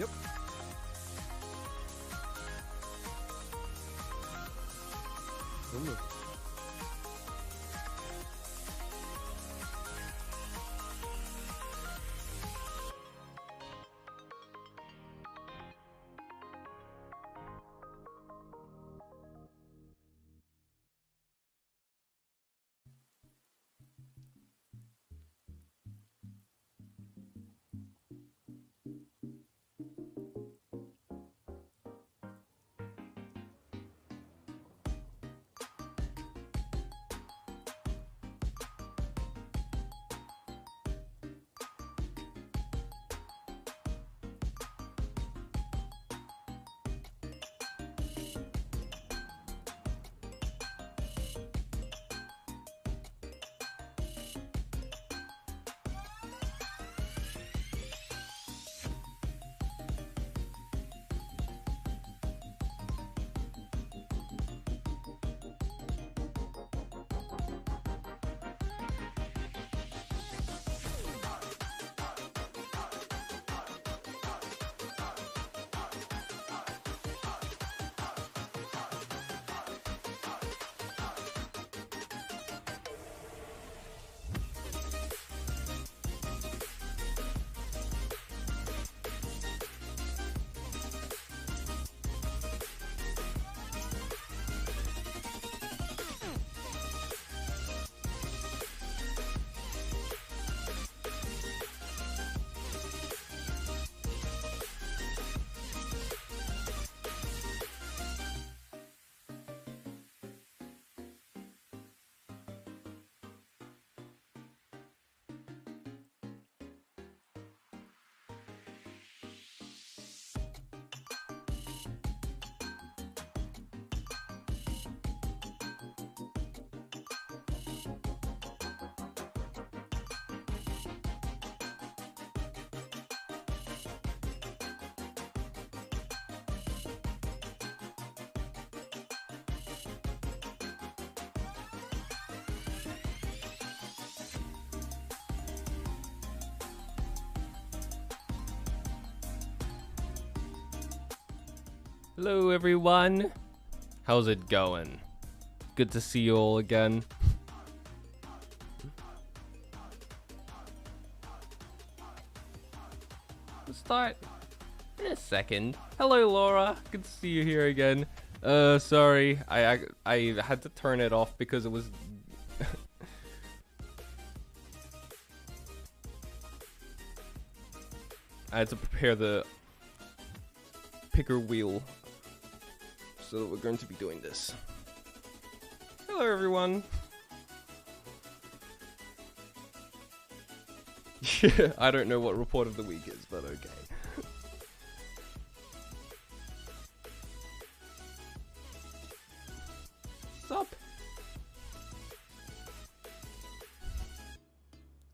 Yep. Ooh. Hello everyone, how's it going? Good to see you all again. We'll start in a second. Hello Laura, good to see you here again. Sorry, I had to turn it off because it was I had to prepare the picker wheel. So we're going to be doing this. Hello everyone. I don't know what report of the week is, but okay. What's up?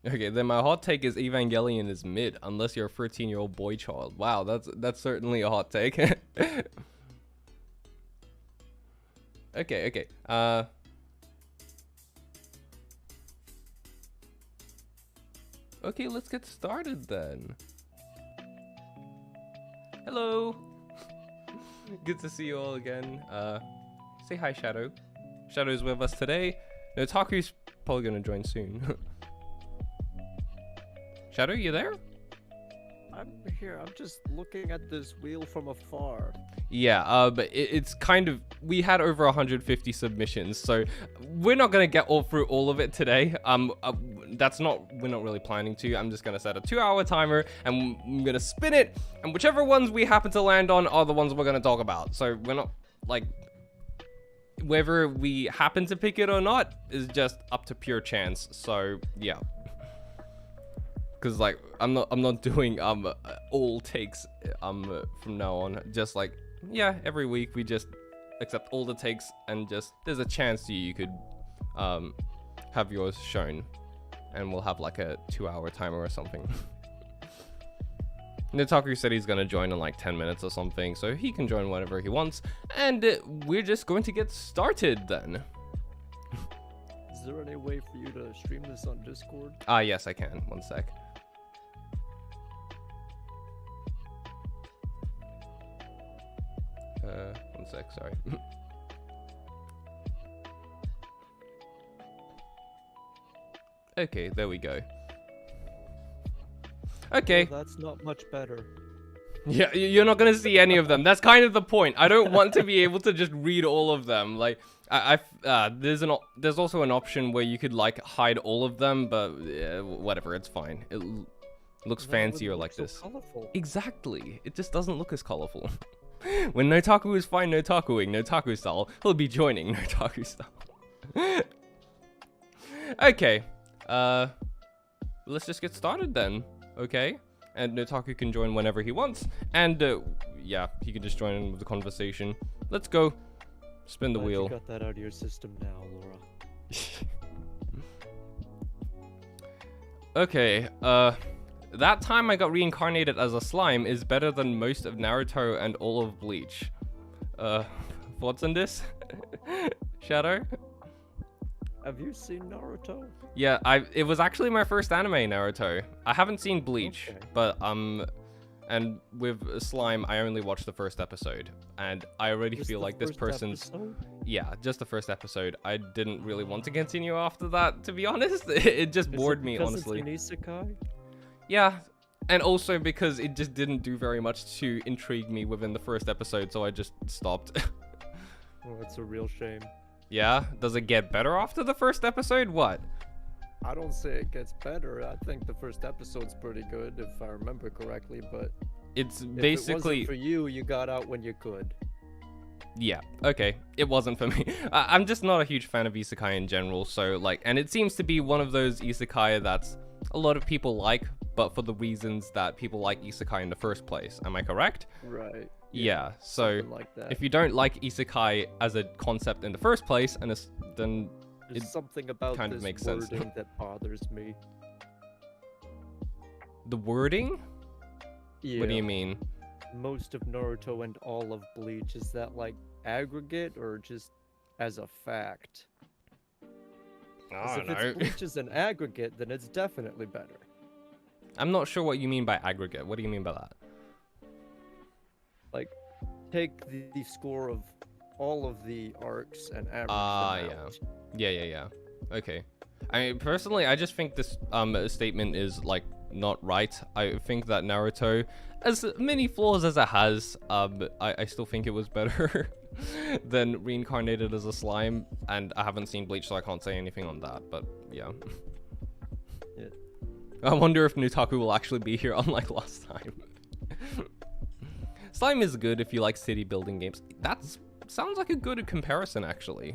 Okay, then my hot take is Evangelion is mid, unless you're a 13-year-old boy child. Wow, that's certainly a hot take. Okay. Okay, let's get started then. Hello. Good to see you all again. Say hi, Shadow. Shadow's with us today. No, Taku's probably gonna join soon. Shadow, you there? I'm here. I'm just looking at this wheel from afar. Yeah, but it's kind of, we had over 150 submissions, so we're not gonna get through all of it today. We're not really planning to. I'm just gonna set a 2-hour timer, and I'm gonna spin it, and whichever ones we happen to land on are the ones we're gonna talk about. So we're not, like, whether we happen to pick it or not is just up to pure chance. So yeah. Cause like I'm not doing all takes from now on. Just like, yeah, every week we just accept all the takes, and just there's a chance you could have yours shown, and we'll have like a 2-hour timer or something. Nitaku said he's gonna join in like 10 minutes or something, so he can join whenever he wants, and we're just going to get started then. Is there any way for you to stream this on Discord? Yes, I can. One sec. One sec, sorry. Okay, there we go. Okay. Well, that's not much better. Yeah, you're not gonna see any of them. That's kind of the point. I don't want to be able to just read all of them. Like, there's also an option where you could like hide all of them, but whatever, it's fine. It looks fancier like this. Colorful. Exactly. It just doesn't look as colorful. When Notaku is fine Notakuing Notaku style, he'll be joining Notaku style. Okay. Let's just get started then. Okay. And Notaku can join whenever he wants. And, yeah, he can just join in with the conversation. Let's go. Spin the wheel. You got that out of your system now, Laura. Okay, that time I got reincarnated as a slime is better than most of Naruto and all of Bleach. Thoughts on this? Shadow? Have you seen Naruto? Yeah, it was actually my first anime, Naruto. I haven't seen Bleach, okay. But and with Slime, I only watched the first episode, and I already feel like this person's yeah, just the first episode. I didn't really want to continue after that, to be honest. It just bored me, honestly. It's an isekai? Yeah, and also because it just didn't do very much to intrigue me within the first episode, so I just stopped. Oh, that's a real shame. Yeah? Does it get better after the first episode? What? I don't say it gets better. I think the first episode's pretty good, if I remember correctly, but... It's if basically... it wasn't for you, you got out when you could. Yeah, okay. It wasn't for me. I'm just not a huge fan of isekai in general, so, like... And it seems to be one of those isekai that's a lot of people like, but for the reasons that people like isekai in the first place. Am I correct? Right. Yeah, so like that. if you don't like isekai as a concept in the first place, and then There's something about kind of this makes sense. wording that bothers me. The wording? Yeah. What do you mean? Most of Naruto and all of Bleach, is that like aggregate or just as a fact? I don't If it's Bleach as an aggregate, then it's definitely better. I'm not sure what you mean by aggregate. What do you mean by that? Like, take the score of all of the arcs and average them out. Yeah. Okay. I mean, personally, I just think this statement is like not right. I think that Naruto, as many flaws as it has, I still think it was better than reincarnated as a slime. And I haven't seen Bleach, so I can't say anything on that. But yeah. Yeah. I wonder if Nutaku will actually be here, unlike last time. Slime is good if you like city building games. That sounds like a good comparison, actually.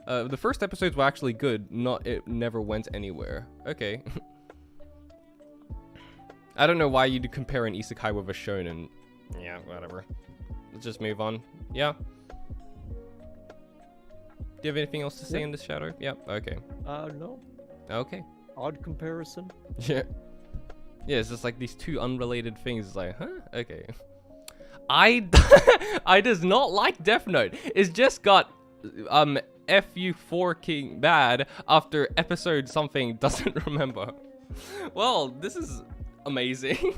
The first episodes were actually good, it never went anywhere. Okay. I don't know why you'd compare an isekai with a shonen. Yeah, whatever. Let's just move on. Yeah. Do you have anything else to say in this, Shadow? Yep, okay. No. Okay. Odd comparison. Yeah. Yeah, it's just like these two unrelated things. It's like, huh? Okay. I does not like Death Note. It's just got FU forking bad after episode something doesn't remember. Well, this is amazing.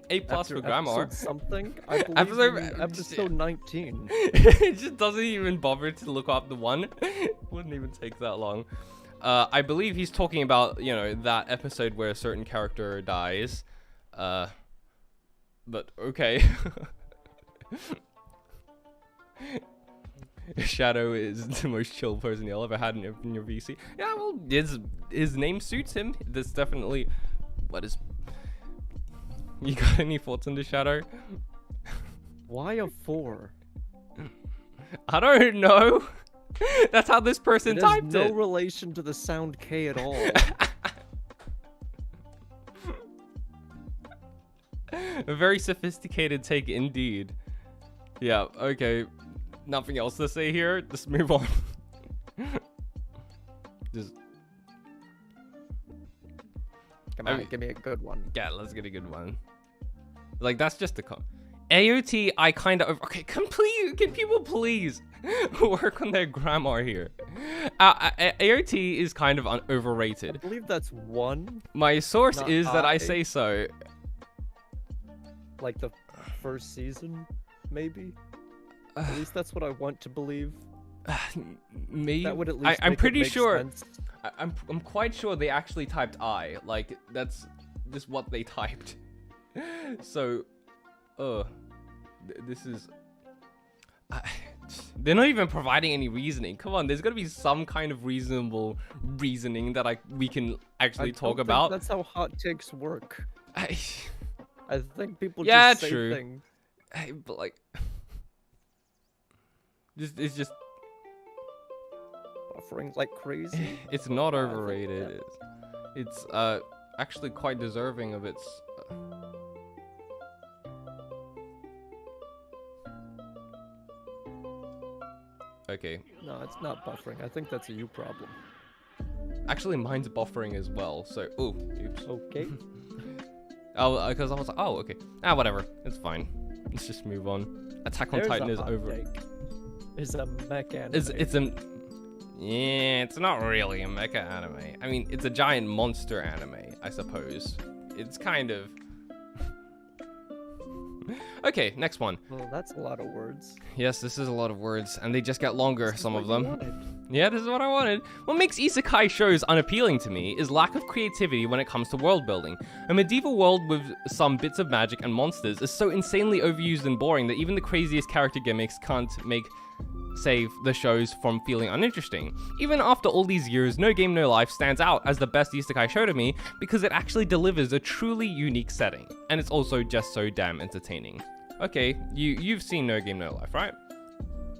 A+ for grammar. Episode something? I believe episode 19. It just doesn't even bother to look up the one. Wouldn't even take that long. I believe he's talking about, you know, that episode where a certain character dies. But okay. Shadow is the most chill person you'll ever had in your VC. Yeah, well, his name suits him. That's definitely what is. You got any thoughts on the Shadow? Why a 4? I don't know. That's how this person typed it. No relation to the sound K at all. A very sophisticated take indeed. Yeah, okay. Nothing else to say here. Just move on. Just... Come on, give me a good one. Yeah, let's get a good one. Like, that's just a AOT, I kind of... Okay, can people please work on their grammar here? AOT is kind of overrated. I believe that's 1. My source is that I I. say so. Like the first season? maybe. At least that's what I want to believe. Me? That would at least I'm make it pretty make sure. sense. I'm quite sure they actually typed I. Like that's just what they typed. So, this is. They're not even providing any reasoning. Come on, there's gotta be some kind of reasonable reasoning that we can actually talk about. That's how hot takes work. I think people Yeah, just say true. things. But like, it's just Buffering like crazy. it's not overrated. It's actually quite deserving of its. Okay. No, it's not buffering. I think that's a you problem. Actually, mine's buffering as well. So, oops. Okay. Oh, because I was like, oh, okay. Whatever. It's fine. Let's just move on. Attack on Titan is over. It's a mecha anime. It's not really a mecha anime. I mean, it's a giant monster anime, I suppose. It's kind of. Okay, next one. Well, that's a lot of words. Yes, this is a lot of words, and they just get longer, some of them. Wanted. Yeah, this is what I wanted. What makes isekai shows unappealing to me is lack of creativity when it comes to world building. A medieval world with some bits of magic and monsters is so insanely overused and boring that even the craziest character gimmicks can't save the shows from feeling uninteresting. Even after all these years, No Game No Life stands out as the best isekai show to me because it actually delivers a truly unique setting, and it's also just so damn entertaining. Okay, you've seen No Game No Life, right?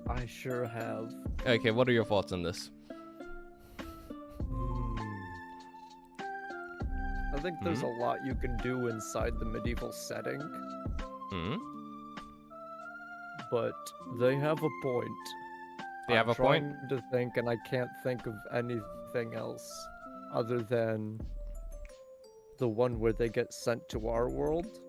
I sure have. Okay, what are your thoughts on this? I think there's a lot you can do inside the medieval setting. But they have a point. They have a point? I'm trying to think, and I can't think of anything else other than the one where they get sent to our world.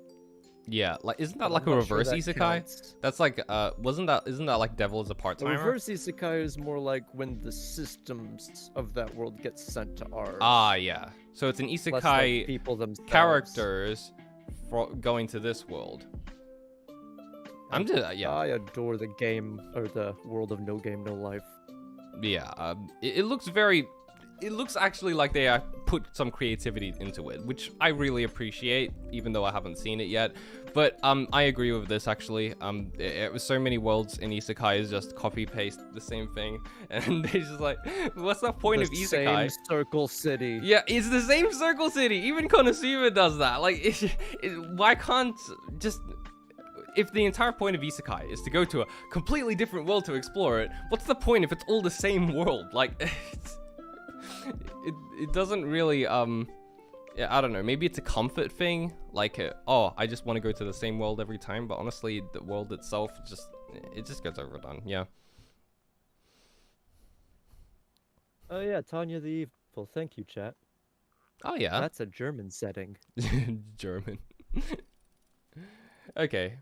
Yeah, like isn't that I'm like a not sure reverse that isekai? counts. That's like isn't that like Devil is a The part-timer? reverse isekai is more like when the systems of that world get sent to ours. Ah, yeah. So it's an Less isekai like people themselves. characters going to this world. I'm just yeah. I adore the game or the world of No Game No Life. Yeah, it looks it looks actually like they put some creativity into it, which I really appreciate, even though I haven't seen it yet. But I agree with this actually. It was so many worlds in isekai is just copy paste the same thing, and they just like, what's the point of isekai? Same Circle City. Yeah, it's the same Circle City. Even Konosuba does that. Like, why can't just. If the entire point of isekai is to go to a completely different world to explore it, what's the point if it's all the same world? Like, it doesn't really, yeah, I don't know, maybe it's a comfort thing, like, oh, I just want to go to the same world every time, but honestly, the world itself, it just gets overdone, yeah. Oh yeah, Tanya the Evil. Thank you, chat. Oh yeah. That's a German setting. German. Okay.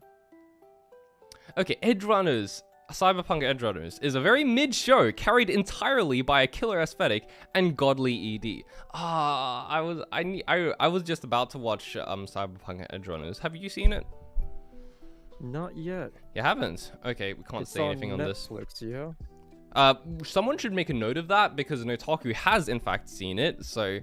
Okay, Edgerunners. Cyberpunk Edgerunners is a very mid show carried entirely by a killer aesthetic and godly ED. I was just about to watch Cyberpunk Edgerunners. Have you seen it? Not yet. You haven't? Okay, we can't say anything on this. Netflix, yeah. Someone should make a note of that because an otaku has in fact seen it, so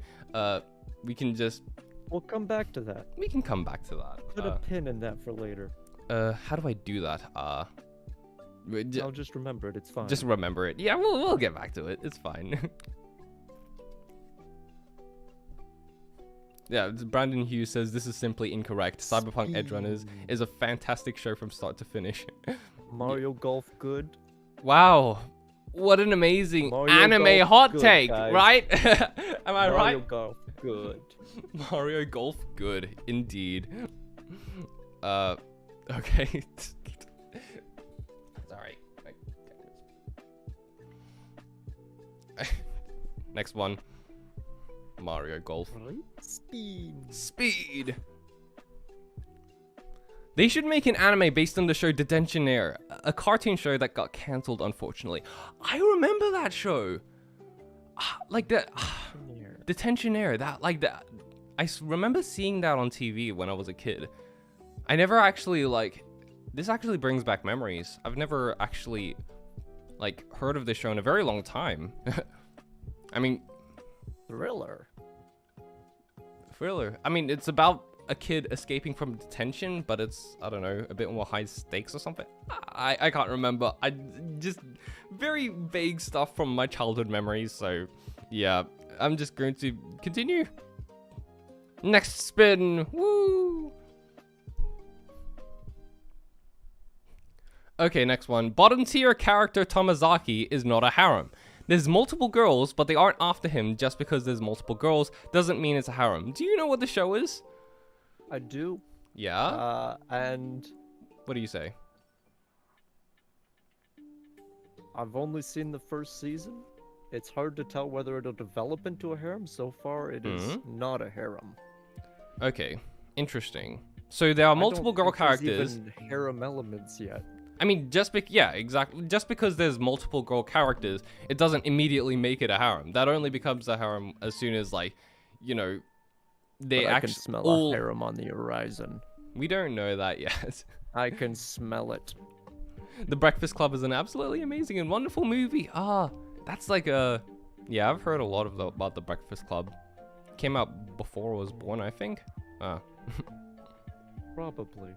we can just. We'll come back to that. We can come back to that. Put a pin in that for later. How do I do that? I'll just remember it. It's fine. Just remember it. Yeah, we'll get back to it. It's fine. Yeah, Brandon Hughes says this is simply incorrect. Cyberpunk Edgerunners is a fantastic show from start to finish. Mario Golf good. Wow. What an amazing Mario anime Golf hot good, take, guys. right? Am I Mario right? Golf good. Mario Golf good, indeed. Okay. Sorry. Next one. Mario Golf. Speed. They should make an anime based on the show Detentionaire, a cartoon show that got cancelled, unfortunately. I remember that show. Like that. Detentionaire. That. I remember seeing that on TV when I was a kid. I never actually This actually brings back memories. I've never actually, like, heard of this show in a very long time. I mean... Thriller. Thriller. I mean, it's about a kid escaping from detention, but it's, I don't know, a bit more high stakes or something. I can't remember. I just very vague stuff from my childhood memories. So, yeah, I'm just going to continue. Next spin. Woo! Okay, next one. Bottom tier character Tomazaki is not a harem. There's multiple girls, but they aren't after him just because there's multiple girls doesn't mean it's a harem. Do you know what the show is? I do. Yeah? And... What do you say? I've only seen the first season. It's hard to tell whether it'll develop into a harem. So far, it is not a harem. Okay, interesting. So there are multiple girl characters. Even harem elements yet. I mean, yeah, exactly. Just because there's multiple girl characters, it doesn't immediately make it a harem. That only becomes a harem as soon as, like, you know, they I can smell a harem on the horizon. We don't know that yet. I can smell it. The Breakfast Club is an absolutely amazing and wonderful movie. Ah, that's like a... Yeah, I've heard a lot about The Breakfast Club. Came out before I was born, I think. Ah. Probably.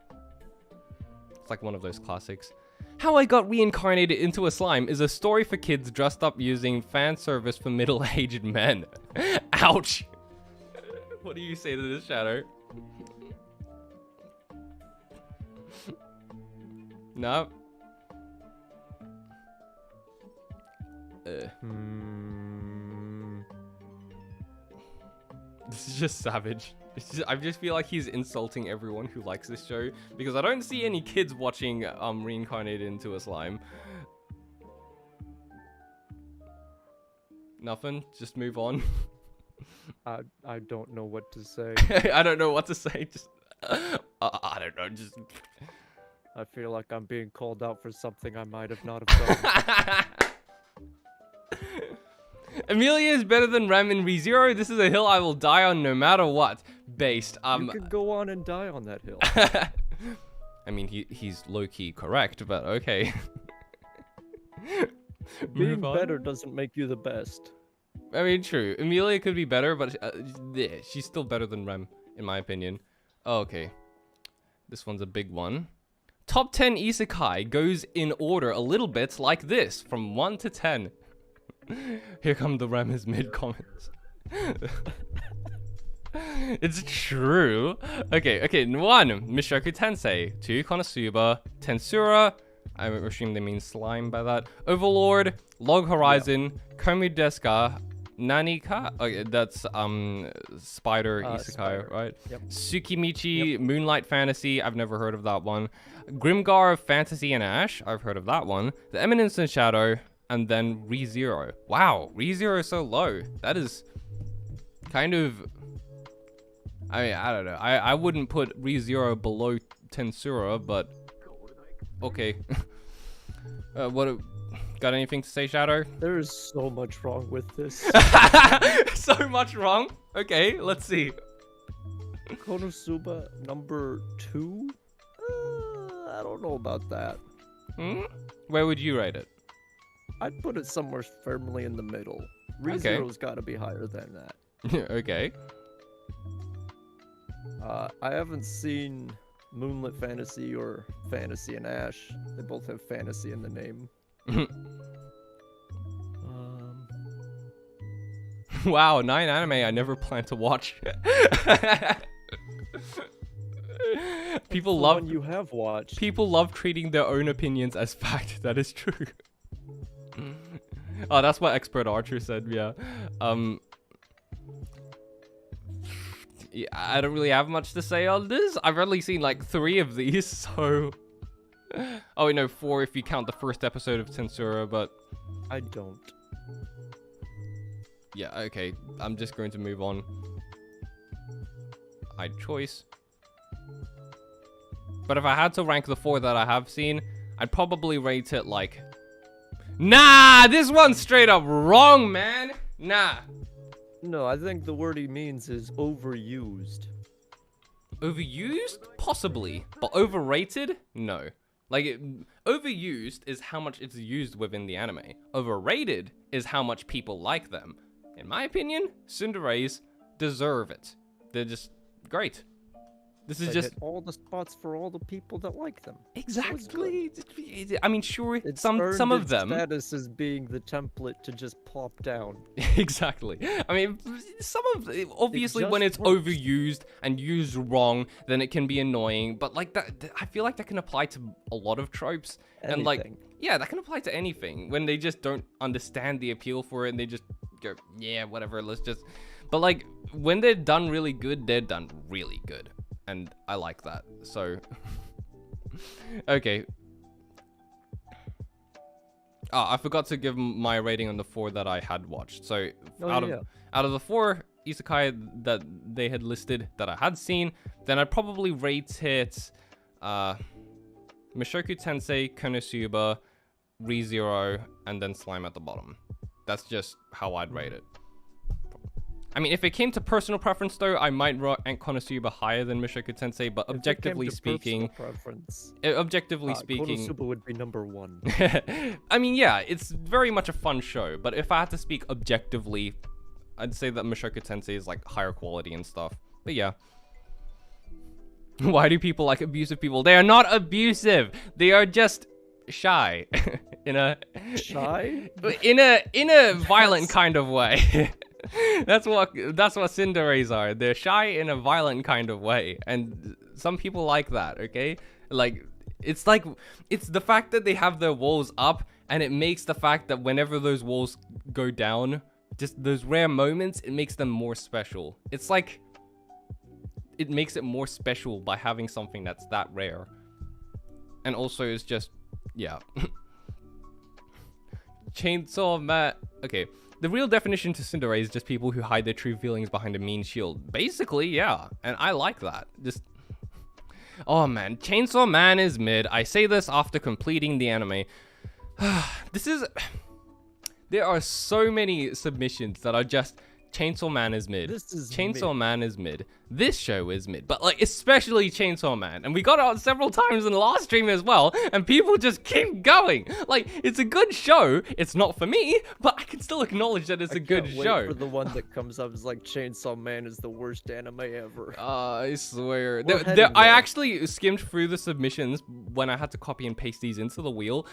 It's like one of those classics. How I Got Reincarnated into a Slime is a story for kids dressed up using fan service for middle-aged men. Ouch. What do you say to this, Shadow? No? This is just savage. I just feel like he's insulting everyone who likes this show because I don't see any kids watching Reincarnated into a Slime. Nothing. Just move on. I don't know what to say. I don't know what to say. Just I don't know. Just. I feel like I'm being called out for something I might have not have done. Amelia is better than Rem in ReZero. This is a hill I will die on no matter what. Based. You could go on and die on that hill. I mean, he's low-key correct, but okay. Being better doesn't make you the best. I mean, true. Amelia could be better, but yeah, she's still better than Rem, in my opinion. Oh, okay. This one's a big one. Top 10 Isekai goes in order a little bit like this, from 1 to 10. Here come the Rem is mid comments. It's true. Okay, 1, Mushoku Tensei. 2, Konosuba. Tensura. I assume they mean slime by that. Overlord. Log Horizon. Komi Deska. Nanika. Okay, that's Spider Isekai, Spider. right? Yep. Tsukimichi. Yep. Moonlight Fantasy. I've never heard of that one. Grimgar of Fantasy and Ash. I've heard of that one. The Eminence and Shadow. And then ReZero. Wow, ReZero is so low. That is kind of... I mean, I don't know. I wouldn't put ReZero below Tensura, but... Okay. What... Got anything to say, Shadow? There is so much wrong with this. So much wrong? Okay, let's see. Konosuba number 2? I don't know about that. Where would you rate it? I'd put it somewhere firmly in the middle. ReZero's got to be higher than that. Okay. I haven't seen Moonlit Fantasy or Fantasy and Ash. They both have fantasy in the name. Wow, 9 anime I never planned to watch. People love you have watched. People love treating their own opinions as fact. That is true. Oh, that's what Expert Archer said. Yeah. Yeah, I don't really have much to say on this. I've only seen like 3 of these, so. Oh wait, no, 4 if you count the first episode of Tensura, but. I don't. Yeah, okay. I'm just going to move on. I choice. But if I had to rank the 4 that I have seen, I'd probably rate it like... Nah, this one's straight up wrong, man. Nah. No, I think the word he means is overused. Overused? Possibly. But overrated? No. Overused is how much it's used within the anime. Overrated is how much people like them. In my opinion, tsunderes deserve it. They're just great. This is They just hit all the spots for all the people that like them. exactly. I mean, sure, It's some earned of its them. status as being the template to just plop down. Exactly. I mean, some of obviously when it's works. overused and used wrong, then it can be annoying. But like that, I feel like that can apply to a lot of tropes. And like, Anything. yeah, that can apply to anything when they just don't understand the appeal for it and they just go, yeah, whatever. Let's just. But like when they're done really good, they're done really good, and I like that. So, okay. I forgot to give my rating on the 4 that I had watched. So out of the 4 isekai that they had listed that I had seen, then I'd probably rate it Mushoku Tensei, Konosuba, ReZero, and then Slime at the bottom. That's just how I'd rate it. I mean, if it came to personal preference, though, I might rank Konosuba higher than Mushoku Tensei, but objectively speaking, Konosuba would be number 1. I mean, yeah, it's very much a fun show, but if I had to speak objectively, I'd say that Mushoku Tensei is like higher quality and stuff. But yeah. Why do people like abusive people? They are not abusive. They are just shy. Shy? in a violent kind of way. That's what tsunderes are. They're shy in a violent kind of way, and some people like that. Okay, it's the fact that they have their walls up, and it makes the fact that whenever those walls go down, just those rare moments, it makes them more special. It's like it makes it more special by having something that's that rare, and also it's just yeah. Chainsaw Man. Okay. The real definition to tsundere is just people who hide their true feelings behind a mean shield. Basically, yeah. And I like that. Just... Oh, man. Chainsaw Man is mid. I say this after completing the anime. There are so many submissions that are just... Chainsaw Man is mid. Man is mid. This show is mid. But, like, especially Chainsaw Man. And we got it out several times in the last stream as well. And people just keep going. Like, it's a good show. It's not for me. But I can still acknowledge that it's a good show. Wait for the one that comes up as, like, Chainsaw Man is the worst anime ever. I swear. I actually skimmed through the submissions when I had to copy and paste these into the wheel.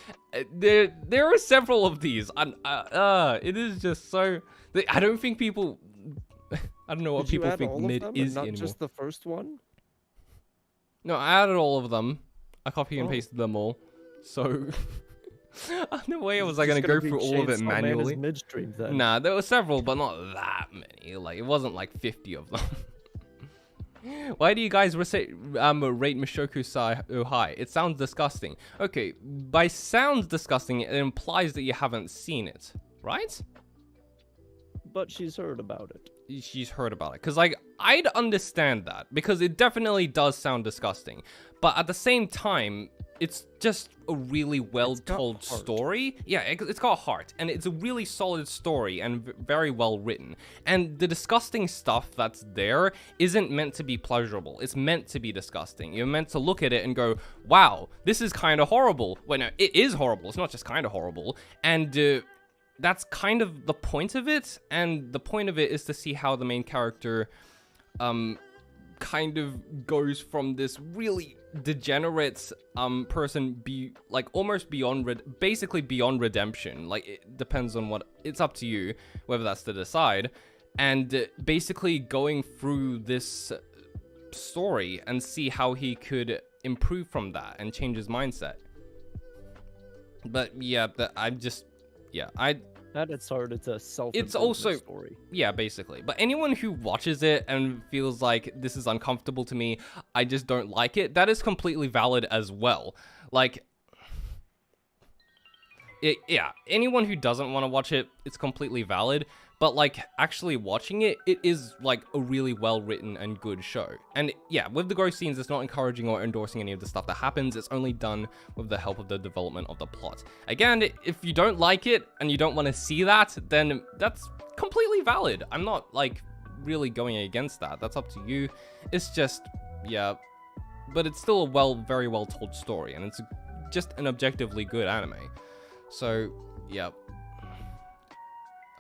There are several of these. And it is just so... I don't think people... I don't know what people think mid is anymore. Not just the first one? No, I added all of them. I copy and pasted them all. So... no way was I going to go through all of it manually. Midstream, then. Nah, there were several, but not that many. Like, it wasn't like 50 of them. Why do you guys rate Mushoku so high? It sounds disgusting. Okay, by sounds disgusting, it implies that you haven't seen it, right? But she's heard about it. She's heard about it. Because, like, I'd understand that. Because it definitely does sound disgusting. But at the same time, it's just a really well-told story. Yeah, it's got heart. And it's a really solid story and very well written. And the disgusting stuff that's there isn't meant to be pleasurable. It's meant to be disgusting. You're meant to look at it and go, wow, this is kind of horrible. Well, no, it is horrible. It's not just kind of horrible. And... that's kind of the point of it, and the point of it is to see how the main character kind of goes from this really degenerate person almost beyond basically beyond redemption. Like, it depends on what, it's up to you whether that's to decide, and basically going through this story and see how he could improve from that and change his mindset. But yeah, At its heart, it's a self-improvement story. Yeah, basically. But anyone who watches it and feels like this is uncomfortable to me, I just don't like it, that is completely valid as well. Like, yeah, anyone who doesn't want to watch it, it's completely valid. But, like, actually watching it, it is, like, a really well-written and good show. And, yeah, with the gross scenes, it's not encouraging or endorsing any of the stuff that happens. It's only done with the help of the development of the plot. Again, if you don't like it and you don't want to see that, then that's completely valid. I'm not, like, really going against that. That's up to you. It's just, yeah. But it's still a very well-told story, and it's just an objectively good anime. So, yeah.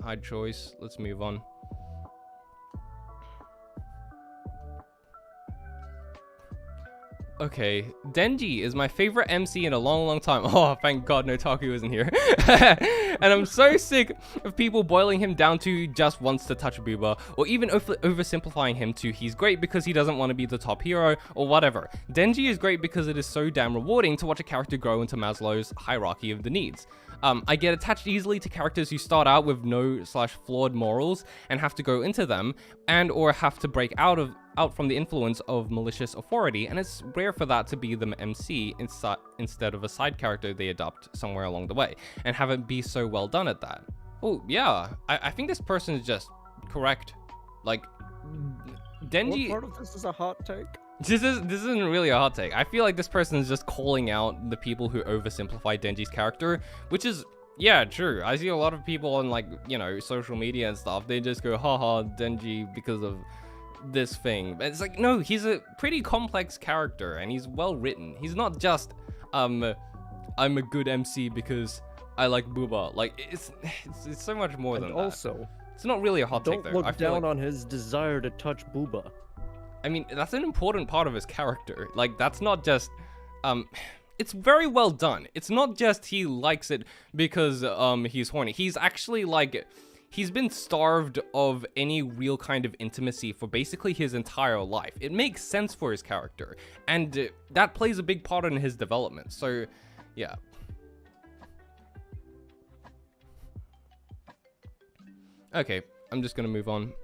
Hide choice. Let's move on. Okay, Denji is my favorite MC in a long time. Oh, thank God Otaku isn't here. And I'm so sick of people boiling him down to just wants to touch booba, or even oversimplifying him to he's great because he doesn't want to be the top hero, or whatever. Denji is great because it is so damn rewarding to watch a character grow into Maslow's hierarchy of the needs. I get attached easily to characters who start out with no/flawed morals and have to go into them, and or have to break out from the influence of malicious authority, and it's rare for that to be the MC instead of a side character they adopt somewhere along the way, and have it be so well done at that. Oh yeah, I think this person is just correct. Like, Denji... What part of this is a hot take? This isn't really a hot take. I feel like this person is just calling out the people who oversimplify Denji's character, which is, yeah, true. I see a lot of people on, like, you know, social media and stuff. They just go, haha, Denji because of this thing. But it's like, no, he's a pretty complex character and he's well written. He's not just, I'm a good MC because I like booba. Like, it's so much more than that. Also, it's not really a hot take, though. Don't look down on his desire to touch booba. I mean, that's an important part of his character. Like, that's not just, it's very well done. It's not just he likes it because, he's horny. He's actually, like, he's been starved of any real kind of intimacy for basically his entire life. It makes sense for his character, and that plays a big part in his development. So, yeah. Okay, I'm just gonna move on.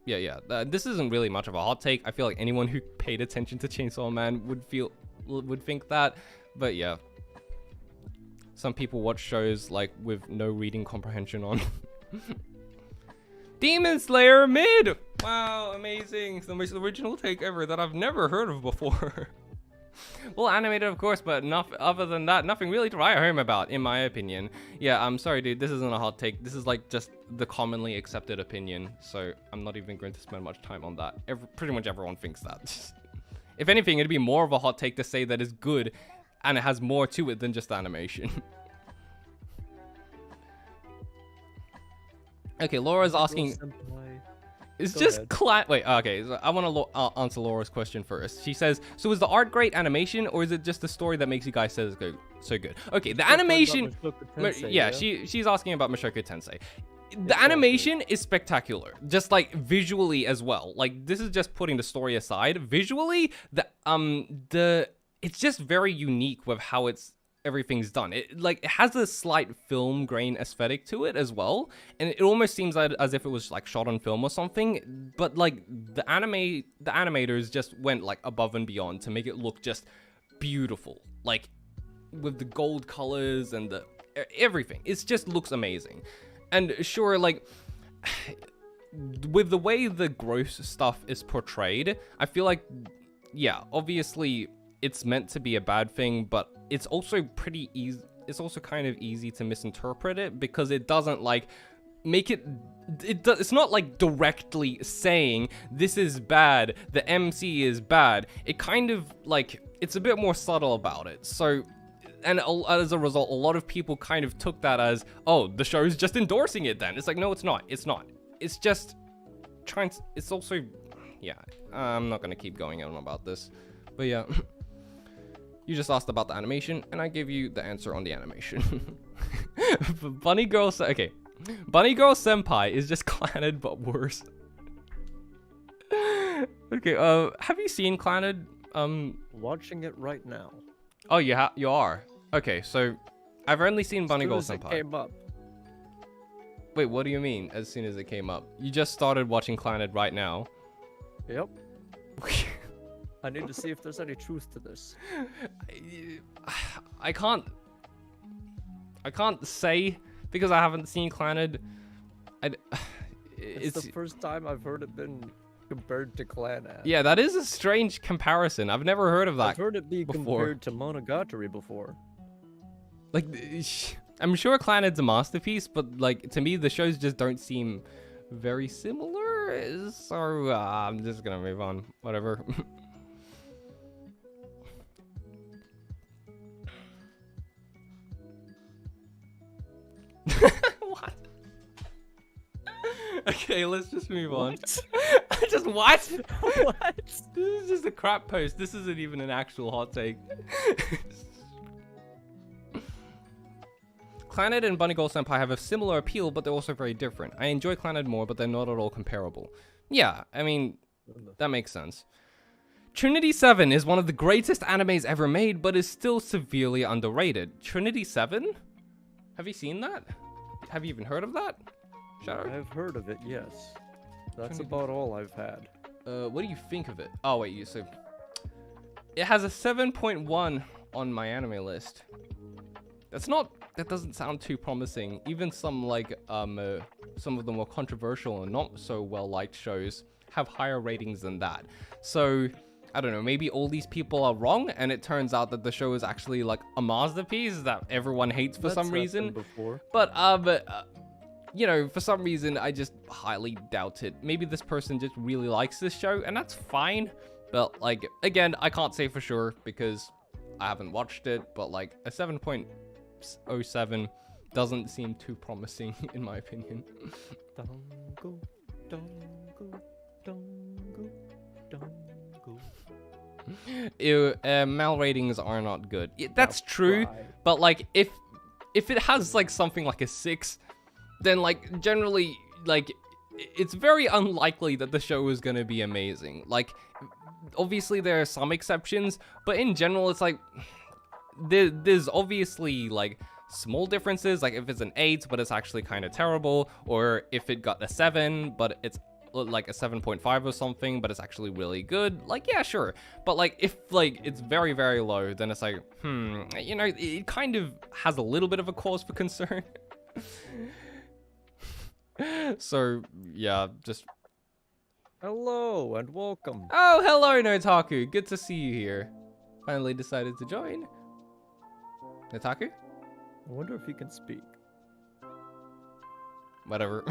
Yeah, this isn't really much of a hot take. I feel like anyone who paid attention to Chainsaw Man would think that, but yeah. Some people watch shows like with no reading comprehension on. Demon Slayer mid! Wow, amazing. It's the most original take ever that I've never heard of before. Well, animated, of course, but other than that, nothing really to write home about, in my opinion. Yeah, I'm sorry, dude. This isn't a hot take. This is like just the commonly accepted opinion. So I'm not even going to spend much time on that. Pretty much everyone thinks that. If anything, it'd be more of a hot take to say that it's good and it has more to it than just animation. Okay, Laura's asking... It's just wait, okay, so I want to answer Laura's question first. She says, so is the art great animation, or is it just the story that makes you guys say it's so good? Okay, the animation... Tensei, yeah, she's asking about Mushoku Tensei. The animation is spectacular, just like visually as well. Like, this is just putting the story aside. Visually, it's just very unique with how everything's done. It has a slight film grain aesthetic to it as well, and it almost seems as if it was like shot on film or something. But like the animators just went like above and beyond to make it look just beautiful, like with the gold colors and the everything. It just looks amazing. And sure, like with the way the gross stuff is portrayed, I feel like, yeah, obviously it's meant to be a bad thing, but it's also pretty easy. It's also kind of easy to misinterpret it because it doesn't like make it. It's not like directly saying this is bad, the MC is bad. It kind of like it's a bit more subtle about it. So, and as a result, a lot of people kind of took that as, oh, the show's just endorsing it. Then it's like, no, it's not. It's not. It's just trying. It's also, yeah. I'm not gonna keep going on about this, but yeah. You just asked about the animation, and I gave you the answer on the animation. Bunny Girl okay. Bunny Girl Senpai is just Clannad, but worse. Okay, have you seen Clannad? Watching it right now. Oh, you are? Okay, so I've only seen Bunny Girl Senpai. It came up. Wait, what do you mean, as soon as it came up? You just started watching Clannad right now. Yep. I need to see if there's any truth to this. I can't say because I haven't seen Clannad. It's the first time I've heard it been compared to Clannad. Yeah, that is a strange comparison. I've never heard of that. I've heard it be compared to Monogatari before. Like, I'm sure Clannad's a masterpiece, but like to me, the shows just don't seem very similar. So I'm just gonna move on. Whatever. Okay, let's just move on. What? Just what? What? This is just a crap post. This isn't even an actual hot take. Clannad and Bunny Girl Senpai have a similar appeal, but they're also very different. I enjoy Clannad more, but they're not at all comparable. Yeah, I mean, that makes sense. Trinity Seven is one of the greatest animes ever made, but is still severely underrated. Trinity Seven? Have you seen that? Have you even heard of that? Shadow? I've heard of it, yes. That's Trinity. about all I've had. What do you think of it? Oh wait, so it has a 7.1 on my anime list. That doesn't sound too promising. Even some some of the more controversial and not so well liked shows have higher ratings than that. So I don't know, maybe all these people are wrong and it turns out that the show is actually like a masterpiece that everyone hates for some reason. Before. But you know, for some reason I just highly doubt it. Maybe this person just really likes this show and that's fine. But like, again, I can't say for sure because I haven't watched it, but like a 7.07 doesn't seem too promising in my opinion. Dongo, dongo, dongo, dongo. Ew, mal ratings are not good. That's true, Right. but like if it has like something like a 6, then like generally like it's very unlikely that the show is gonna be amazing. Like obviously there are some exceptions, but in general it's like there's obviously like small differences, like if it's an 8 but it's actually kind of terrible, or if it got a 7 but it's like a 7.5 or something but it's actually really good, like yeah, sure. But like if like it's very very low, then it's like you know, it kind of has a little bit of a cause for concern. So yeah, just Hello and welcome. oh, hello Notaku, good to see you here. Finally decided to join. Notaku? I wonder if he can speak. Whatever.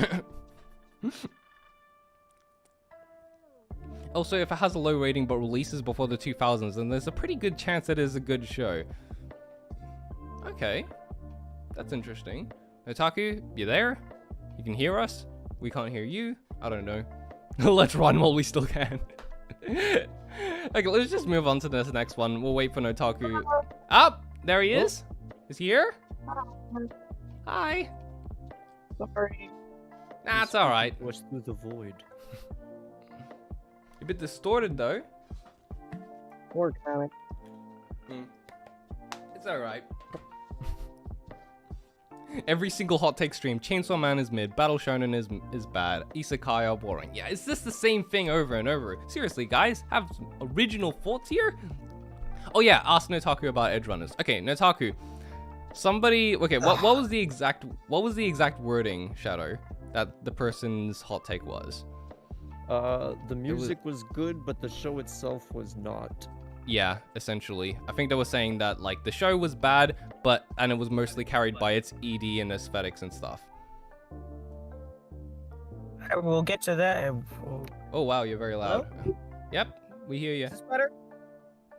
Also, if it has a low rating but releases before the 2000s, then there's a pretty good chance it is a good show. Okay. That's interesting. Otaku, you there? You can hear us? We can't hear you? I don't know. Let's run while we still can. Okay, let's just move on to this next one. We'll wait for Notaku. Oh, there he is. Is he here? Hi. Sorry. Nah, it's alright. What's through the void? A bit distorted though. Organic. It's alright. Every single hot take stream, Chainsaw Man is mid, Battle Shonen is bad, Isekai are boring. Yeah, it's just the same thing over and over. Seriously, guys, have some original thoughts here? Oh yeah, ask Notaku about Edge Runners. Okay, Notaku. Somebody, okay, what was the exact wording, Shadow, that the person's hot take was? The music was good, but the show itself was not. Yeah, essentially. I think they were saying that like the show was bad, and it was mostly carried by its ED and aesthetics and stuff. We'll get to that. Oh wow, you're very loud. Hello? Yep, we hear you. Is this better?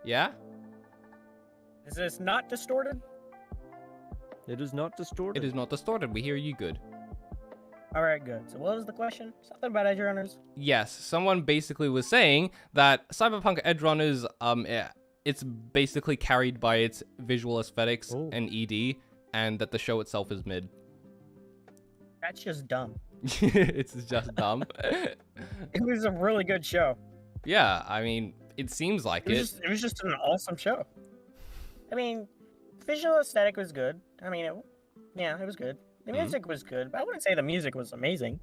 Yeah? Is this not distorted? It is not distorted. It is not distorted. We hear you good. Alright, good. So what was the question? Something about Edge Runners? Yes, someone basically was saying that Cyberpunk Edge Runners, it's basically carried by its visual aesthetics and ED, and that the show itself is mid. That's just dumb. It's just dumb. It was a really good show. Yeah, I mean, it seems like it. It was just an awesome show. I mean, visual aesthetic was good. I mean, it was good. The music was good, but I wouldn't say the music was amazing.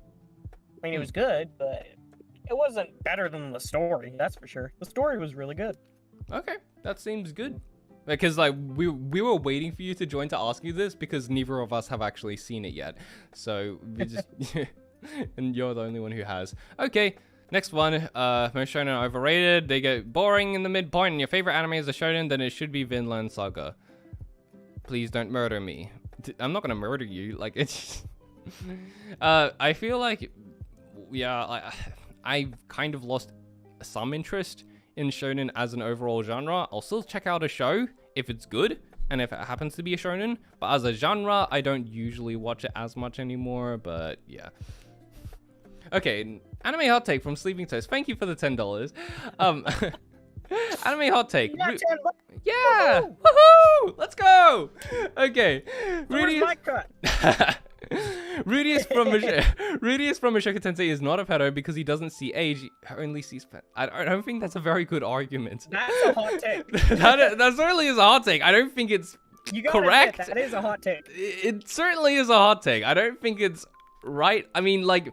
I mean, it was good, but it wasn't better than the story, that's for sure. The story was really good. Okay, that seems good. Because like we were waiting for you to join to ask you this because neither of us have actually seen it yet. So we just and you're the only one who has. Okay, next one. Most shonen are overrated. They get boring in the midpoint. And your favorite anime is a shonen, then it should be Vinland Saga. Please don't murder me. I'm not gonna murder you. Like it's. I feel like, yeah, I've kind of lost some interest in shonen as an overall genre. I'll still check out a show if it's good and if it happens to be a shonen, but as a genre, I don't usually watch it as much anymore. But yeah. Okay, anime hot take from Sleeping Toast. Thank you for the $10. Anime hot take. You got 10 bucks. Yeah! Woohoo! Woohoo! Let's go! Okay. Where's my cut? Rudius from Mushoku Tensei is not a pedo because he doesn't see age, he only sees pet. I don't think that's a very good argument. That's a hot take. that certainly is a hot take. I don't think it's You gotta correct. admit, that is a hot take. It certainly is a hot take. I don't think it's right. I mean, like...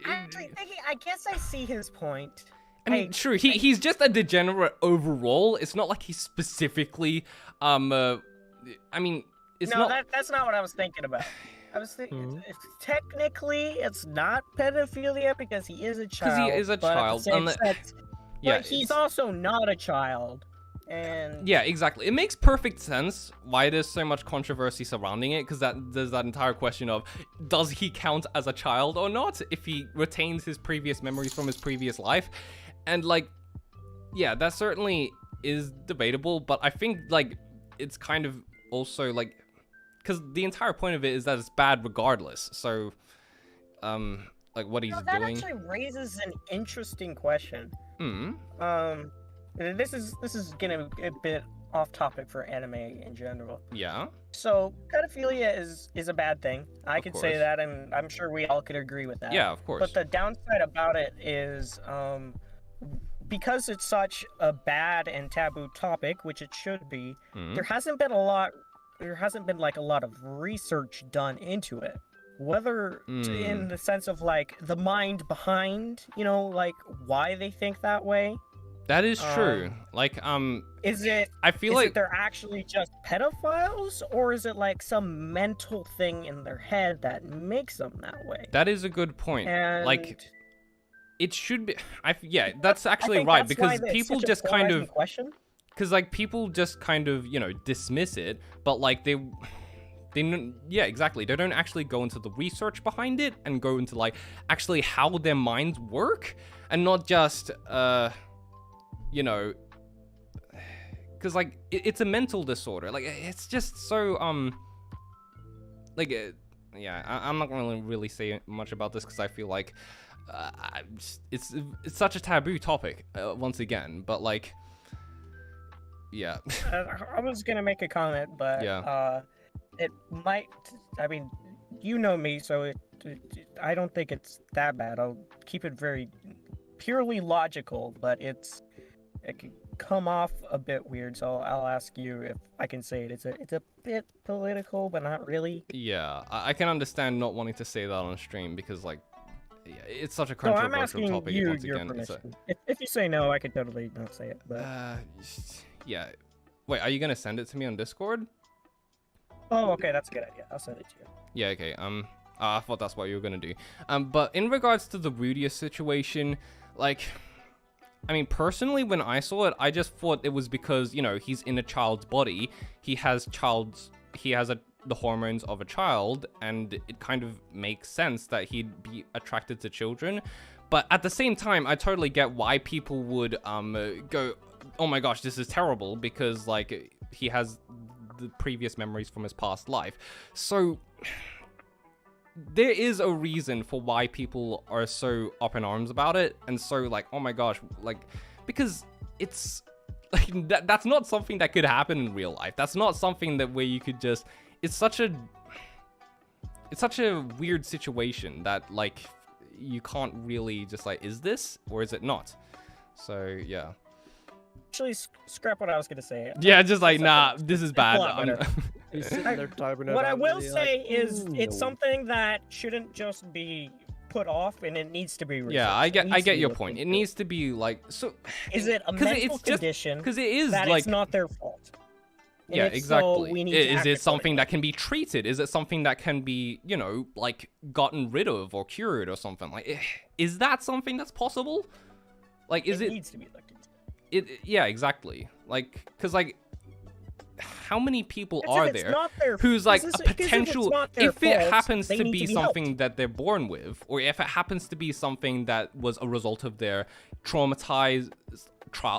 Actually, I guess I see his point. I mean, true. He's just a degenerate overall. It's not like he's specifically, I mean, it's no, not. that's not what I was thinking about. I was thinking, technically, it's not pedophilia because he is a child. Because he is a child. Yeah, but he's also not a child. And yeah, exactly. It makes perfect sense why there's so much controversy surrounding it, because there's that entire question of, does he count as a child or not if he retains his previous memories from his previous life? And like, yeah, that certainly is debatable, but I think like it's kind of also like, because the entire point of it is that it's bad regardless. So, like what he's that doing. That actually raises an interesting question. This is getting a bit off topic for anime in general. Yeah. So pedophilia is a bad thing. I could say course. that, and I'm sure we all could agree with that. Yeah, of course. But the downside about it is, because it's such a bad and taboo topic, which it should be, there hasn't been like a lot of research done into it. Whether in the sense of like the mind behind, you know, like why they think that way. That is true. Like, is it? I feel like they're actually just pedophiles, or is it like some mental thing in their head that makes them that way? That is a good point. And like, it should be. Yeah, that's actually right, because people just kind of. Because like people just kind of, you know, dismiss it, but like they yeah, exactly. They don't actually go into the research behind it and go into like actually how their minds work, and not just you know, because like it's a mental disorder. Like it's just so like yeah, I'm not gonna really say much about this because I feel like it's such a taboo topic once again. But like, yeah. I was gonna make a comment, but yeah. It might. I mean, you know me, so I don't think it's that bad. I'll keep it very purely logical, but it can come off a bit weird. So I'll ask you if I can say it. It's a bit political, but not really. Yeah, I can understand not wanting to say that on stream because like, yeah, it's such a controversial topic. You, once your again, permission. If you say no, I could totally not say it. But yeah. Wait, are you gonna send it to me on Discord? Oh, okay, that's a good idea. I'll send it to you. Yeah, okay. I thought that's what you were gonna do. But in regards to the Rudius situation, like, I mean, personally, when I saw it, I just thought it was because, you know, he's in a child's body. He has the hormones of a child, and it kind of makes sense that he'd be attracted to children. But at the same time, I totally get why people would go, oh my gosh, this is terrible, because like he has the previous memories from his past life. So there is a reason for why people are so up in arms about it, and so like, oh my gosh, like, because it's like that's not something that could happen in real life. That's not something that where you could just, it's such a weird situation that like you can't really just like, is this or is it not? So yeah. Actually, scrap what I was gonna say. Yeah, just like, nah, this is bad. What I will say is, it's something that shouldn't just be put off, and it needs to be researched. Yeah, I get your point. It needs to be like, so. Is it a mental condition? Because it is that like, it's not their fault. Yeah, exactly. Is it something accordingly. that can be treated? Is it something that can be, you know, like gotten rid of or cured or something? Like, is that something that's possible? Like, is it needs to be looked into. Yeah, exactly. Like, because like, how many people are there their, who's like a potential, if it happens to be something helped. that they're born with, or if it happens to be something that was a result of their traumatized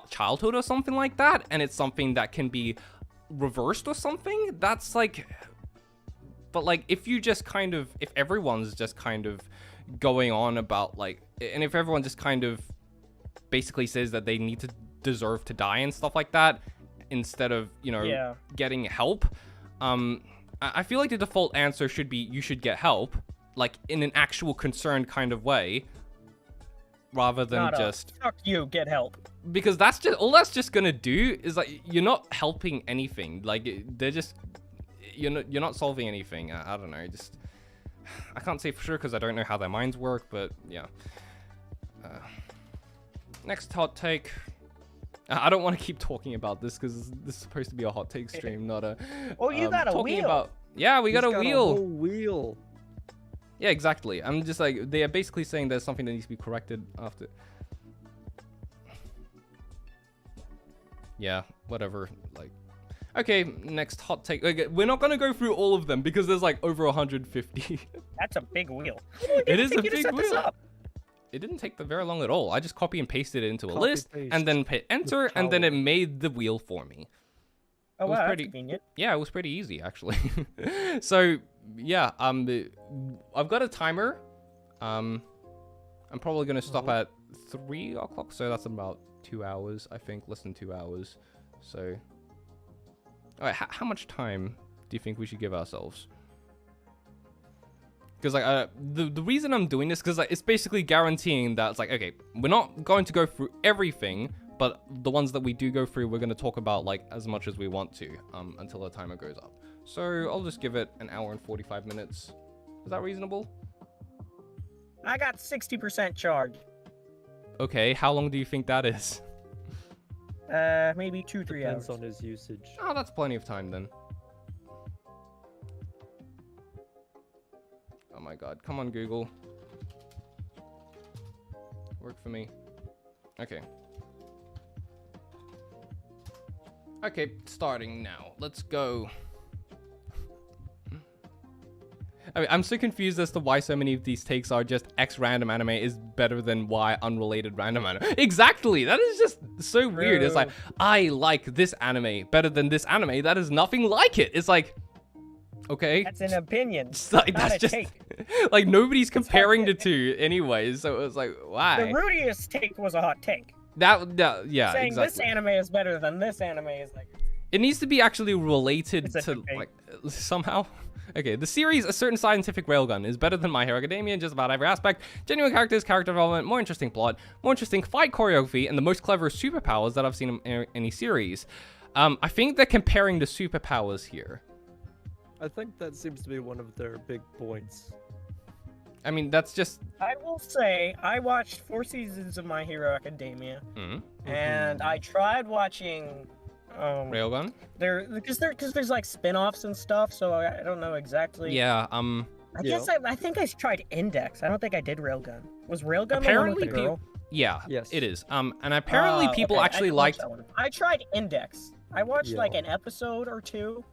childhood or something like that, and it's something that can be reversed or something, that's like, but like, if you just kind of, if everyone's just kind of going on about like, and if everyone just kind of basically says that they need to deserve to die and stuff like that, instead of, you know, getting help, I feel like the default answer should be you should get help, like in an actual concerned kind of way, rather than Not just fuck you, get help. Because that's just all that's just gonna do is like you're not helping anything. Like they're just you're not solving anything. I don't know. Just I can't say for sure because I don't know how their minds work. But yeah. Next hot take. I don't want to keep talking about this because this is supposed to be a hot take stream, not a. Oh, you got a wheel. Yeah, we got a wheel. A whole wheel. Yeah, exactly. I'm just like, they are basically saying there's something that needs to be corrected after. Yeah, whatever. Like, okay, next hot take. Okay, we're not gonna go through all of them because there's like over 150. That's a big wheel. It is a big wheel. It didn't take very long at all. I just copy and pasted it into a list and then hit enter, and then it made the wheel for me. Oh, wow, that's convenient. Yeah, it was pretty easy actually. So yeah, I've got a timer. I'm probably gonna stop at 3 o'clock, so that's about 2 hours, I think, less than 2 hours. So, all right, how much time do you think we should give ourselves? Because like the reason I'm doing this, because like it's basically guaranteeing that it's like, okay, we're not going to go through everything, but the ones that we do go through, we're going to talk about like as much as we want to until the timer goes up. So I'll just give it an hour and 45 minutes. Is that reasonable? I got 60% charge. Okay, how long do you think that is? Maybe 2-3 hours. Depends on his usage. Oh, that's plenty of time then. Oh my god, come on Google. Work for me. Okay. Okay, starting now. Let's go. I mean, I'm so confused as to why so many of these takes are just X random anime is better than Y unrelated random anime. Exactly! That is just so weird. It's like, I like this anime better than this anime. That is nothing like it. It's like, okay. That's an opinion. Like, that's just take. Like nobody's comparing the two anyway. So it was like, why? The Rudiest take was a hot take. That yeah, saying exactly. This anime is better than this anime is like. It needs to be actually related to like somehow. Okay, the series A Certain Scientific Railgun is better than My Hero Academia in just about every aspect. Genuine characters, character development, more interesting plot, more interesting fight choreography, and the most clever superpowers that I've seen in any series. I think they're comparing the superpowers here. I think that seems to be one of their big points. I mean, that's just... I will say, I watched 4 seasons of My Hero Academia, and I tried watching... Railgun? Because there's like spin-offs and stuff, so I don't know exactly. Yeah, I think I tried Index. I don't think I did Railgun. Was Railgun apparently the one with the girl? Yeah, yes, it is. And apparently people actually liked... I tried Index. I watched like an episode or two,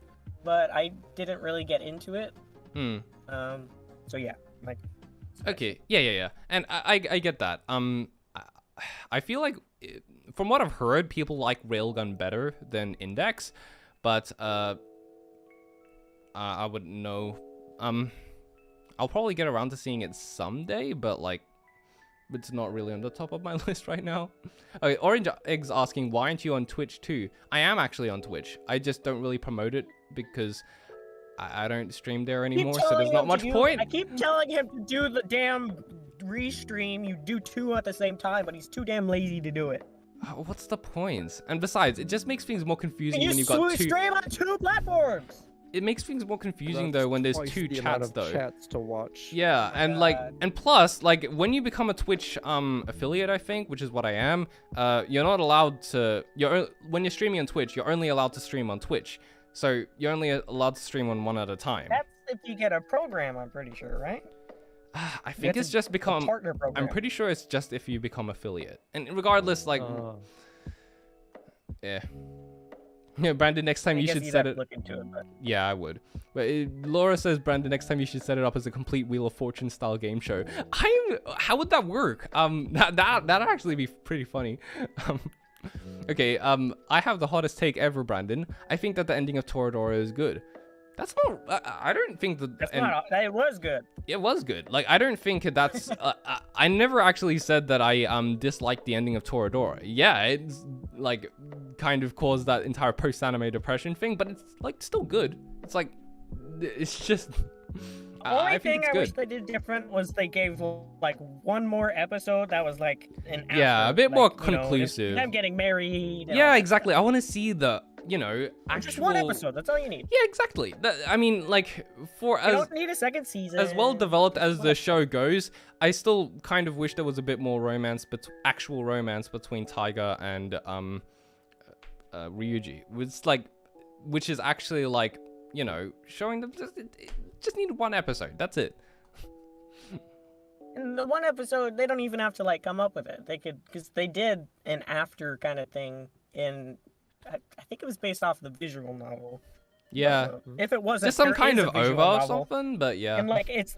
but I didn't really get into it. So yeah, like. Okay, yeah. And I get that. I feel like... From what I've heard, people like Railgun better than Index, but I wouldn't know. I'll probably get around to seeing it someday, but like, it's not really on the top of my list right now. Okay, Orange Egg's asking, why aren't you on Twitch too? I am actually on Twitch. I just don't really promote it because I don't stream there anymore, so there's not much point. I keep telling him to do the damn restream. You do 2 at the same time, but he's too damn lazy to do it. What's the point? And besides, it just makes things more confusing when you've got 2... stream on 2 platforms! It makes things more confusing though when there's 2 chats though. Chats to watch. Yeah, and like, and plus, like, when you become a Twitch affiliate, I think, which is what I am, you're not allowed to... when you're streaming on Twitch, you're only allowed to stream on Twitch. So you're only allowed to stream on 1 at a time. That's if you get a program, I'm pretty sure, right? I think it's just become... partner program. I'm pretty sure it's just if you become affiliate. And regardless, like... Yeah. Yeah, Brandon, next time you should set it... Look into it, but... Yeah, I would. But Laura says, Brandon, next time you should set it up as a complete Wheel of Fortune style game show. How would that work? That'd actually be pretty funny. Okay, I have the hottest take ever, Brandon. I think that the ending of Toradora is good. That's not. I don't think that. That's not. It was good. It was good. Like, I don't think that's. I never actually said that I disliked the ending of Toradora. Yeah, it's like kind of caused that entire post-anime depression thing, but it's like still good. It's like, it's just. The only thing I wish they did different was they gave like one more episode that was like an a bit more conclusive. Them getting married. Yeah, exactly. I want to see the actual. Just one episode. That's all you need. Yeah, exactly. I mean, like you don't need a second season. As well developed as the show goes, I still kind of wish there was a bit more romance, actual romance between Taiga and Ryuji. Which is actually like showing them. Just need one episode. That's it. In the one episode, they don't even have to like come up with it. They could, because they did an after kind of thing in. I think it was based off the visual novel. Yeah. If it wasn't, just some kind of over or something, but yeah. And like it's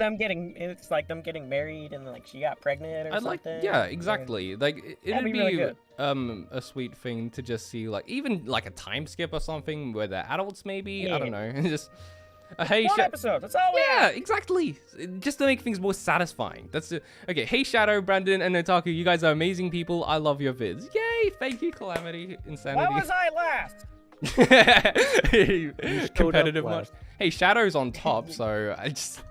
like them getting married, and like she got pregnant or something. Yeah, exactly. Like it'd be really good. A sweet thing to just see, like even like a time skip or something where they're adults, maybe. Yeah. I don't know. Just. Hey, one episode. That's all we have. Exactly. Just to make things more satisfying. That's it. Okay. Hey, Shadow, Brandon, and Otaku. You guys are amazing people. I love your vids. Yay! Thank you, Calamity, Insanity. Why was I last? Competitive much. Hey, Shadow's on top, so I just.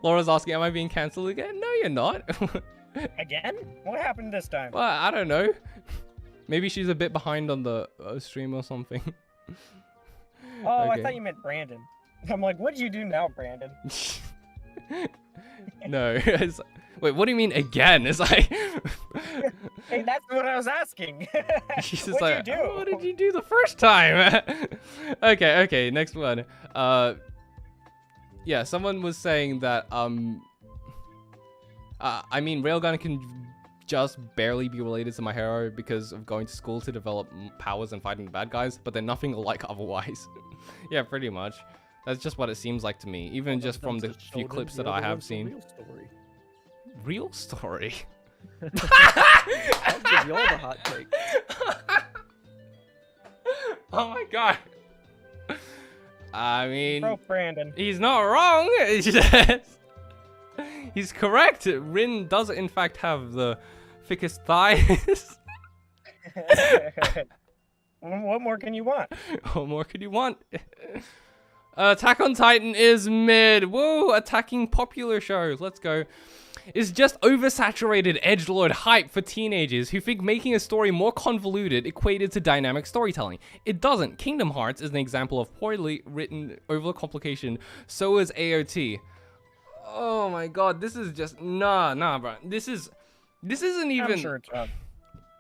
Laura's asking, "Am I being cancelled again?" No, you're not. Again? What happened this time? Well, I don't know. Maybe she's a bit behind on the stream or something. Oh, okay. I thought you meant Brandon. I'm like, what'd you do now, Brandon? No. Wait, what do you mean again? It's like... Hey, that's what I was asking. She's just like, you do? what did you do the first time? Okay, next one. Yeah, someone was saying that, I mean, Railgun can just barely be related to my hero because of going to school to develop powers and fighting the bad guys, but they're nothing alike otherwise. Yeah, pretty much. That's just what it seems like to me, even just from the few clips that I have seen. Real story? I'll give you all the hot take. Oh my god. I mean, Brandon. He's not wrong. It's just, he's correct. Rin does in fact have the thickest thighs. What more can you want? What more could you want? Attack on Titan is mid. Whoa, attacking popular shows. Let's go. Is just oversaturated edgelord hype for teenagers who think making a story more convoluted equated to dynamic storytelling. It doesn't. Kingdom Hearts is an example of poorly written overcomplication. So is AOT. Oh my god, this is just nah, bro. This isn't even. I'm sure it's I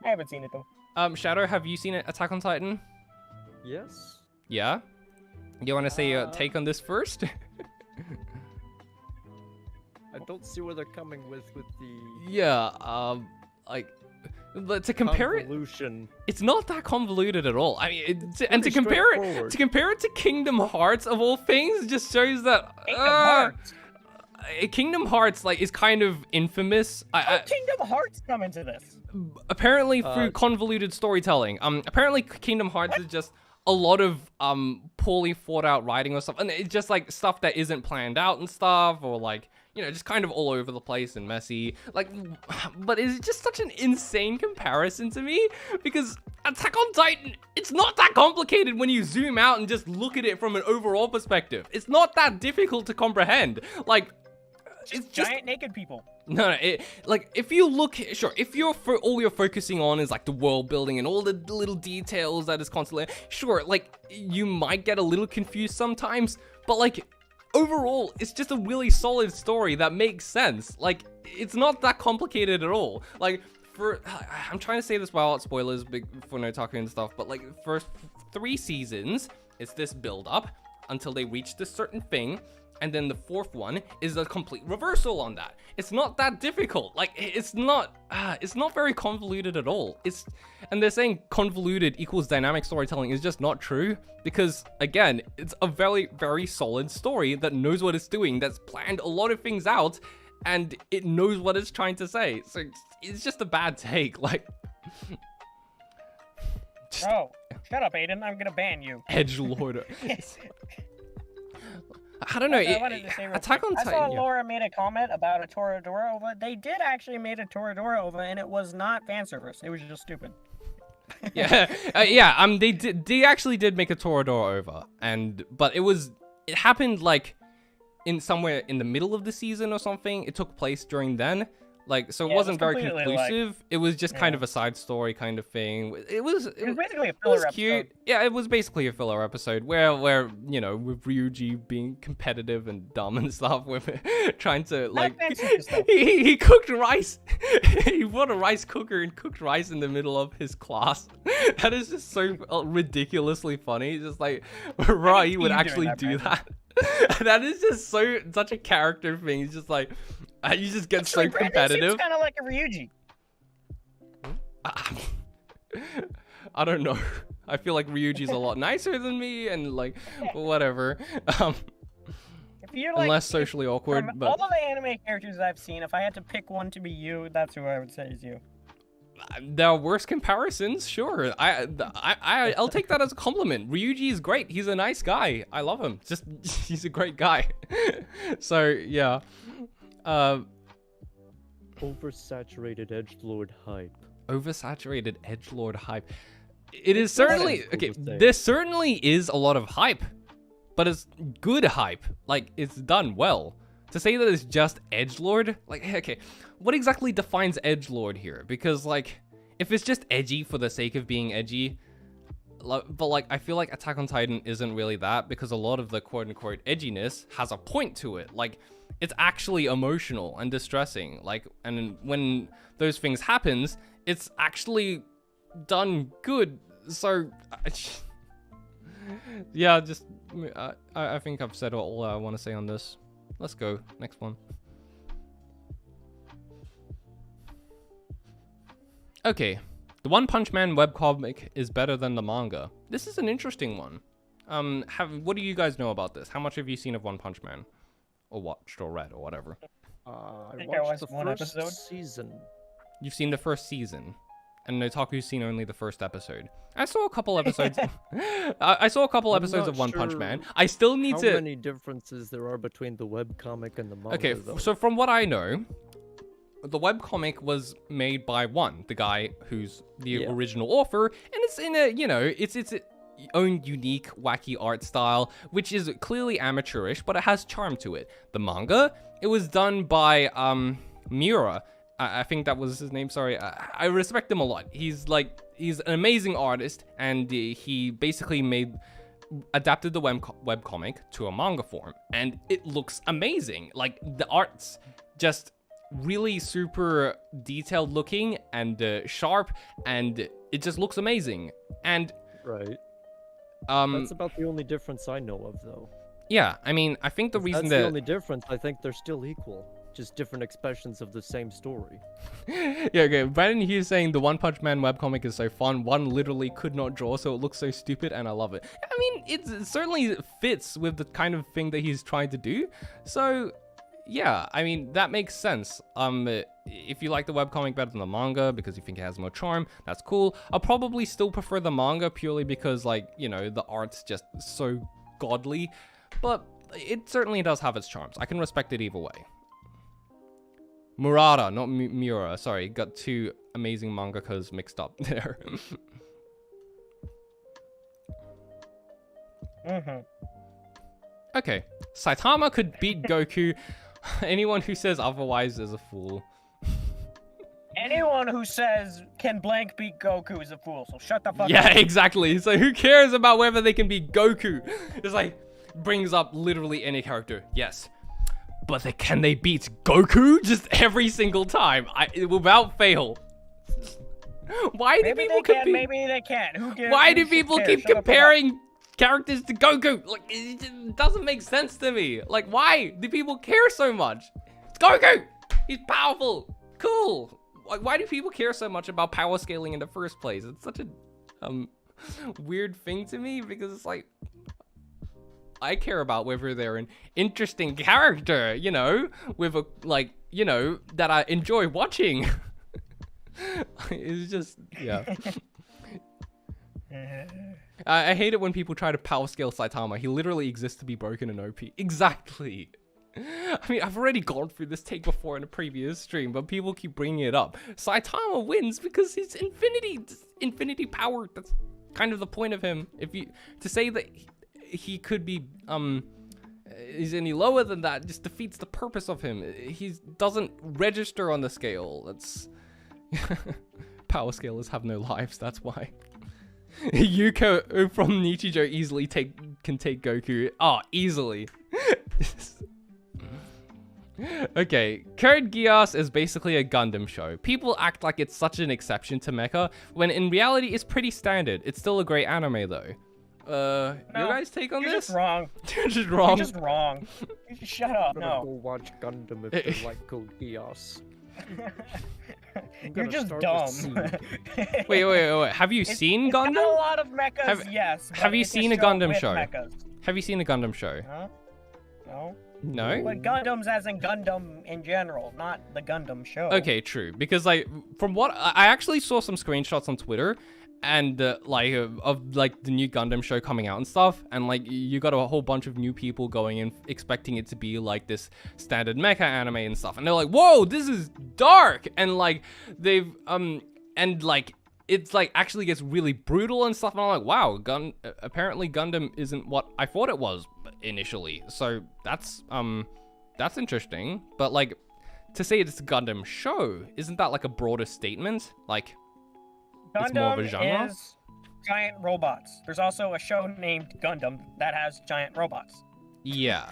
haven't seen it though. Shadow, have you seen it, Attack on Titan? Yes. Yeah. You want to say your take on this first? I don't see where they're coming with the Yeah, like to compare convolution. It's not that convoluted at all. I mean, to compare it to Kingdom Hearts of all things just shows that Kingdom Hearts like is kind of infamous. Kingdom Hearts come into this? Apparently through convoluted storytelling. Apparently Kingdom Hearts is just a lot of poorly thought out writing or stuff, and it's just like stuff that isn't planned out and stuff, or like, you know, just kind of all over the place and messy. Like, but it's just such an insane comparison to me, because Attack on Titan, it's not that complicated when you zoom out and just look at it from an overall perspective. It's not that difficult to comprehend. Like, it's just giant naked people. No, like if you look, sure, if all you're focusing on is like the world building and all the little details that is constantly, sure, like you might get a little confused sometimes, but like overall, it's just a really solid story that makes sense. Like, it's not that complicated at all. Like, I'm trying to say this without spoilers for Otaku and stuff, but like first 3 seasons, it's this build up until they reach this certain thing. And then the 4th one is a complete reversal on that. It's not that difficult. Like, it's not very convoluted at all. And they're saying convoluted equals dynamic storytelling is just not true, because again, it's a very, very solid story that knows what it's doing, that's planned a lot of things out, and it knows what it's trying to say. So it's just a bad take. Like, Oh, shut up, Aiden. I'm gonna ban you. Edgelord. I don't know. I wanted to say real Attack quick, on I Titan. saw Yeah. Laura made a comment about a Toradora OVA. They did actually made a Toradora OVA, and it was not fan service. It was just stupid. Yeah, yeah. They actually did make a Toradora over, but it happened like in somewhere in the middle of the season or something. It took place during then. Like, so it wasn't very conclusive. It was just kind of a side story kind of thing. It was basically a filler episode. Cute. Yeah, it was basically a filler episode where you know, with Ryuji being competitive and dumb and stuff, with trying to like he cooked rice. He brought a rice cooker and cooked rice in the middle of his class. That is just so ridiculously funny. It's just like, right, he would actually do that. That is just such a character thing. It's just like you just get so competitive. It's kind of like a Ryuji. I don't know. I feel like Ryuji's a lot nicer than me, and like whatever. If you're like, less socially awkward. From But all the anime characters I've seen, if I had to pick one to be you, that's who I would say is you. there are worse comparisons, sure. I'll take that as a compliment. Ryuji is great. He's a nice guy. I love him. Just he's a great guy. So yeah. Oversaturated edgelord hype. Oversaturated edgelord hype. It is certainly okay. There certainly is a lot of hype, but it's good hype. Like, it's done well. To say that it's just edgelord, like, okay, what exactly defines edgelord here? Because like, if it's just edgy for the sake of being edgy, but like, I feel like Attack on Titan isn't really that, because a lot of the quote-unquote edginess has a point to it. Like, it's actually emotional and distressing. Like, and when those things happens, it's actually done good. So yeah, just I think I've said all I want to say on this. Let's go next one. Okay, the One Punch Man webcomic is better than the manga. This is an interesting one. What do you guys know about this? How much have you seen of One Punch Man, or watched, or read, or whatever? I think I watched watched the one first episode. season. You've seen the first season, and Otaku's seen only the first episode. I saw a couple episodes. I saw a couple episodes of One Punch Man. I still need to. How many differences there are between the webcomic and the manga? Okay, though? so from what I know, the webcomic was made by the guy who's the original author, and it's in a, you know, it's its own unique, wacky art style, which is clearly amateurish, but it has charm to it. The manga, it was done by Miura. I think that was his name. Sorry, I respect him a lot. He's an amazing artist, and he basically adapted the webcomic to a manga form, and it looks amazing. Like, the art's just really super detailed looking and sharp, and it just looks amazing. And right. That's about the only difference I know of, though. Yeah, I mean, I think the reason that's the only difference. I think they're still equal, just different expressions of the same story. Yeah, okay. Brandon Hughes saying the One Punch Man webcomic is so fun. One literally could not draw, so it looks so stupid, and I love it. I mean, it certainly fits with the kind of thing that he's trying to do. So, yeah, I mean, that makes sense. If you like the webcomic better than the manga because you think it has more charm, that's cool. I'll probably still prefer the manga purely because, like, you know, the art's just so godly. But it certainly does have its charms. I can respect it either way. Murata, not Miura. Sorry, got two amazing mangakas mixed up there. Okay, Saitama could beat Goku. Anyone who says otherwise is a fool. Anyone who says can blank beat Goku is a fool, so shut the fuck up. Yeah, exactly. So who cares about whether they can beat Goku? It's like, brings up literally any character. Yes. But can they beat Goku just every single time? Without fail. Why do people compare? Maybe they can't. Who cares? Why do people keep comparing characters to Goku? Like, it doesn't make sense to me. Like, why do people care so much? It's Goku! He's powerful! Cool! Why do people care so much about power scaling in the first place? It's such a weird thing to me, because it's like, I care about whether they're an interesting character, you know, with a, like, you know, that I enjoy watching. It's just, yeah. I hate it when people try to power scale Saitama. He literally exists to be broken and OP. Exactly. I mean, I've already gone through this take before in a previous stream, but people keep bringing it up. Saitama wins because he's infinity power. That's kind of the point of him. To say that he could be is any lower than that just defeats the purpose of him. He doesn't register on the scale. That's power scalers have no lives. That's why. Yuko from Nichijou easily can take Goku. Oh, easily. Okay, Code Geass is basically a Gundam show. People act like it's such an exception to Mecca, when in reality it's pretty standard. It's still a great anime though. No, your guys' take on you're this? Just wrong. You're just wrong. You're just wrong. You just shut up. I'm gonna No. go watch Gundam if you like Code Geass. You're just dumb. Wait. Have you seen Gundam? It's got a lot of mechas, yes. Have you seen a Gundam show? Mechas. Have you seen a Gundam show? Huh? No. No? But Gundams as in Gundam in general, not the Gundam show. Okay, true. Because like, from what I actually saw some screenshots on Twitter, and of like the new Gundam show coming out and stuff, and like you got a whole bunch of new people going in expecting it to be like this standard mecha anime and stuff, and they're like, whoa, this is dark, and like they've and like it's like actually gets really brutal and stuff, and I'm like, wow, apparently Gundam isn't what I thought it was initially. So that's interesting. But like, to say it's a Gundam show, isn't that like a broader statement? Like, it's more of a genre? Is giant robots. There's also a show named Gundam that has giant robots. Yeah.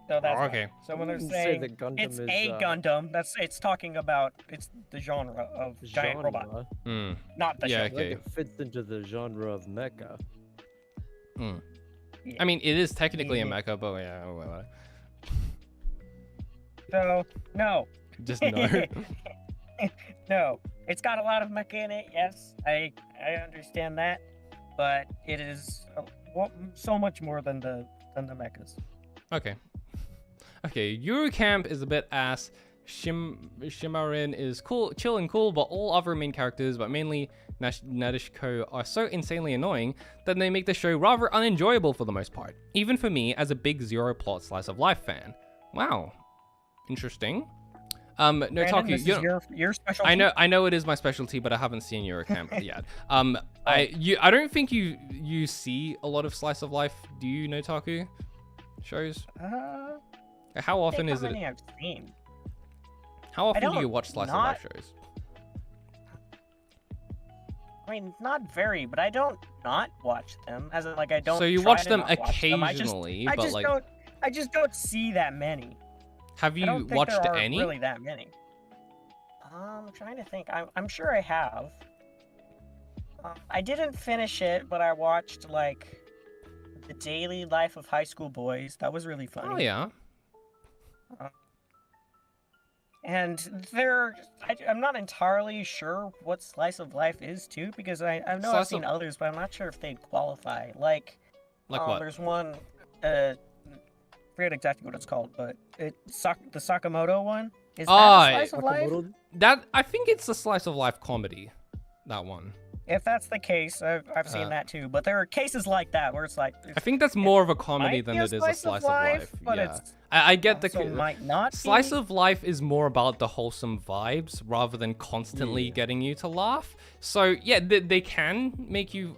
So that's okay. So when they're Say saying that Gundam it's is, a Gundam, it's talking about the genre of giant robot, not the show. Okay. Like it fits into the genre of mecha. Yeah. I mean, it is technically a mecha, but yeah, So no. Just no. No, it's got a lot of mecha in it. Yes, I understand that, but it is so much more than the mechas. Okay. Okay, Yuru Camp is a bit ass. Shimarin is cool, chill and cool, but all other main characters, but mainly Nadeshiko, are so insanely annoying that they make the show rather unenjoyable for the most part. Even for me, as a big zero plot slice of life fan. Wow. Interesting. No, Brandon, this is your specialty. I know it is my specialty, but I haven't seen Eurocamp yet. I don't think you see a lot of slice of life. Do you know Otaku shows? How often is it? I've seen. How often do you watch slice of life shows? I mean, not very, but I don't not watch them. As in, like, I don't. So you try watch to them not watch them. occasionally, but like, I just don't see that many. have I don't you think watched there are any? really that many. I'm trying to think. I'm sure I have. I didn't finish it, but I watched like the daily life of high school boys. That was really funny. Oh yeah. And I'm not entirely sure what slice of life is too, because I know I've seen others, but I'm not sure if they qualify. Like what? There's one. I forget exactly what it's called, but the Sakamoto one. Is that a slice of life? That I think it's a slice of life comedy. That one. If that's the case, I've seen that too. But there are cases like that where it's like. I think that's more of a comedy than it is a slice of life. But yeah. I get the might not slice be. of life is more about the wholesome vibes rather than constantly getting you to laugh. So yeah, they can make you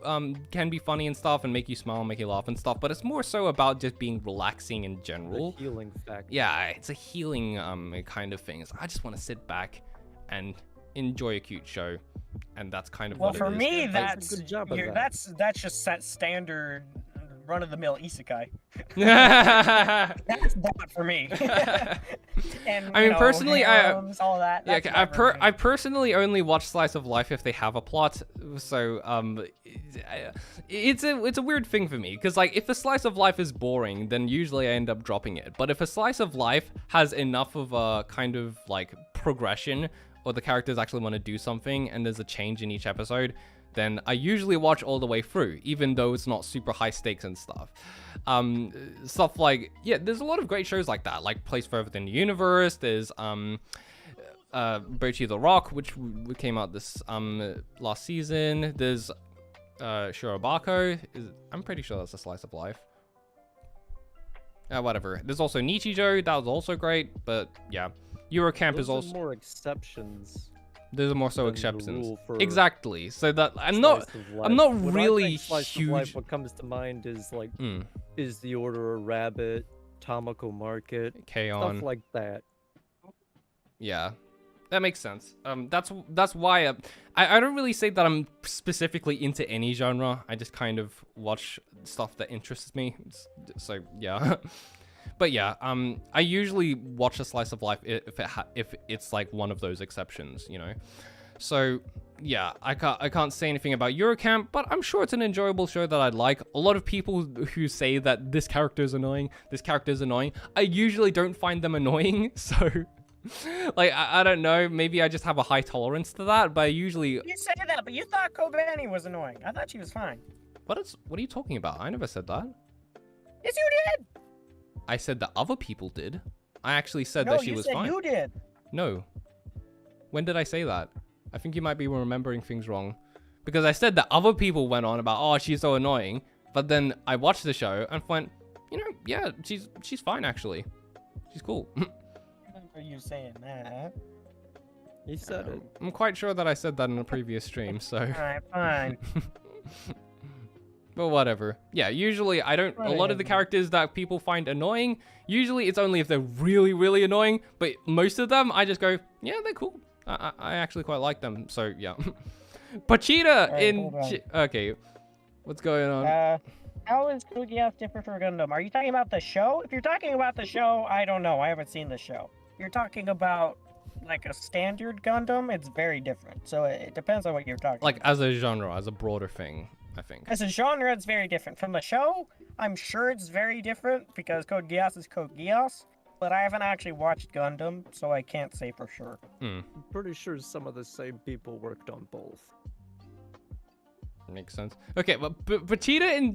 can be funny and stuff and make you smile, make you laugh and stuff. But it's more so about just being relaxing in general. The healing factor. Yeah, it's a healing kind of thing. I just want to sit back and enjoy a cute show, and that's kind of well, what for it is. me, That's a good job of that's just that standard run-of-the-mill isekai. That's that for me. And I mean, personally, harems, all that. Yeah, That's I personally only watch slice of life if they have a plot. So it's a weird thing for me, because like if a slice of life is boring, then usually I end up dropping it. But if a slice of life has enough of a kind of like progression, or the characters actually want to do something and there's a change in each episode, then I usually watch all the way through, even though it's not super high stakes and stuff. Stuff like, yeah, there's a lot of great shows like that, like Place Further Than the Universe. There's Bocchi the Rock, which came out this last season. There's Shirobako. I'm pretty sure that's a slice of life. Whatever. There's also Nichijou. That was also great, but yeah. Eurocamp Those is also more exceptions. There's more so than the exceptions. rule for Exactly. So that I'm slice not of life. When I really think slice of huge. life, what comes to mind is like is the Order of Rabbit, Tamako Market, K-On. stuff like that. Yeah, that makes sense. That's why I don't really say that I'm specifically into any genre. I just kind of watch stuff that interests me. So yeah. But yeah, I usually watch a slice of life if it's like one of those exceptions, you know. So yeah, I can't say anything about Eurocamp, but I'm sure it's an enjoyable show that I'd like. A lot of people who say that this character is annoying, I usually don't find them annoying. So like I don't know, maybe I just have a high tolerance to that. But I usually You say that, but you thought Kobani was annoying. I thought she was fine. What are you talking about? I never said that. Yes, you did. I said that other people did. I actually said that she was fine. No, you said you did. No. When did I say that? I think you might be remembering things wrong. Because I said that other people went on about, oh, she's so annoying. But then I watched the show and went, you know, yeah, she's fine actually. She's cool. I remember you saying that. He said it. I'm quite sure that I said that in a previous stream, so. Alright, fine. But whatever. Yeah, usually I don't. A lot of the characters that people find annoying, usually it's only if they're really, really annoying. But most of them, I just go, yeah, they're cool. I actually quite like them. So yeah. Pachita okay, what's going on? How is Kugias different from Gundam? Are you talking about the show? If you're talking about the show, I don't know. I haven't seen the show. If you're talking about like a standard Gundam, it's very different. So it depends on what you're talking. Like as a genre, as a broader thing. I think. As a genre, it's very different. From the show, I'm sure it's very different because Code Geass is Code Geass, but I haven't actually watched Gundam, so I can't say for sure. I'm pretty sure some of the same people worked on both. Makes sense. Okay, but Pachita in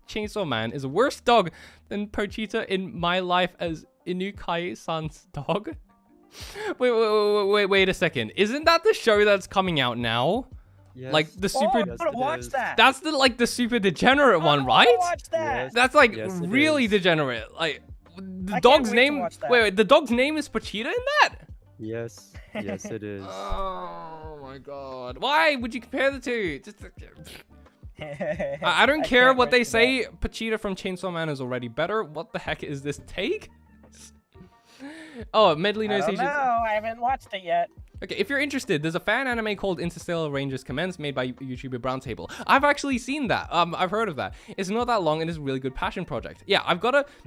Chainsaw Man is a worse dog than Pachita in My Life as Inukai-san's dog. Wait a second. Isn't that the show that's coming out now? Yes. Like the super. Watch that. That's the super degenerate one, right? Watch that. Yes. That's like Yes, really degenerate. Like the dog's name. Wait, the dog's name is Pachita in that? Yes, yes, it is. Oh my god! Why would you compare the two? Just. I don't care what they say. Pachita from Chainsaw Man is already better. What the heck is this take? Oh, Medley knows. I don't know. I haven't watched it yet. Okay, if you're interested, there's a fan anime called Interstellar Rangers Commence made by YouTuber Brown Table. I've actually seen that. I've heard of that. It's not that long and it's a really good passion project. Yeah, I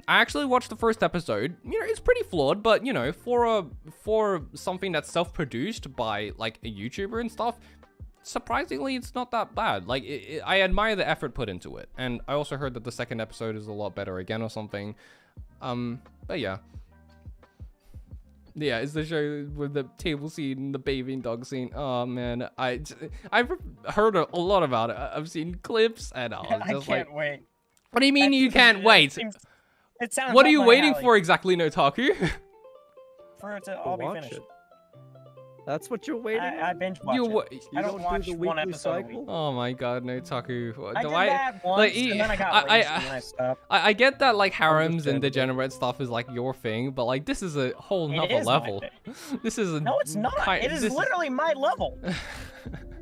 actually watched the first episode. You know, it's pretty flawed, but you know, for something that's self-produced by like a YouTuber and stuff, surprisingly, it's not that bad. Like, I admire the effort put into it. And I also heard that the second episode is a lot better again or something. But yeah. Yeah, it's the show with the table scene and the bathing dog scene. Oh man, I've heard a lot about it. I've seen clips and I was just I can't wait. What do you mean you can't wait? It sounds. What are you waiting for exactly, Notaku? For it to all be finished. It. That's what you're waiting. I binge watch it. I don't watch do the one weekly episode. cycle? Oh my god, Notaku. I did that once, and then I got lazy and I stopped. I get that like harems and degenerate stuff is like your thing, but like this is a whole nother level. This is no, it's not. It is literally my level.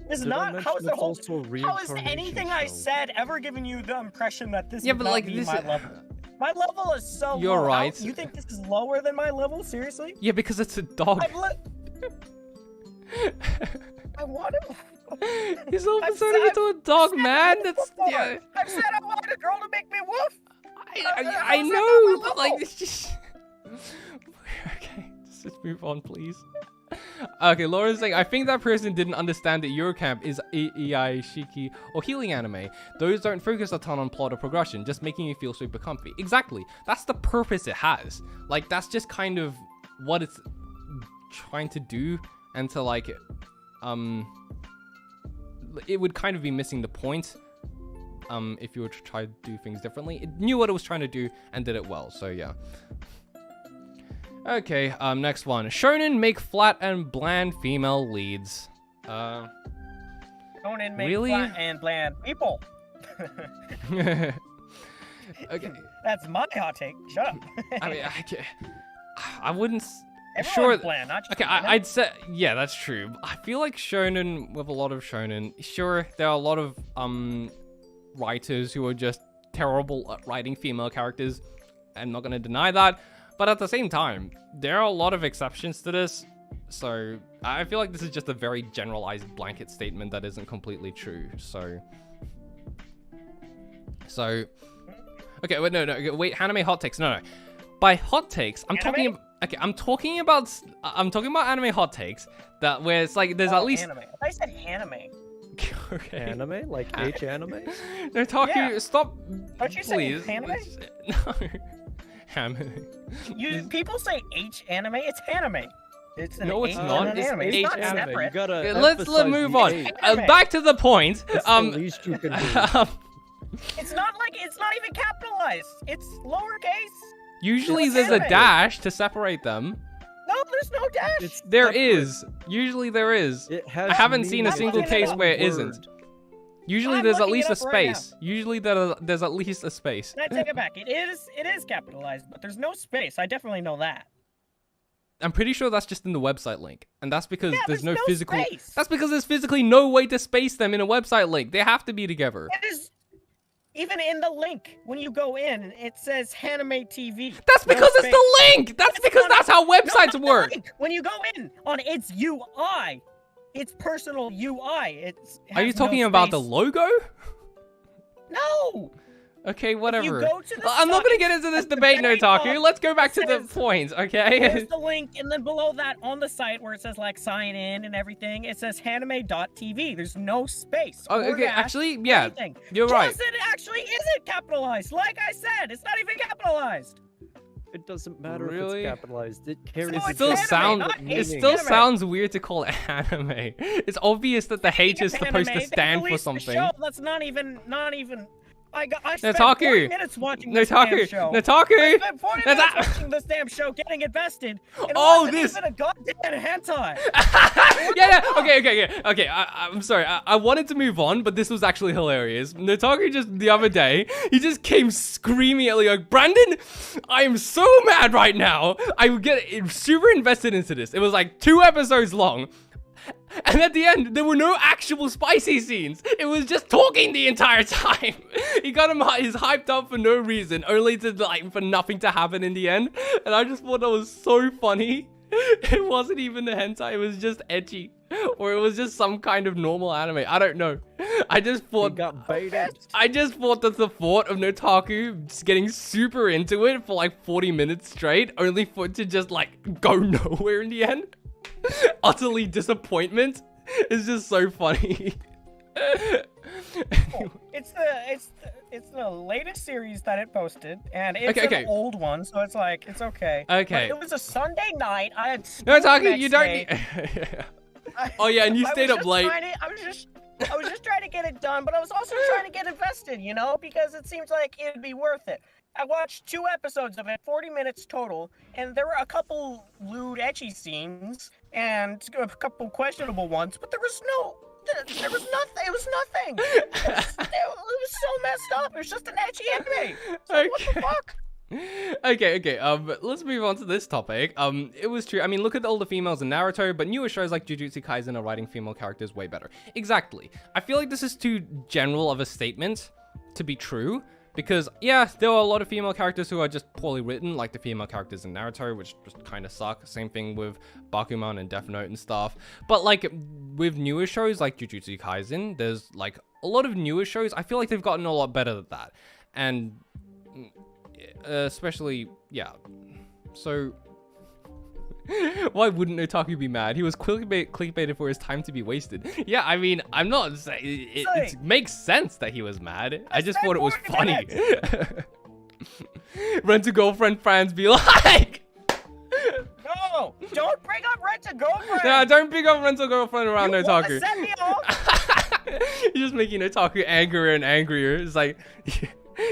It's not. How is the whole? How is anything I said ever giving you the impression that this? Yeah, but like this. My level. My level is so low. You're right. You think this is lower than my level? Seriously? Yeah, because it's a dog. I want to. He's all turning into a dog, man. That's yeah. I've said I wanted a girl to make me woof. I know, but like it's just. Okay, just move on, please. Okay, Laura's saying, I think that person didn't understand that Eurocamp is Iai, Shiki, or healing anime. Those don't focus a ton on plot or progression, just making you feel super comfy. Exactly. That's the purpose it has. Like, that's just kind of what it's trying to do. And to like, it would kind of be missing the point if you were to try to do things differently. It knew what it was trying to do and did it well, so yeah. Okay, next one. Shonen make flat and bland female leads. Shonen make Really? flat and bland people. Okay. That's my hot take. Shut up. I mean, I wouldn't. Everyone's Sure. bland, not just Okay, women. I'd say yeah, that's true. I feel like shonen with a lot of shonen. Sure, there are a lot of writers who are just terrible at writing female characters. I'm not gonna deny that, but at the same time, there are a lot of exceptions to this. So I feel like this is just a very generalized blanket statement that isn't completely true. So okay, wait, no, wait, anime hot takes. No. By hot takes, I'm talking about. Okay, I'm talking about anime hot takes that where it's like there's at least. Anime. I said anime. Okay. Anime? Like H anime? No, Taku, Yeah. stop. Don't you say please. anime? No. Anime. People say H anime. It's anime. It's an No, it's H not. and an It's anime. H It's not anime. separate. You gotta Let's emphasize move the on. H. Anime. Back to the point. That's the least you can do. It's not even capitalized. It's lowercase. Usually It's there's a anime. dash to separate them. No, there's no dash. It's There separate. is. Usually there is. It has I haven't seen a I'm single looking it case up. where it isn't. Usually I'm there's at looking least it a up right now. space. Usually there's at least a space. And I take it back. It is capitalized, but there's no space. I definitely know that. I'm pretty sure that's just in the website link, and that's because Yeah, there's there's no no physical. space. That's because there's physically no way to space them in a website link. They have to be together. It is even in the link when you go in. It says Haname TV. That's No because it's space. the link. That's because that's how No, websites not the work. link. When you go in on its UI, its personal UI. Are you talking about the logo? No. Okay, whatever. go to the I'm not site, gonna get into this at the debate, very Notaku. top, Let's go back to the says- point, okay? There's the link, and then below that on the site where it says like sign in and everything, it says haname.tv. There's no space. Oh, or okay, dash, actually, yeah, anything. you're right. Plus, it actually isn't capitalized. Like I said, it's not even capitalized. It doesn't matter Really? if it's capitalized. It carries No, It it's still anime, sounds. not It Asian still anime. sounds weird to call it anime. It's obvious that the H is supposed to Anime, they stand for released a something. Show that's not even. I spent Notaku. 40 minutes watching this damn Notaku, show. Notaku. I spent 40 minutes Nota- watching this damn show, getting invested. And it Oh, wasn't this- even a goddamn hentai. yeah. Okay. I'm sorry. I wanted to move on, but this was actually hilarious. Notaku just the other day, he just came screaming at me like, Brandon, I am so mad right now. I would get super invested into this. It was like 2 episodes long. And at the end, there were no actual spicy scenes. It was just talking the entire time. He got him he's hyped up for no reason, only to for nothing to happen in the end. And I just thought that was so funny. It wasn't even a hentai, it was just ecchi. Or it was just some kind of normal anime. I don't know. I just He thought got baited. I just thought that the thought of Notaku just getting super into it for like 40 minutes straight, only for it to just like go nowhere in the end. Utterly disappointment is just so funny. It's the latest series that it posted, and it's Okay. an old one, so it's like it's okay. Okay. But it was a Sunday night. I had school Notaku, the you next don't day. need... I- Oh yeah, and you I stayed was up just late. I was just trying to get it done, but I was also trying to get invested, you know, because it seems like it'd be worth it. I watched 2 episodes of it, 40 minutes total, and there were a couple lewd, ecchi scenes and a couple questionable ones, but there was nothing. It was nothing. It was so messed up. It was just an ecchi anime. So what the Okay. fuck? Okay, let's move on to this topic. It was true. I mean, look at all the females in Naruto, but newer shows like Jujutsu Kaisen are writing female characters way better. Exactly. I feel like this is too general of a statement to be true, because, yeah, there are a lot of female characters who are just poorly written, like the female characters in Naruto, which just kind of suck. Same thing with Bakuman and Death Note and stuff. But, like, with newer shows like Jujutsu Kaisen, there's, like, a lot of newer shows, I feel like they've gotten a lot better at that. And... especially, yeah. So, why wouldn't Otaku be mad? He was clickbaited for his time to be wasted. Yeah, I mean, I'm not saying it makes sense that he was mad. I just thought it was funny. Rent a girlfriend fans be like, No, don't bring up Rent a Girlfriend. nah, don't pick up rental girlfriend around You wanna Otaku. set me off? You're just making Otaku angrier and angrier. It's like,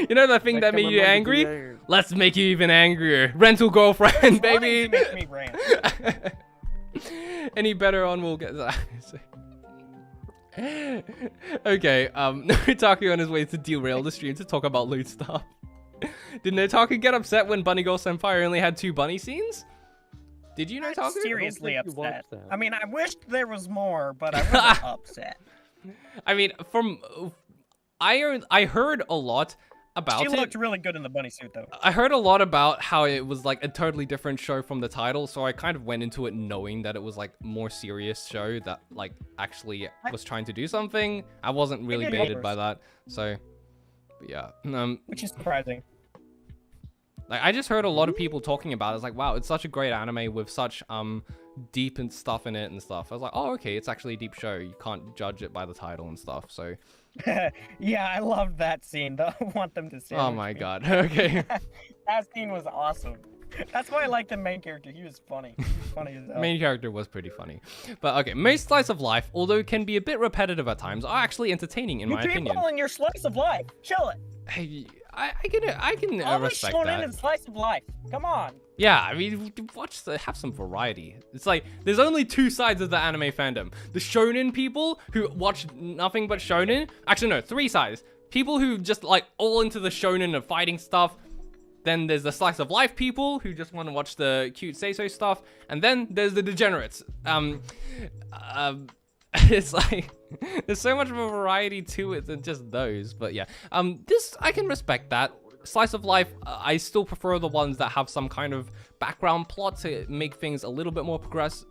You know the thing that made you angry? Let's make you even angrier. Rental girlfriend, baby. Make me rant. Any better on we'll get that. Okay, Otaku on his way to derail the stream to talk about loot stuff. Did Otaku get upset when Bunny Girl Senpai only had 2 bunny scenes? Did you know Otaku? Seriously upset. I mean, I wished there was more, but I wasn't upset. I mean, I heard a lot about it. She looked really good in the bunny suit, though. I heard a lot about how it was like a totally different show from the title, so I kind of went into it knowing that it was like more serious show that like actually was trying to do something. I wasn't really baited by that, so but yeah. Which is surprising. Like I just heard a lot of people talking about it. It's like, wow, it's such a great anime with such deep and stuff in it and stuff. I was like, oh, okay, it's actually a deep show. You can't judge it by the title and stuff. So yeah, I loved that scene. I want them to see it. Oh my god. Okay. That scene was awesome. That's why I like the main character. He was funny. He was funny as hell. Main character was pretty funny. But okay, most slice of life, although can be a bit repetitive at times, are actually entertaining in my opinion. You keep calling your slice of life. Chill it. Hey, I can respect shonen that. And slice of life. Come on. Yeah, I mean, have some variety. It's like there's only 2 sides of the anime fandom: the shonen people who watch nothing but shonen. Actually, no, 3 sides. People who just like all into the shonen and fighting stuff. Then there's the slice of life people who just want to watch the cute say-so stuff, and then there's the degenerates. It's like there's so much of a variety to it than just those. But yeah, this I can respect that. Slice of life, I still prefer the ones that have some kind of background plot to make things a little bit more progress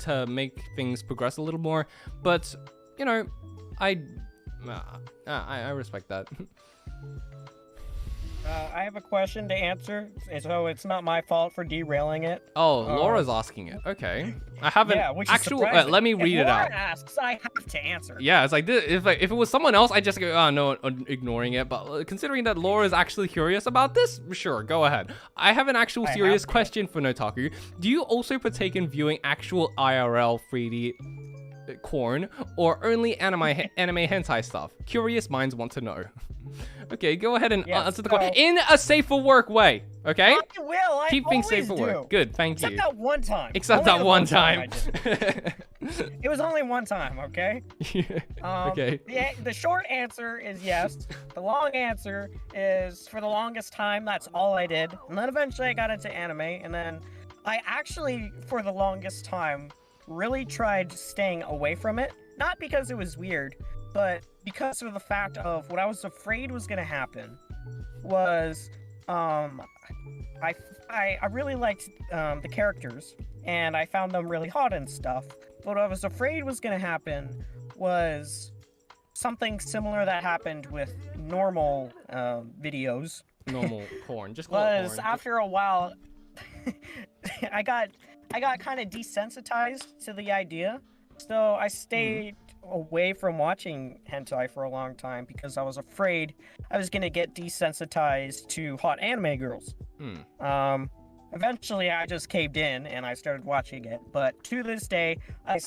a little more. But you know, I respect that. I have a question to answer, so it's not my fault for derailing it. Oh, Laura's asking it. Okay, I haven't. Yeah, which is actual. surprising. Let me read if it Laura out. asks, I have to answer. Yeah, it's like this, if it was someone else, I'd just go, oh no, ignoring it. But considering that Laura is actually curious about this, sure, go ahead. I have an actual serious question for Otaku. Do you also partake in viewing actual IRL 3D corn or only anime hentai stuff? Curious minds want to know. Okay, go ahead and answer the question in a safe for work way. Okay. I will. Keep things safe for work. Good, thank you. Except that one time. Except that one time. It was only one time, okay? Okay. The short answer is yes. The long answer is for the longest time, that's all I did. And then eventually I got into anime, and then I actually, for the longest time, really tried staying away from it. Not because it was weird, but because of the fact of what I was afraid was going to happen was I really liked the characters, and I found them really hot and stuff. But what I was afraid was going to happen was something similar that happened with normal videos. Normal porn. Just call it porn. After a while, I got kind of desensitized to the idea. So I stayed away from watching hentai for a long time because I was afraid I was going to get desensitized to hot anime girls. Eventually I just caved in and I started watching it, but to this day I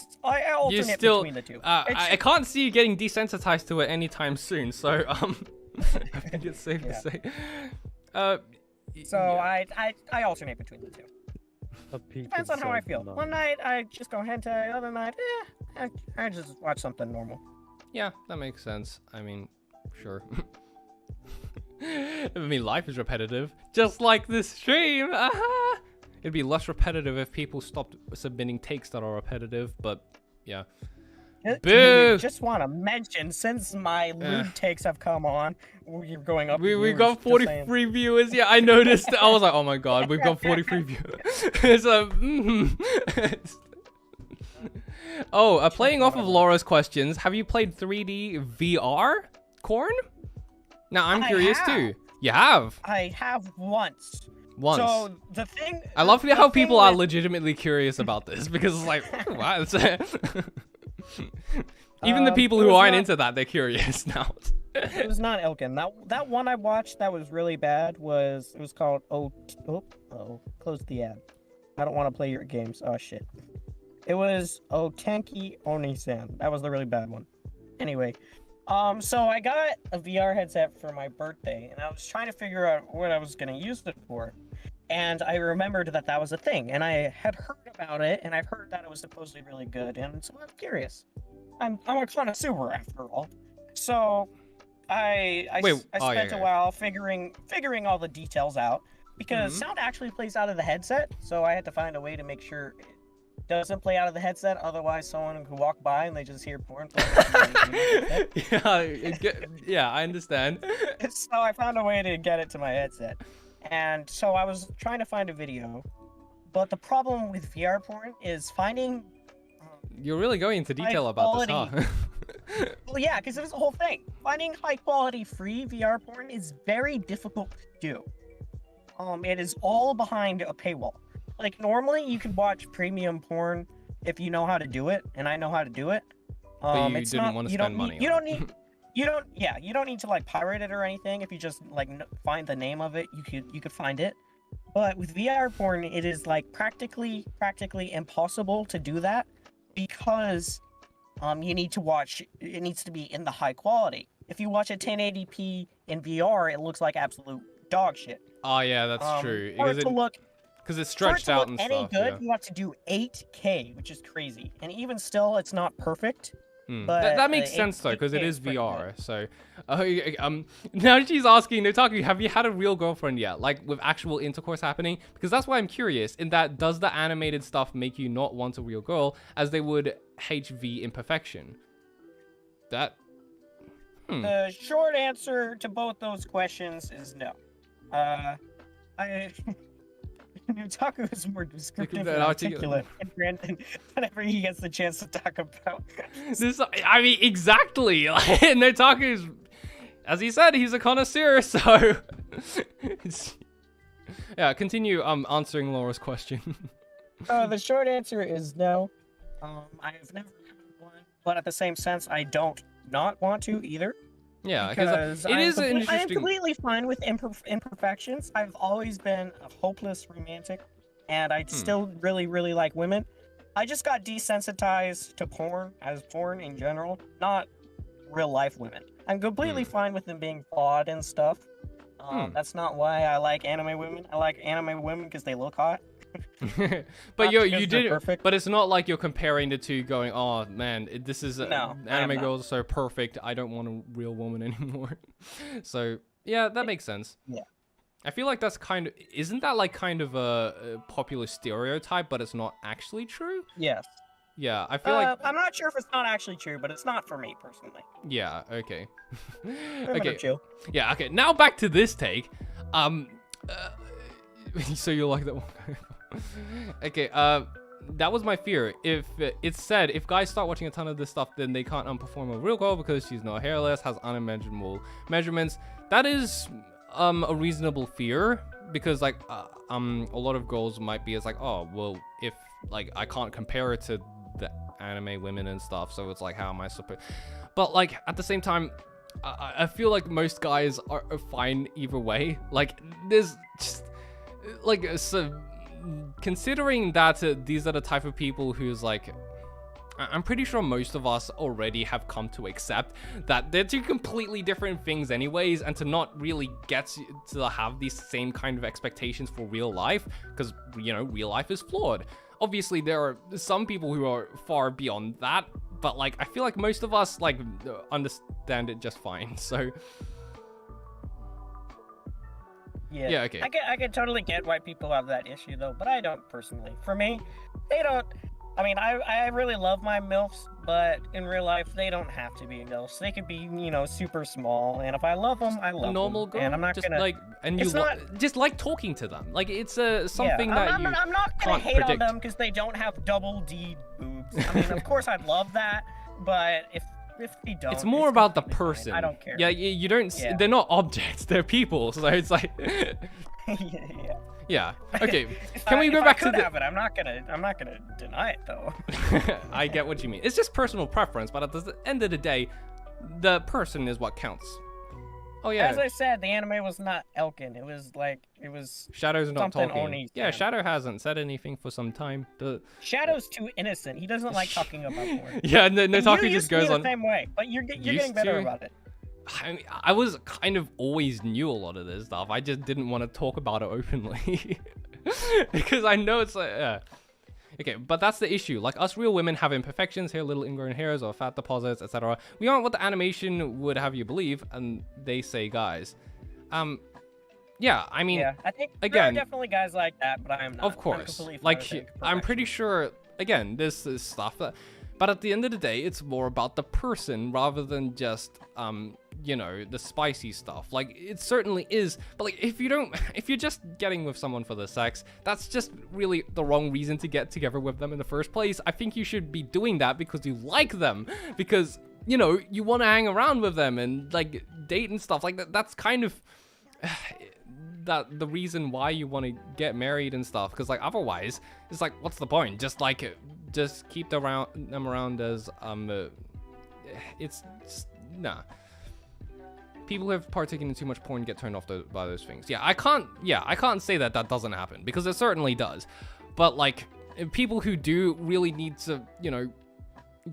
alternate between the two. I can't see you getting desensitized to it anytime soon, so I think it's safe to say. I alternate between the two. Depends on how I feel. One night I just go hentai, other night, I just watch something normal. Yeah, that makes sense. I mean, sure. I mean, life is repetitive, just like this stream. It'd be less repetitive if people stopped submitting takes that are repetitive, but yeah. Boo! Just want to mention, since my lewd takes have come on, we're going up. We got 43 viewers. Yeah, I noticed. I was like, oh my god, we've got 43 viewers. So, playing off of Laura's questions, have you played 3D VR Corn? Now I'm curious too. You have? I have once. Once. So the thing. I love how people are legitimately curious about this because it's like, wow. Even the people who aren't into that, they're curious now. It was not Elkin. That one I watched that was really bad was called close the ad. I don't want to play your games. Oh shit. It was Otenki Onisan. That was the really bad one. Anyway, So I got a VR headset for my birthday, and I was trying to figure out what I was gonna use it for. And I remembered that that was a thing, and I had heard about it, and I've heard that it was supposedly really good, and so I'm curious. I'm a connoisseur after all. So I spent a while figuring all the details out, because sound actually plays out of the headset, so I had to find a way to make sure it doesn't play out of the headset, otherwise someone could walk by and they just hear porn playing. Yeah, I understand. So I found a way to get it to my headset. And so I was trying to find a video, but the problem with VR porn is finding... You're really going into detail about this, huh? Well, yeah, because it was the whole thing. Finding high-quality free VR porn is very difficult to do. It is all behind a paywall. Like, normally you could watch premium porn if you know how to do it, and I know how to do it. But you didn't want to spend money on it. You don't need to like pirate it or anything. If you just like find the name of it, you could find it. But with VR porn, it is like practically impossible to do that, because you need to watch. It needs to be in the high quality. If you watch a 1080p in VR, it looks like absolute dog shit. Oh yeah, that's true. Because it's For it stretched to out look and any stuff. good, Yeah. you have to do 8K, which is crazy. And even still, it's not perfect. Hmm. But That makes sense though, because it 8K is pretty VR. So, now she's asking Notaku, have you had a real girlfriend yet? Like with actual intercourse happening? Because that's why I'm curious. In that, does the animated stuff make you not want a real girl, as they would HV imperfection? That. The short answer to both those questions is no. Nutaku is more descriptive and articulate whenever he gets the chance to talk about This, I mean, exactly. Notaku's, as he said, he's a connoisseur, so... Yeah, continue answering Laura's question. The short answer is no. I have never had one, but at the same sense, I don't not want to either. Yeah, because it is an interesting... I am completely fine with imperfections. I've always been a hopeless romantic, and I still really, really like women. I just got desensitized to porn, as porn in general, not real-life women. I'm completely fine with them being flawed and stuff. That's not why I like anime women. I like anime women because they look hot. But you did, but it's not like you're comparing the two, going, "Oh man, this is anime girls are so perfect. I don't want a real woman anymore." So yeah, that makes sense. Yeah, I feel like that's isn't that like kind of a popular stereotype, but it's not actually true? Yes. Yeah, I feel like I'm not sure if it's not actually true, but it's not for me personally. Yeah. Okay. Okay. Chill. Yeah. Okay. Now back to this take. So you like that one? Okay, that was my fear. If it's said, if guys start watching a ton of this stuff, then they can't perform a real girl because she's not hairless, has unimaginable measurements. That is a reasonable fear, because like a lot of girls might be as like, oh well, if like I can't compare it to the anime women and stuff, so it's like, how am I supposed? But like at the same time, I feel like most guys are fine either way. Like there's just like so. Considering that these are the type of people who's like, I'm pretty sure most of us already have come to accept that they're two completely different things anyways, and to not really get to have these same kind of expectations for real life, because, you know, real life is flawed. Obviously, there are some people who are far beyond that, but like, I feel like most of us like understand it just fine, so... Yeah, okay. I can totally get why people have that issue though, but I don't personally. For me, they don't. I mean, I really love my MILFs, but in real life, they don't have to be MILFs. They could be, you know, super small, and if I love them, I love them. Normal girl, and I'm not just gonna like, and you just like talking to them. Like it's something yeah, that I'm not gonna can't hate predict. on them because they don't have double D boobs. I mean, of course I'd love that, but if they don't, it's more about the completely person. fine. I don't care. Yeah, you don't. Yeah. They're not objects. They're people. So it's like. Yeah. Yeah. Okay. Can we go back to the? Have it. I'm not gonna deny it though. I get what you mean. It's just personal preference, but at the end of the day, the person is what counts. Oh yeah. As I said, the anime was not Elkin. It was Shadow's not something talking. Oni Yeah, said. Shadow hasn't said anything for some time. Shadow's too innocent. He doesn't like talking about porn. Yeah, And Notaku you just used to be goes the on. same way, but you're getting Used better to? about it. I mean, I was kind of always knew a lot of this stuff. I just didn't want to talk about it openly because I know it's like, yeah. Okay, but that's the issue. Like, us real women have imperfections here, little ingrown hairs or fat deposits, etc. We aren't what the animation would have you believe, and they say guys. Yeah, I mean, Yeah, I think again, there are definitely guys like that, but I am not. of I'm course. completely Like, fine with I'm pretty sure, again, this is stuff that, but at the end of the day, it's more about the person rather than just, you know, the spicy stuff. Like, it certainly is, but like, if you're just getting with someone for the sex, that's just really the wrong reason to get together with them in the first place. I think you should be doing that because you like them, because, you know, you want to hang around with them and like date and stuff like that. That's kind of the reason why you want to get married and stuff, because like otherwise it's like, what's the point? Just keep them around as it's just, nah. People who have partaken in too much porn get turned off by those things. I can't say that doesn't happen, because it certainly does, but like, people who do really need to, you know,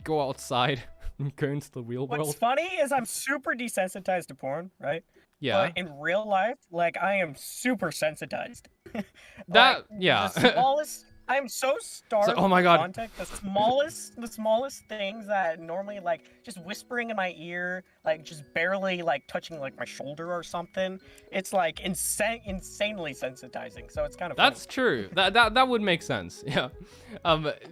go outside and go into the real world. What's funny is I'm super desensitized to porn, right? Yeah. But in real life, like, I am super sensitized. That, Like, yeah. The smallest, I'm so starved. Oh my God. Context, the smallest things that normally, like, just whispering in my ear, like, just barely, like, touching, like, my shoulder or something. It's, like, insanely sensitizing. So it's kind of That's true. That would make sense. Yeah.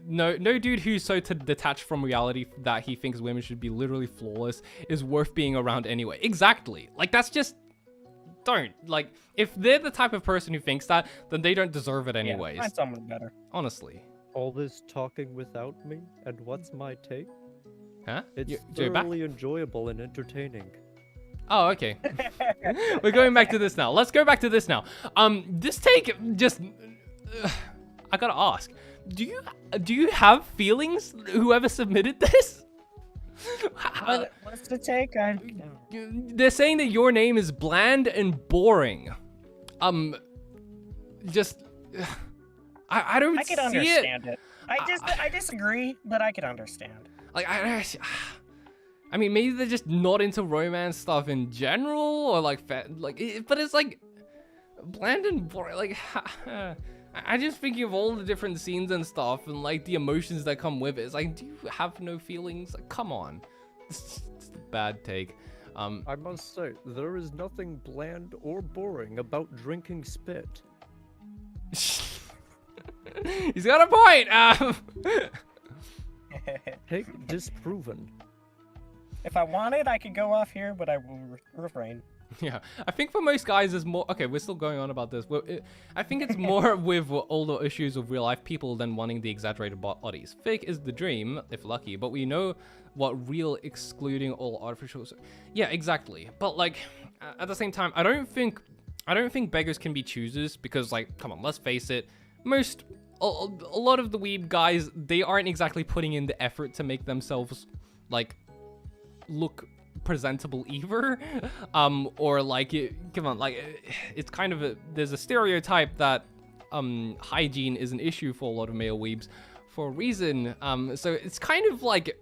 No dude who's so detached from reality that he thinks women should be literally flawless is worth being around anyway. Exactly. Like, that's just, don't. Like, if they're the type of person who thinks that, then they don't deserve it anyways. Yeah, find someone better. Honestly. All this talking without me, and what's my take? Huh? It's You're back? thoroughly enjoyable and entertaining. Oh, okay. We're going back to this now. Let's go back to this now. This take just, I gotta ask, do you have feelings? Whoever submitted this? What's the take? They're saying that your name is bland and boring. Just, I don't I see can understand it. I I disagree, but I can understand. Like, I mean, maybe they're just not into romance stuff in general, or like, but it's like bland and boring. Like, I just think of all the different scenes and stuff, and like the emotions that come with it. It's like, do you have no feelings? Like, come on, it's a bad take. I must say, there is nothing bland or boring about drinking spit. He's got a point. Take disproven. If I wanted, I could go off here, but I will refrain. Yeah, I think for most guys, it's more... Okay, we're still going on about this. I think it's more with all the issues of real-life people than wanting the exaggerated bodies. Fake is the dream, if lucky, but we know what real, excluding all artificial... Yeah, exactly. But, like, at the same time, I don't think beggars can be choosers, because, like, come on, let's face it, a lot of the weeb guys, they aren't exactly putting in the effort to make themselves, like, look presentable either, or like, come on, like, it's kind of there's a stereotype that hygiene is an issue for a lot of male weebs for a reason, so it's kind of like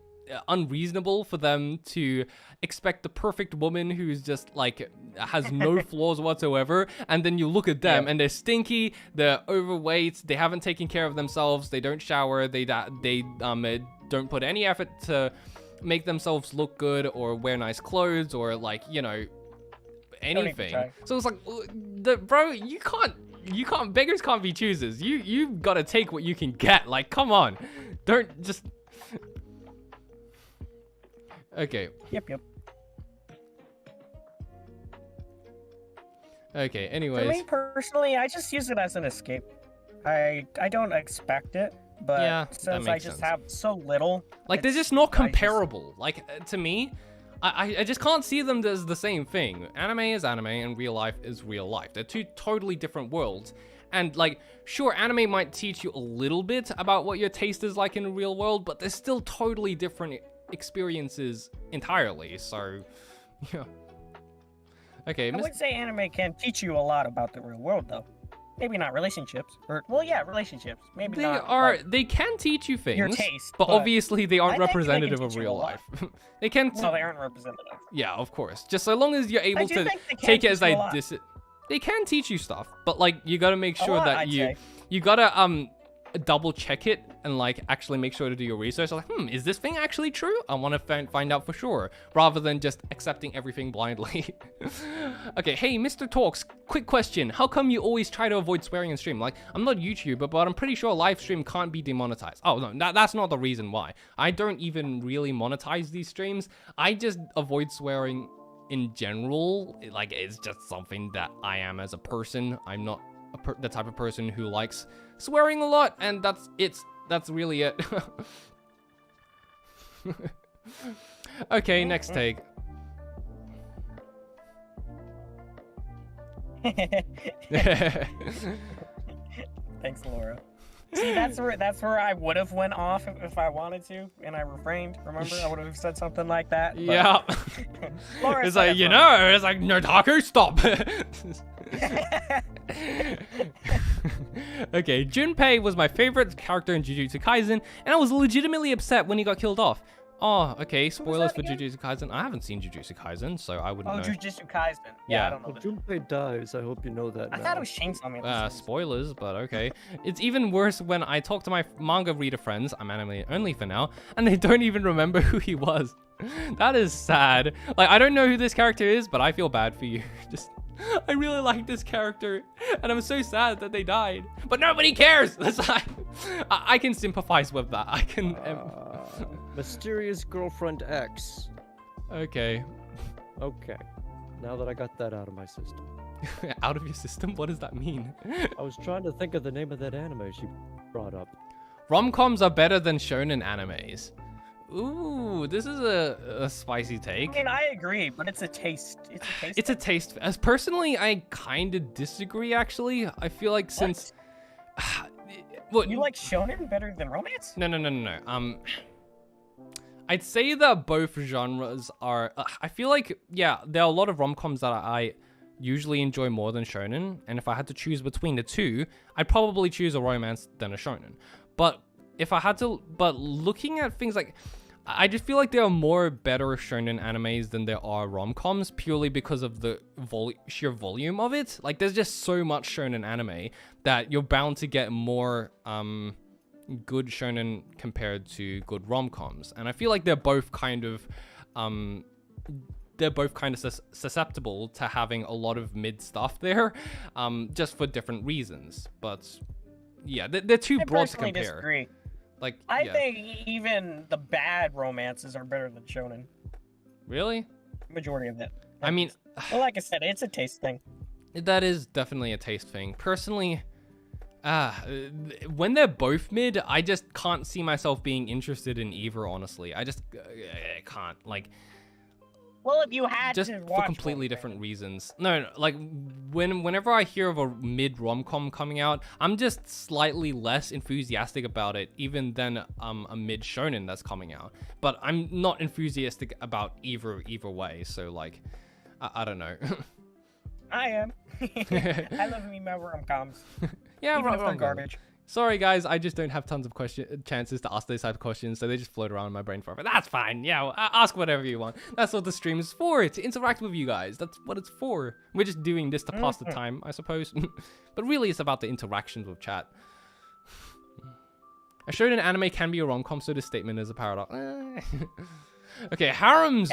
unreasonable for them to expect the perfect woman who's just like has no flaws whatsoever, and then you look at them and they're stinky, they're overweight, they haven't taken care of themselves, they don't shower, they don't put any effort to make themselves look good or wear nice clothes or, like, you know, anything. So it's like, bro, you can't, beggars can't be choosers. You've got to take what you can get. Like, come on, don't just. Okay. Yep. Okay, anyways. For me personally, I just use it as an escape. I don't expect it, but yeah, since I just have so little, like, they're just not comparable. Like, to me, I just can't see them as the same thing. Anime is anime and real life is real life. They're two totally different worlds. And, like, sure, anime might teach you a little bit about what your taste is like in the real world, but they're still totally different experiences entirely. So, yeah. Okay, I would say anime can teach you a lot about the real world, though. Maybe not relationships, or well, yeah, relationships. Maybe they not. are. Like, they can teach you things, your taste, but but obviously they aren't I think they can representative of teach you real a lot. life. They can. well, they aren't representative. Yeah, of course. Just so long as you're I able do to think they can take it teach as you a like lot. they can teach you stuff, but like you gotta make A sure lot, that I'd say. you gotta double check it and like actually make sure to do your research. Like, is this thing actually true? I want to find out for sure, rather than just accepting everything blindly. Okay, hey, Mr. Talks, quick question. How come you always try to avoid swearing in stream? Like, I'm not a YouTuber, but I'm pretty sure live stream can't be demonetized. Oh, no, that's not the reason why. I don't even really monetize these streams. I just avoid swearing in general. Like, it's just something that I am as a person. I'm not the type of person who likes swearing a lot, and that's really it. Okay, next take. Thanks, Laura. See, that's where I would have went off if I wanted to, and I refrained. Remember, I would have said something like that. But... Yeah. Laura It's said like, it you first. know, it's like, Notaku, stop. Okay, Junpei was my favorite character in Jujutsu Kaisen, and I was legitimately upset when he got killed off. Oh, okay, spoilers for again? Jujutsu Kaisen. I haven't seen Jujutsu Kaisen, so I wouldn't Oh, know. Jujutsu Kaisen. Yeah. I don't know. Well, Junpei dies. I hope you know that. I now. thought it was Chainsaw Man. Spoilers, but okay. It's even worse when I talk to my manga reader friends, I'm anime only for now, and they don't even remember who he was. That is sad. Like, I don't know who this character is, but I feel bad for you. Just, I really like this character, and I'm so sad that they died. But nobody cares! That's like, I can sympathize with that. I can... Mysterious Girlfriend X. Okay. Okay. Now that I got that out of my system. Out of your system? What does that mean? I was trying to think of the name of that anime she brought up. Rom-coms are better than shonen animes. Ooh, this is a spicy take. I mean, I agree, but it's a taste. It's a taste. It's a taste. As personally, I kind of disagree. Actually, I feel like since what You like shonen better than romance? No. I'd say that both genres are. I feel like there are a lot of rom-coms that I usually enjoy more than shonen, and if I had to choose between the two, I'd probably choose a romance than a shonen. But if I had to, looking at things like, I just feel like there are more better shonen animes than there are rom-coms, purely because of the sheer volume of it. Like, there's just so much shonen anime that you're bound to get more good shonen compared to good rom-coms. And I feel like they're both kind of susceptible to having a lot of mid stuff there, just for different reasons. But yeah, they're too broad to compare. Disagree. Like, I think even the bad romances are better than shonen. Really? Majority of it. I mean, well, like I said, it's a taste thing. that is definitely a taste thing. Personally, when they're both mid, I just can't see myself being interested in either, honestly. I just I can't. Like, Well, if you had just to for watch completely one different thing. reasons. No, like whenever I hear of a mid rom-com coming out, I'm just slightly less enthusiastic about it even than a mid shonen that's coming out. But I'm not enthusiastic about either way. So like, I don't know. I am. I love me my rom-coms. Yeah, Even if they're rom-com. garbage. Sorry guys, I just don't have tons of chances to ask those type of questions, so they just float around in my brain forever. That's fine. Yeah, well, ask whatever you want. That's what the stream is for, to interact with you guys. That's what it's for. We're just doing this to pass the time, I suppose. But really, it's about the interactions with chat. A shonen anime can be a rom-com, so this statement is a paradox. Okay, Harems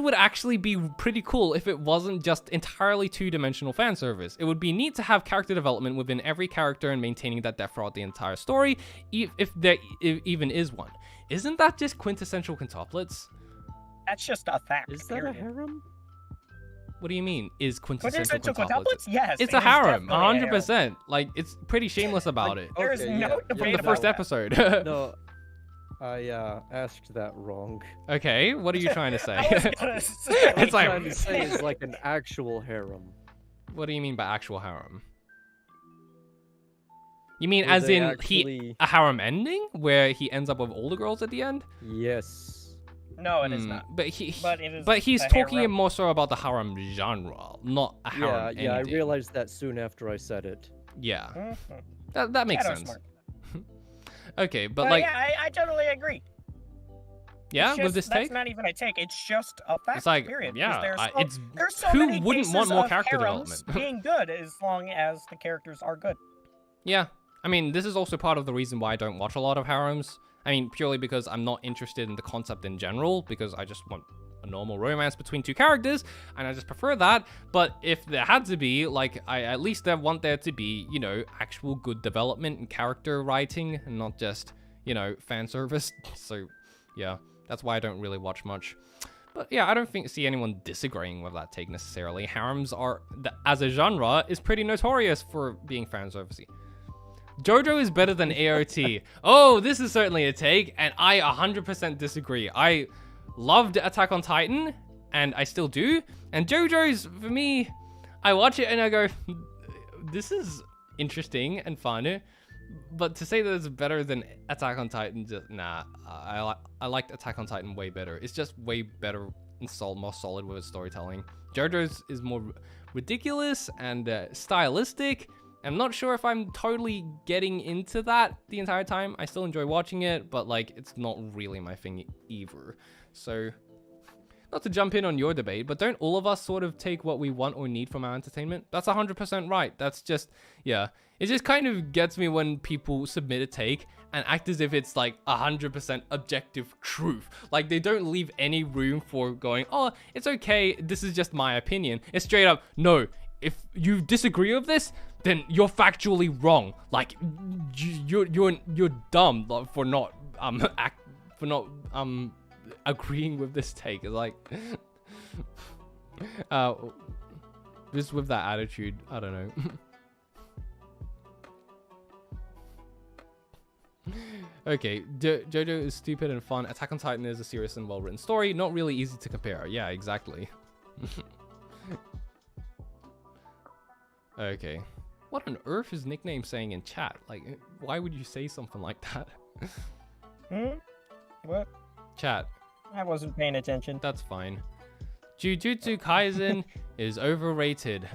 would actually be pretty cool if it wasn't just entirely two-dimensional fan service. It would be neat to have character development within every character and maintaining that depth throughout the entire story, if there even is one. Isn't that just quintessential quintuplets? That's just a fact. Is that a period. harem? What do you mean, is quintessential Quintessential quintuplets? quintuplets? Yes. It's it a is harem, definitely a harem. 100%. Like, it's pretty shameless about it. There's Okay, no yeah, debate From the about first that. episode. No, I asked that wrong. Okay, what are you trying to say? I was gonna say, It's What like- I'm trying to say is like an actual harem. What do you mean by actual harem? You mean Where as they in actually- a harem ending where he ends up with all the girls at the end? Yes. No, it is not. But it is but he's a talking harem. more so about the harem genre, not a harem. Yeah, I ending. realized that soon after I said it. Yeah, Mhm. that makes Shadow's sense. smart. Okay, but But like, yeah, I totally agree. yeah, It's with just- this that's take, not even a take. It's just a fact. it's like, period. 'Cause yeah, there's it's so who many wouldn't want cases more of character harems development? being good as long as the characters are good. Yeah, I mean, this is also part of the reason why I don't watch a lot of harems. I mean, purely because I'm not interested in the concept in general, because I just want a normal romance between two characters, and I just prefer that. But if there had to be, like, I at least want there to be, you know, actual good development and character writing, and not just, you know, fan service. So, yeah, that's why I don't really watch much. But yeah, I don't see anyone disagreeing with that take necessarily. Harems are, as a genre, is pretty notorious for being fan servicey. Jojo is better than AOT. Oh, this is certainly a take, and I 100% disagree. I loved Attack on Titan, and I still do. And Jojo's, for me, I watch it and I go, this is interesting and fun. But to say that it's better than Attack on Titan, just, nah. I liked Attack on Titan way better. It's just way better and more solid with its storytelling. Jojo's is more ridiculous and stylistic. I'm not sure if I'm totally getting into that the entire time. I still enjoy watching it, but like, it's not really my thing either. So, not to jump in on your debate, but don't all of us sort of take what we want or need from our entertainment? That's 100% right. That's just, yeah. It just kind of gets me when people submit a take and act as if it's like 100% objective truth. Like, they don't leave any room for going, oh, it's okay, this is just my opinion. It's straight up, no, if you disagree with this, then you're factually wrong. Like, you're dumb for not agreeing with this take. It's like, just with that attitude, I don't know. Okay, Jojo is stupid and fun. Attack on Titan is a serious and well-written story. Not really easy to compare. Yeah, exactly. Okay. What on earth is Nickname saying in chat? Like, why would you say something like that? What? Chat. I wasn't paying attention. That's fine. Jujutsu Kaisen is overrated.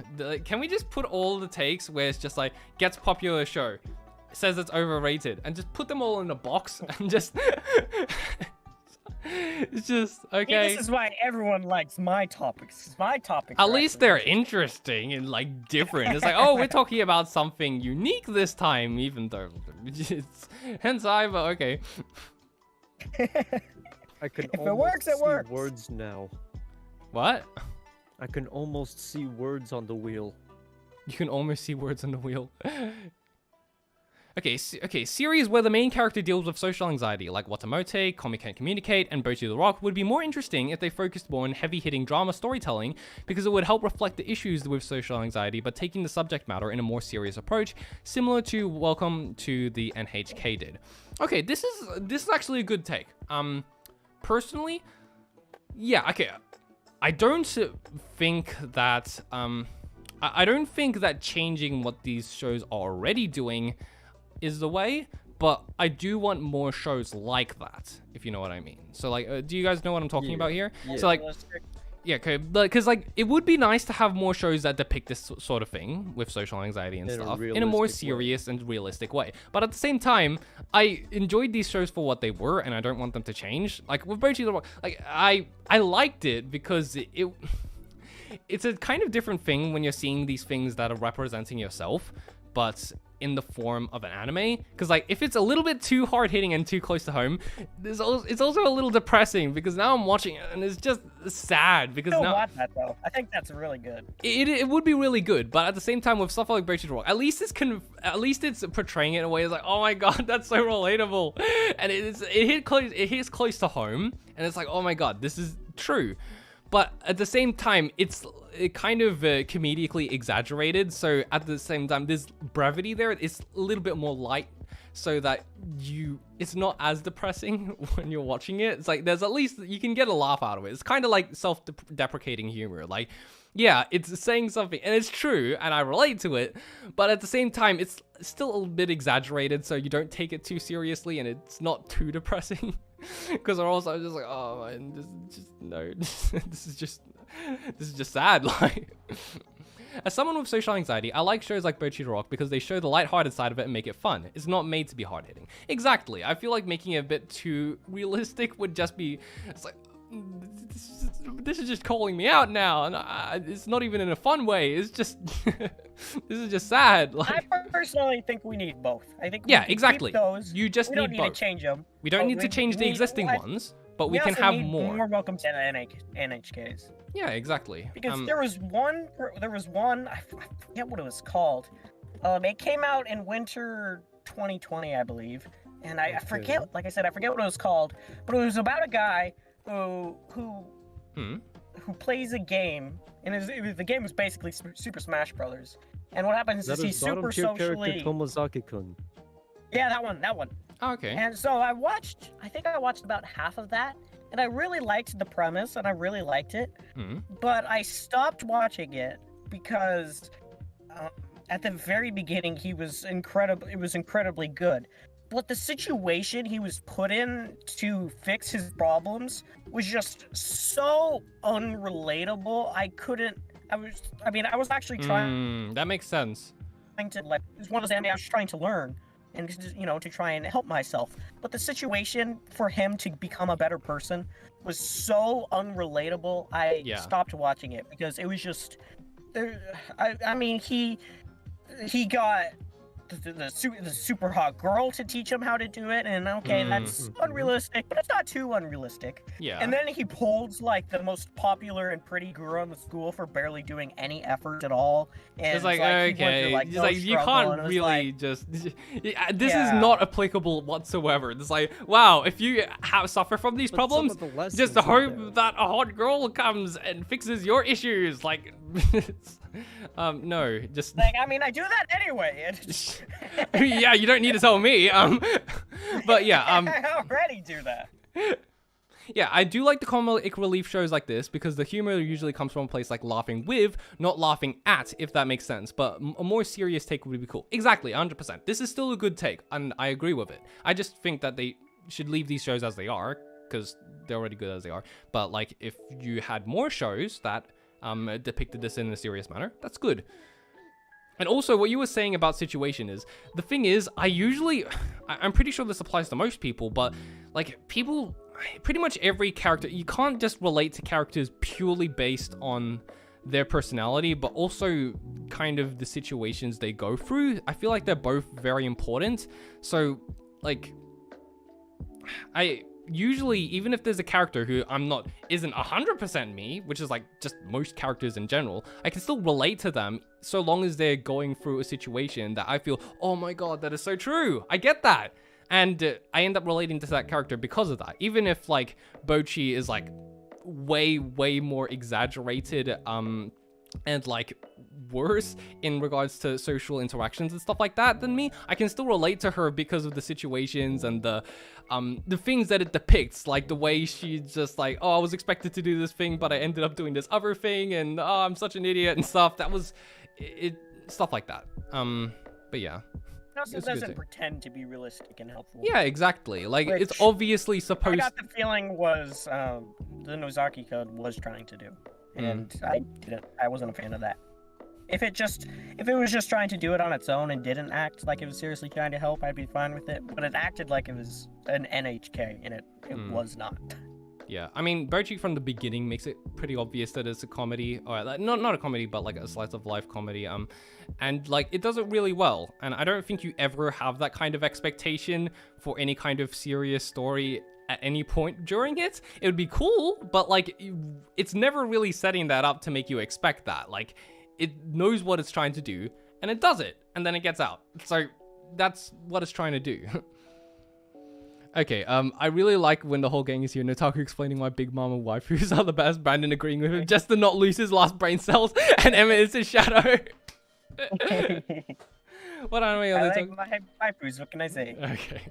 Can we just put all the takes where it's just like, gets popular show, says it's overrated, and just put them all in a box and just... It's just, okay. See, this is why everyone likes my topics. My topics. At least they're interesting and like different. It's like, oh, we're talking about something unique this time, even though it's hentai, but okay. I can If it almost works, it see works. words now. What? I can almost see words on the wheel. You can almost see words on the wheel. Okay, series where the main character deals with social anxiety, like Watamote, Komi Can't Communicate, and Bocchi the Rock, would be more interesting if they focused more on heavy-hitting drama storytelling, because it would help reflect the issues with social anxiety, but taking the subject matter in a more serious approach, similar to Welcome to the NHK did. Okay, this is actually a good take. Personally, yeah, okay. I don't think that I don't think that changing what these shows are already doing is the way, but I do want more shows like that, if you know what I mean. So like, do you guys know what I'm talking about here? Yeah. So like, yeah, okay, because like, it would be nice to have more shows that depict this sort of thing with social anxiety and stuff in a more serious and realistic way. But at the same time, I enjoyed these shows for what they were, and I don't want them to change. Like with Bocchi the Rock, like I liked it because it's a kind of different thing when you're seeing these things that are representing yourself, but in the form of an anime. Because like, if it's a little bit too hard-hitting and too close to home, it's also a little depressing, because now I'm watching it and it's just sad, because I now want that though. I think that's really good. it would be really good, but at the same time, with stuff like Bocchi the Rock, at least it's portraying it in a way that's like, oh my god, that's so relatable, and it hits close to home, and it's like, oh my god, this is true. But at the same time, it's kind of comedically exaggerated. So at the same time, there's brevity there. It's a little bit more light. so that it's not as depressing when you're watching it. It's like there's at least you can get a laugh out of it. It's kind of like self-deprecating humor. Like, yeah, it's saying something and it's true and I relate to it, but at the same time it's still a bit exaggerated, so you don't take it too seriously and it's not too depressing. Because I'm also just like, oh man, no, this is just sad. Like, as someone with social anxiety, I like shows like Bocchi the Rock because they show the lighthearted side of it and make it fun. It's not made to be hard-hitting. Exactly. I feel like making it a bit too realistic would just be, it's like, this is just calling me out now, and it's not even in a fun way. It's just, this is just sad. Like, I personally think we need both. I think yeah, exactly. Those. You just we need don't need both. to change them. We don't need to change the existing ones, but we can have more. More welcome to NHKs. Yeah, exactly. Because there was one. I forget what it was called. It came out in winter 2020, I believe, and I forget. Like I said, I forget what it was called, but it was about a guy who plays a game, and the game was basically Super Smash Brothers. And what happens is he's super socially. Tomozaki-kun. Yeah, that one. Oh, okay. And so I think I watched about half of that, and I really liked the premise, and I really liked it. But I stopped watching it because at the very beginning it was incredibly good. But the situation he was put in to fix his problems was just so unrelatable. I was actually trying. That makes sense. To like, it was one of those anime I was trying to learn, and to try and help myself. But the situation for him to become a better person was so unrelatable. I stopped watching it because it was just. I mean, he got the super hot girl to teach him how to do it, and that's unrealistic, but it's not too unrealistic. Yeah. And then he pulls like the most popular and pretty girl in the school for barely doing any effort at all. And it's like okay, it's like you can't really just. This is not applicable whatsoever. It's like, wow, if you suffer from these problems, just hope that a hot girl comes and fixes your issues. Like, no, just. Like, I mean, I do that anyway. Yeah, you don't need to tell me. But yeah, I already do that. Yeah, I do like the comic relief shows like this because the humor usually comes from a place like laughing with, not laughing at, if that makes sense. But a more serious take would be cool. Exactly, 100%. This is still a good take, and I agree with it. I just think that they should leave these shows as they are because they're already good as they are. But like, if you had more shows that depicted this in a serious manner, that's good. And also, what you were saying about situation is, the thing is, I'm pretty sure this applies to most people, but like people, pretty much every character, you can't just relate to characters purely based on their personality, but also kind of the situations they go through. I feel like they're both very important. So like, usually, even if there's a character who isn't 100% me, which is like just most characters in general, I can still relate to them so long as they're going through a situation that I feel, oh my god, that is so true. I get that. And I end up relating to that character because of that. Even if like Bocchi is like way more exaggerated and like worse in regards to social interactions and stuff like that than me, I can still relate to her because of the situations and the things that it depicts, like the way she's just like, oh, I was expected to do this thing, but I ended up doing this other thing, and oh, I'm such an idiot and stuff. That was it, stuff like that. But yeah. It also doesn't pretend to be realistic and helpful. Yeah, exactly. Like, it's obviously supposed. I got the feeling was the Nozaki Code was trying to do, and I wasn't a fan of that. If it was just trying to do it on its own and didn't act like it was seriously trying to help, I'd be fine with it. But it acted like it was an NHK, and it was not. Yeah, I mean, Bocchi from the beginning makes it pretty obvious that it's a comedy, or like, not a comedy, but like a slice of life comedy. And like, it does it really well. And I don't think you ever have that kind of expectation for any kind of serious story at any point during it. It would be cool, but like, it's never really setting that up to make you expect that. Like, it knows what it's trying to do, and it does it, and then it gets out. So that's what it's trying to do. Okay, I really like when the whole gang is here, Otaku explaining why Big Mama waifus are the best, Brandon agreeing with him just to not lose his last brain cells, and Emmett is his shadow. What anime I are they like talking? my waifus. What can I say? Okay.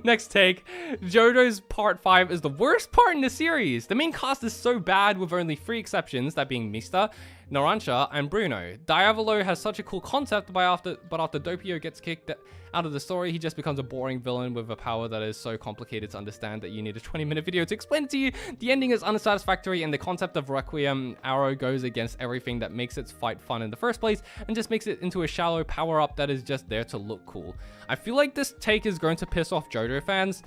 Next take. JoJo's Part 5 is the worst part in the series. The main cast is so bad with only 3 exceptions, that being Mista, Narancia, and Bruno. Diavolo has such a cool concept, but after Doppio gets kicked out of the story, he just becomes a boring villain with a power that is so complicated to understand that you need a 20-minute video to explain to you. The ending is unsatisfactory, and the concept of Requiem Arrow goes against everything that makes its fight fun in the first place, and just makes it into a shallow power-up that is just there to look cool. I feel like this take is going to piss off JoJo fans.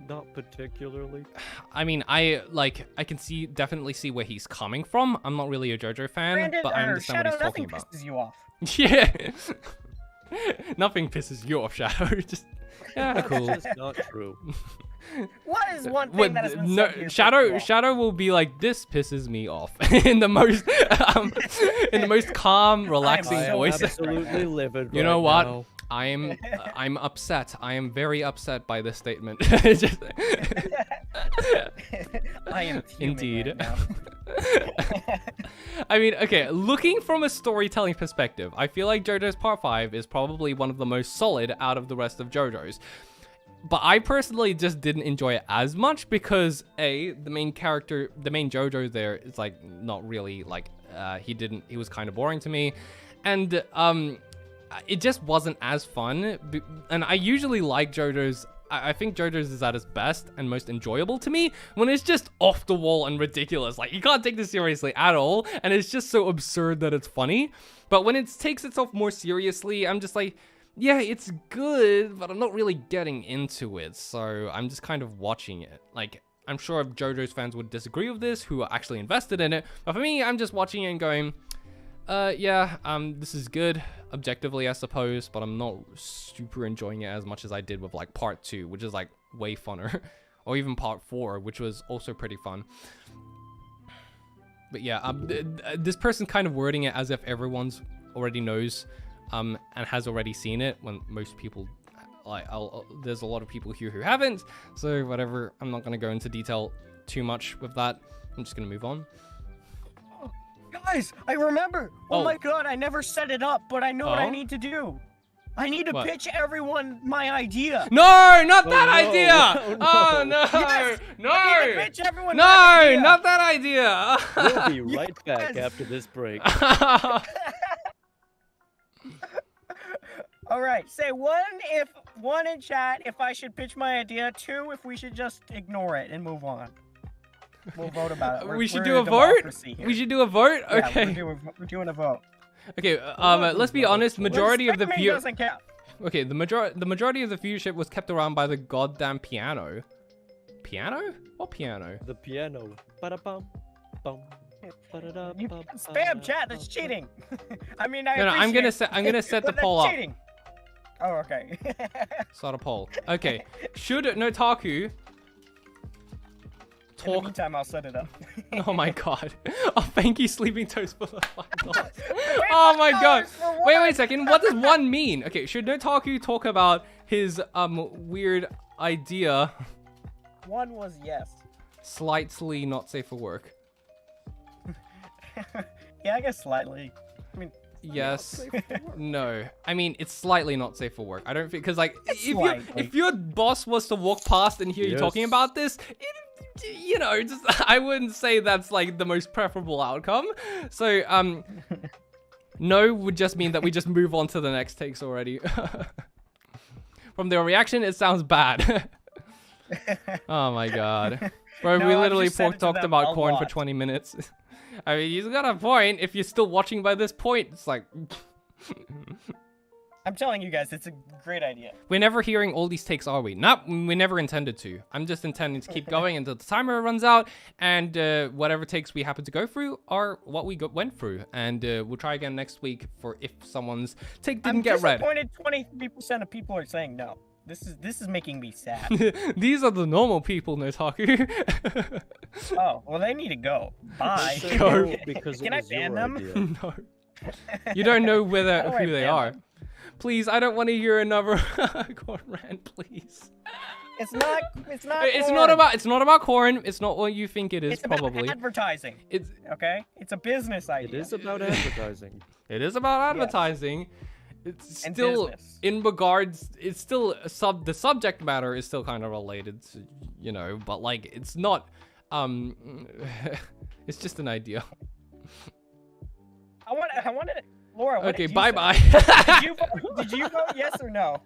Not particularly. I mean, I can definitely see where he's coming from. I'm not really a JoJo fan, Brandon, but I understand what he's talking about. Pisses you off. Yeah. Nothing pisses you off, Shadow. Just yeah, cool. That's not true. What is one thing that has been said here Shadow will be like, this pisses me off in the most calm, relaxing voice. Absolutely livid. You know right what? now. I'm upset. I am very upset by this statement. Just... I am Indeed. right now. I mean, okay, looking from a storytelling perspective, I feel like JoJo's Part 5 is probably one of the most solid out of the rest of JoJo's. But I personally just didn't enjoy it as much because the main JoJo there is like not really like he was kind of boring to me, and it just wasn't as fun. And I usually like JoJo's. I think JoJo's is at its best and most enjoyable to me when it's just off the wall and ridiculous. Like, you can't take this seriously at all, and it's just so absurd that it's funny. But when it takes itself more seriously, I'm just like, yeah, it's good, but I'm not really getting into it. So I'm just kind of watching it. Like, I'm sure JoJo's fans would disagree with this, who are actually invested in it. But for me, I'm just watching it and going, this is good, objectively, I suppose, but I'm not super enjoying it as much as I did with, like, Part 2, which is, like, way funner. Or even Part 4, which was also pretty fun. But yeah, this person kind of wording it as if everyone's already knows, and has already seen it, when most people, like, there's a lot of people here who haven't, so whatever, I'm not going to go into detail too much with that. I'm just going to move on. Guys, I remember. Oh my god, I never set it up, but I know what I need to do. I need to pitch everyone my idea. No, not that idea. Oh, no. Yes, No, I need to pitch everyone no, my idea. not that idea. We'll be right back after this break. All right, say one in chat if I should pitch my idea, 2 if we should just ignore it and move on. We'll vote about it. We should do a vote? We should do a vote? Yeah, Okay. we're doing a vote. Okay, let's be honest, majority of the view... doesn't count. Okay, the majority of the viewership was kept around by the goddamn piano. Piano? What piano? The piano. Ba-da-bum, bum. You spam chat, that's cheating. I mean, No, I'm gonna set the poll up. Cheating. Oh, okay. Start a poll. Okay, should Notaku In the talk... meantime, I'll set it up. Oh my god. Oh, thank you, Sleeping Toast, for the $5. Oh my god. Wait a second. What does one mean? Okay, should Notaku talk about his weird idea? One was yes. Slightly not safe for work. Yeah, I guess slightly. I mean, Yes. No. I mean, it's slightly not safe for work. I don't think, because like, if your boss was to walk past and hear you talking about this, you know, just I wouldn't say that's like the most preferable outcome. So, no would just mean that we just move on to the next takes already. From their reaction, it sounds bad. Oh my god. Bro, No, we I've literally just said it to talked them about a corn for lot. 20 minutes. I mean, he's got a point. If you're still watching by this point, it's like... I'm telling you guys, it's a great idea. We're never hearing all these takes, are we? Nope, we never intended to. I'm just intending to keep going until the timer runs out, and whatever takes we happen to go through are what we went through. And we'll try again next week for if someone's take didn't get read. I'm disappointed 23% of people are saying no. This is making me sad. These are the normal people, Notaku. Oh, well, they need to go. Bye. Go. Because Can I ban them? No. You don't know How do I who they ban are. them? Please, I don't want to hear another corn rant, please. It's not. It's corn. not about corn. It's not what you think it is, It's about probably. advertising. It's Okay, it's a business idea. It is about advertising. It is about advertising. It's And still business. in regards. It's still the subject matter is still kind of related to, you know, but like it's not. It's just an idea. I wanted. Laura. What Okay, did you bye say? bye. Did you vote yes or no?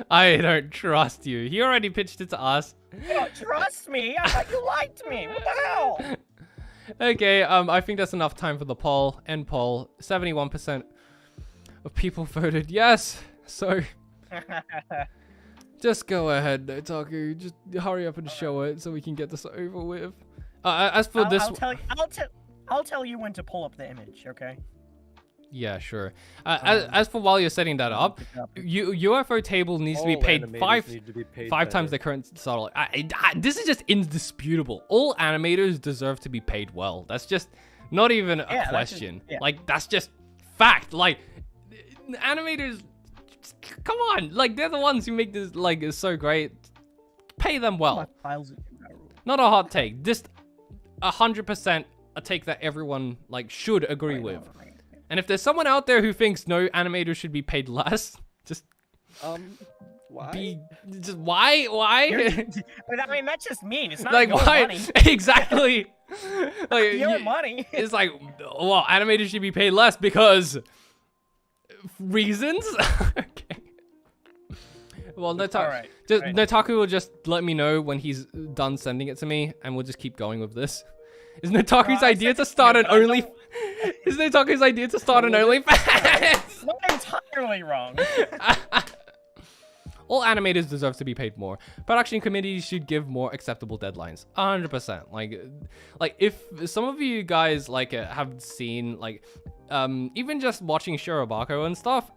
I don't trust you. He already pitched it to us. You don't trust me. I thought you liked me. What the hell? Okay, I think that's enough time for the poll. End poll. 71% of people voted yes. So just go ahead, Otaku. Just hurry up and show it so we can get this over with. As for this, I'll tell you when to pull up the image. Okay. yeah, sure. As for while you're setting that up, UFO table needs to be All paid animators need to be paid five times better. the current salary. This is just indisputable. All animators deserve to be paid well. That's just not even a question. Like, that's just fact. Like, animators, come on. Like, they're the ones who make this, like, is so great. Pay them well. Not a hot take. Just 100% a take that everyone, like, should agree with. And if there's someone out there who thinks no animators should be paid less, just why? Why? I mean, that's just mean. It's not Like, your why? money. Exactly. Like, Your money. It's like, well, animators should be paid less because reasons. Okay. Well, Notaku will just let me know when he's done sending it to me, and we'll just keep going with this. Is Notaku's idea to start an Only? Is Notaku's idea to start an OnlyFans? Not entirely wrong. All animators deserve to be paid more. Production committees should give more acceptable deadlines. 100%. Like if some of you guys like have seen like even just watching Shirobako and stuff,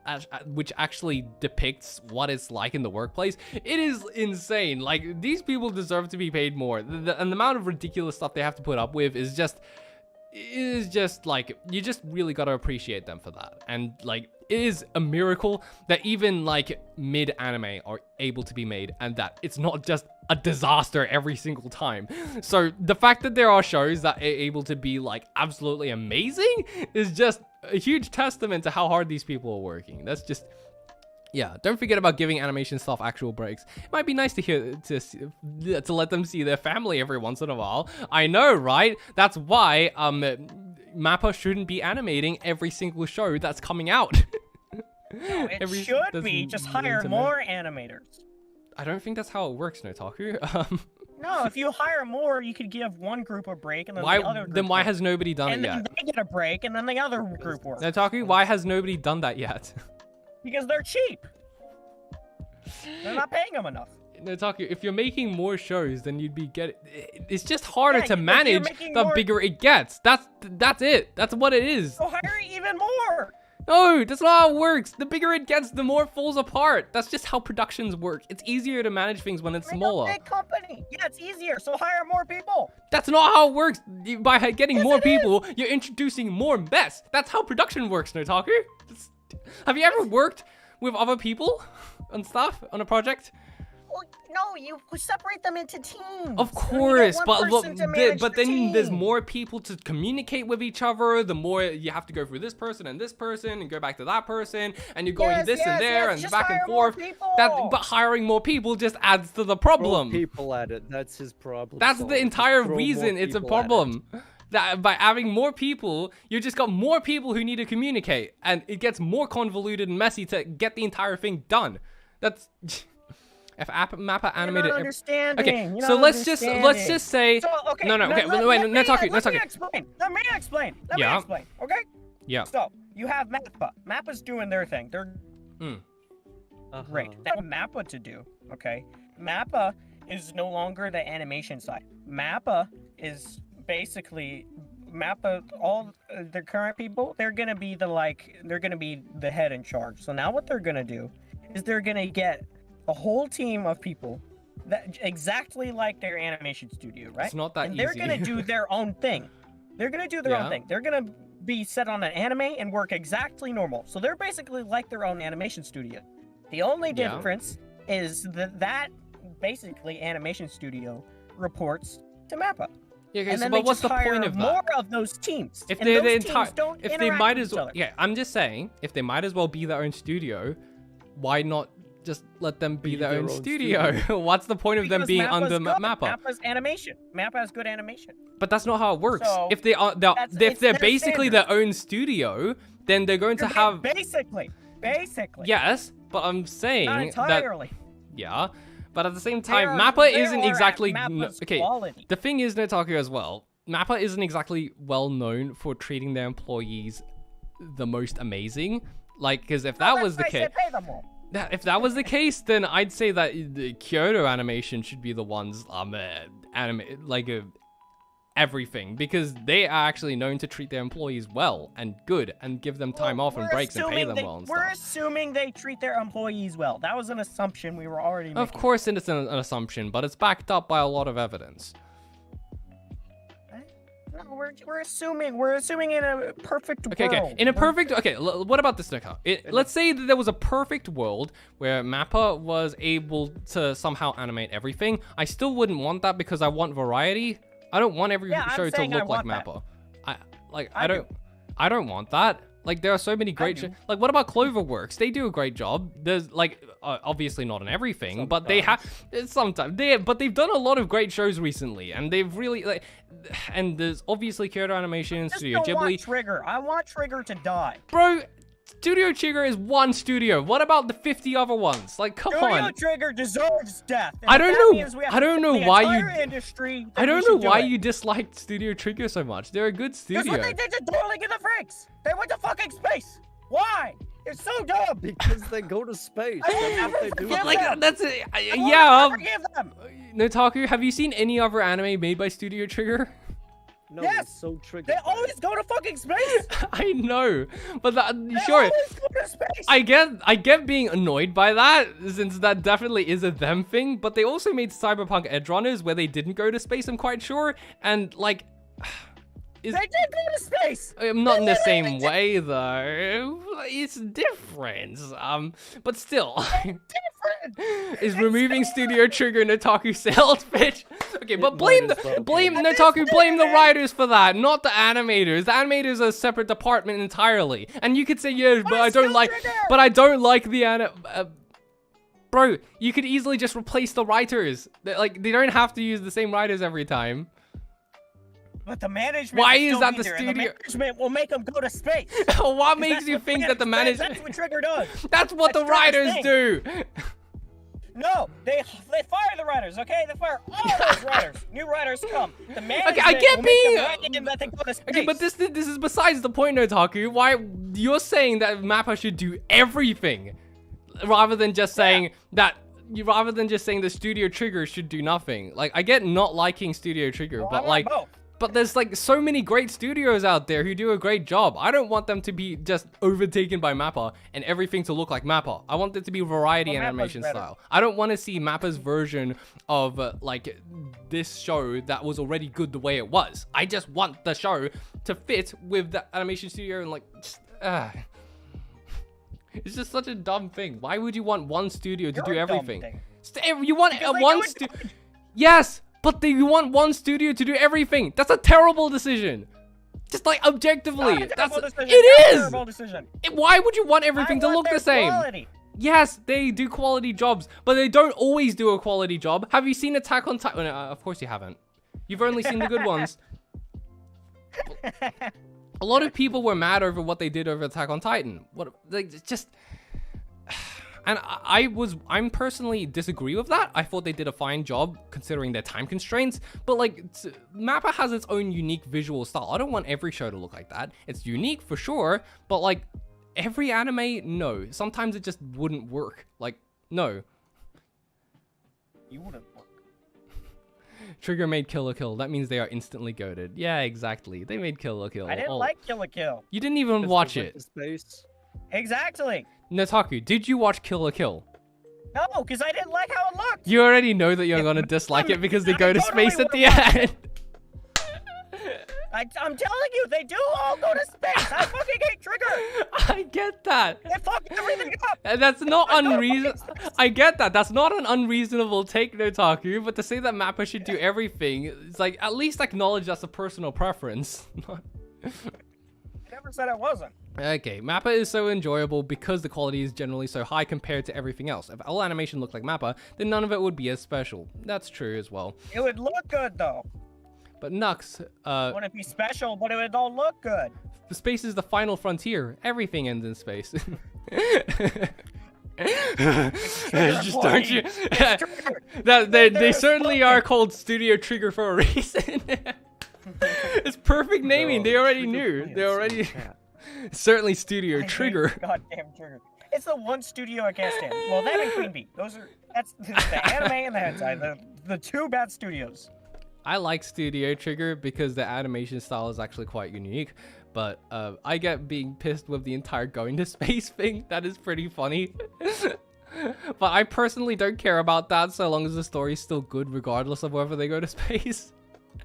which actually depicts what it's like in the workplace, it is insane. Like, these people deserve to be paid more. And the amount of ridiculous stuff they have to put up with is just like, you just really gotta appreciate them for that. And like, it is a miracle that even like mid anime are able to be made, and that it's not just a disaster every single time. So the fact that there are shows that are able to be like absolutely amazing is just a huge testament to how hard these people are working. That's just, yeah, don't forget about giving animation staff actual breaks. It might be nice to hear to let them see their family every once in a while. I know, right? That's why Mappa shouldn't be animating every single show that's coming out. No, it should be. Just hire more animators. I don't think that's how it works, Notaku. No, if you hire more, you could give one group a break, and then the other group. Then why has nobody done it and yet? then they get a break, and then the other group works. Notaku, why has nobody done that yet? Because they're cheap. They're not paying them enough. Notaku, if you're making more shows, then you'd be it's just harder to if you're manage making the more- bigger it gets. That's it. That's what it is. So hire even more. No, that's not how it works. The bigger it gets, the more it falls apart. That's just how productions work. It's easier to manage things when it's Make smaller. a big company. Yeah, it's easier. So hire more people. That's not how it works. By getting Yes, more it people, you're introducing more mess. That's how production works, Notaku. Have you ever worked with other people and stuff on a project? Well, no, you separate them into teams. Of course, but then there's more people to communicate with each other. The more you have to go through this person and go back to that person, and you're going and there and just back and hire more forth. people. But hiring more people just adds to the problem. Throw people at it. That's his problem. That's the entire Throw reason more it's a people at it. problem. That by having more people, you just got more people who need to communicate, and it gets more convoluted and messy to get the entire thing done. That's if Mappa animated. You're not understanding. Okay, You're so not let's just say. So, okay, No, okay, wait, let me explain. Let me explain. Okay. Yeah. So you have Mappa. Mappa's doing their thing. They're great. They have Mappa to do. Okay. Mappa is no longer the animation side. Mappa is basically all the current people. They're gonna be the head in charge. So now what they're gonna do is they're gonna get a whole team of people that exactly like their animation studio, right? It's not that and they're easy. gonna do their own thing. They're gonna do their own thing. They're gonna be set on an anime and work exactly normal. So they're basically like their own animation studio. The only difference is that basically animation studio reports to Mappa. Yeah, okay, and so then but they what's just the hire point of that? more of those teams. If and they're those the teams entire, don't if they interact might with as each well, other. yeah, I'm just saying, if they might as well be their own studio, why not just let them be their own studio? What's the point of them being under Mappa? Mappa's animation. Mappa has good animation. But that's not how it works. So, if they are, if it's they're their basically standard. their own studio, then they're going to have basically. yes. But I'm saying Not entirely. that yeah. But at the same time, They Mappa are isn't at exactly Mappa's okay. quality. The thing is, Notaku as well. Mappa isn't exactly well known for treating their employees the most amazing. Like, because if that was the case, Pay them all. if that was the case, then I'd say that the Kyoto animation should be the ones everything, because they are actually known to treat their employees well and good and give them time off and breaks and pay them well and We're stuff. assuming they treat their employees well. That was an assumption we were already making. Of course, it's an assumption, but it's backed up by a lot of evidence. No, we're assuming. We're assuming in a perfect world. Okay. In a perfect... Okay, what about this, Nika? Let's say that there was a perfect world where Mappa was able to somehow animate everything. I still wouldn't want that because I want variety. I don't want every show to look like Mappa. I don't want that. Like, there are so many great shows. Like, what about Cloverworks? They do a great job. There's, like, obviously not in everything, sometimes. But they have... Sometimes. But they've done a lot of great shows recently, and they've really, like... And there's obviously Kyoto Animation, Studio Ghibli. Want Trigger. I want Trigger to die. Bro, Studio Trigger is one studio. What about the 50 other ones? Like, come on. Studio Trigger deserves death. I don't know why you... Industry I don't know why you disliked Studio Trigger so much. They're a good studio. That's what they did to Darling in the Franxx. They went to fucking space. Why? It's so dumb. Because they go to space. That's what they do. Like, that's it. Yeah. Forgive them. Notaku, have you seen any other anime made by Studio Trigger? No, yes. It's so triggered. They always go to fucking space. I know, but They sure. always go to space. I get being annoyed by that, since that definitely is a them thing. But they also made Cyberpunk Edgerunners where they didn't go to space. I'm quite sure, and like. They did go to space. Not in the same way though. It's different. But still. Different. Is removing Studio Trigger Notaku sales pitch? Okay, but blame Notaku, blame the writers for that, not the animators. The animators are a separate department entirely. And you could say, yeah, but I don't like the bro, you could easily just replace the writers. Like, they don't have to use the same writers every time. But the management. Why is that the studio? The management will make them go to space. What makes you think that the management? That's what Trigger does. That's what the writers do. No, they fire the writers. Okay, they fire all those writers. New writers come. The management. Okay, I get being. Let them go to space. Okay, but this is besides the point, Notaku. Why you're saying that Mappa should do everything, rather than just saying that. Rather than just saying the Studio Trigger should do nothing. Like, I get not liking Studio Trigger, well, but like. Both. But there's like so many great studios out there who do a great job. I don't want them to be just overtaken by Mappa and everything to look like Mappa. I want it to be variety and animation style. I don't want to see Mappa's version of like this show that was already good the way it was. I just want the show to fit with the animation studio and like, it's just such a dumb thing. Why would you want one studio to do everything? You want one studio? Yes. But you want one studio to do everything. That's a terrible decision. Just like objectively. It is. Terrible decision. Why would you want everything to look the same? Quality. Yes, they do quality jobs, but they don't always do a quality job. Have you seen Attack on Titan? Of course you haven't. You've only seen the good ones. A lot of people were mad over what they did over Attack on Titan. Just... And I'm personally disagree with that. I thought they did a fine job considering their time constraints, but like Mappa has its own unique visual style. I don't want every show to look like that. It's unique for sure, but like every anime, no. Sometimes it just wouldn't work. Like, no. You wouldn't work. Trigger made Kill la Kill. That means they are instantly goated. Yeah, exactly. They made Kill la Kill. I didn't like Kill la Kill. You didn't even watch it. Space. Exactly. Notaku, did you watch Kill la Kill? No, because I didn't like how it looked. You already know that you're gonna dislike it because they go to space at the end. I'm telling you, they do all go to space. I fucking hate Trigger. I get that. They fuck everything up. And that's not unreasonable. I get that. That's not an unreasonable take, Notaku. But to say that Mappa should do everything, it's like at least acknowledge that's a personal preference. Never said it wasn't. Okay, Mappa is so enjoyable because the quality is generally so high compared to everything else. If all animation looked like Mappa, then none of it would be as special. That's true as well. It would look good though. But Nux, Wouldn't be special, but it would all look good. Space is the final frontier. Everything ends in space. Just don't you? That they certainly are called Studio Trigger for a reason. It's perfect naming. They already knew. They already. Certainly Studio Trigger. Goddamn Trigger. It's the one studio I can't stand. Well, that and Queen Bee. That's the anime and the hentai. The two bad studios. I like Studio Trigger because the animation style is actually quite unique, but I get being pissed with the entire going to space thing. That is pretty funny. But I personally don't care about that so long as the story is still good regardless of whether they go to space.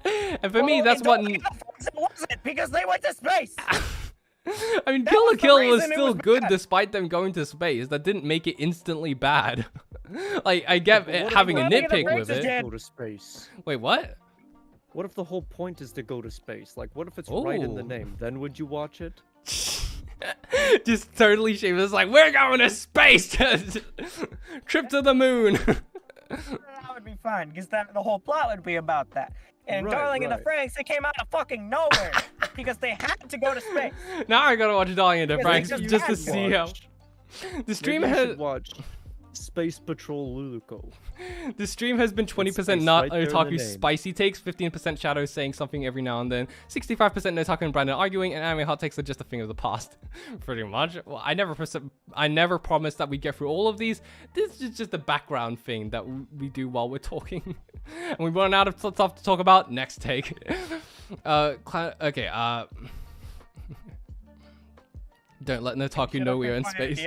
And for me, that's what... It wasn't because they went to space! I mean, Kill la Kill was still good despite them going to space. That didn't make it instantly bad. Like, I get having a nitpick with it. Go to space. Wait, what? What if the whole point is to go to space? Like, what if it's right in the name? Then would you watch it? Just totally shameless. Like, we're going to space! Trip to the moon! That would be fine, because the whole plot would be about that. And Darling in the Franxx, it came out of fucking nowhere because they had to go to space. Now I gotta watch Darling in the Franxx just to see how. The stream has watch Space Patrol Luluko. The stream has been 20% not Otaku spicy takes, 15% Shadow saying something every now and then, 65% Otaku and Brandon arguing, and anime hot takes are just a thing of the past. Pretty much. Well, I never promised that we get through all of these. This is just a background thing that we do while we're talking. And we run out of stuff to talk about. Next take. Okay. Don't let Notaku know we're in space.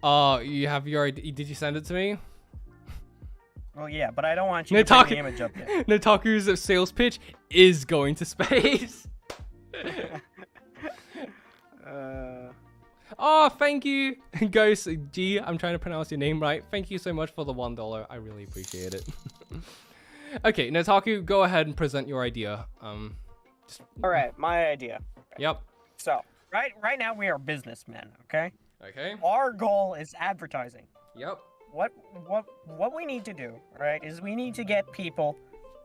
You have your idea. Did you send it to me? Well, yeah, but I don't want you to bring the image up yet. Notaku's sales pitch is going to space. Oh, thank you, Ghost G. I'm trying to pronounce your name right. Thank you so much for the $1. I really appreciate it. Okay, Notaku, go ahead and present your idea. All right, my idea. Yep. So, right now we are businessmen, okay? Okay. Our goal is advertising. Yep. What we need to do, right, is we need to get people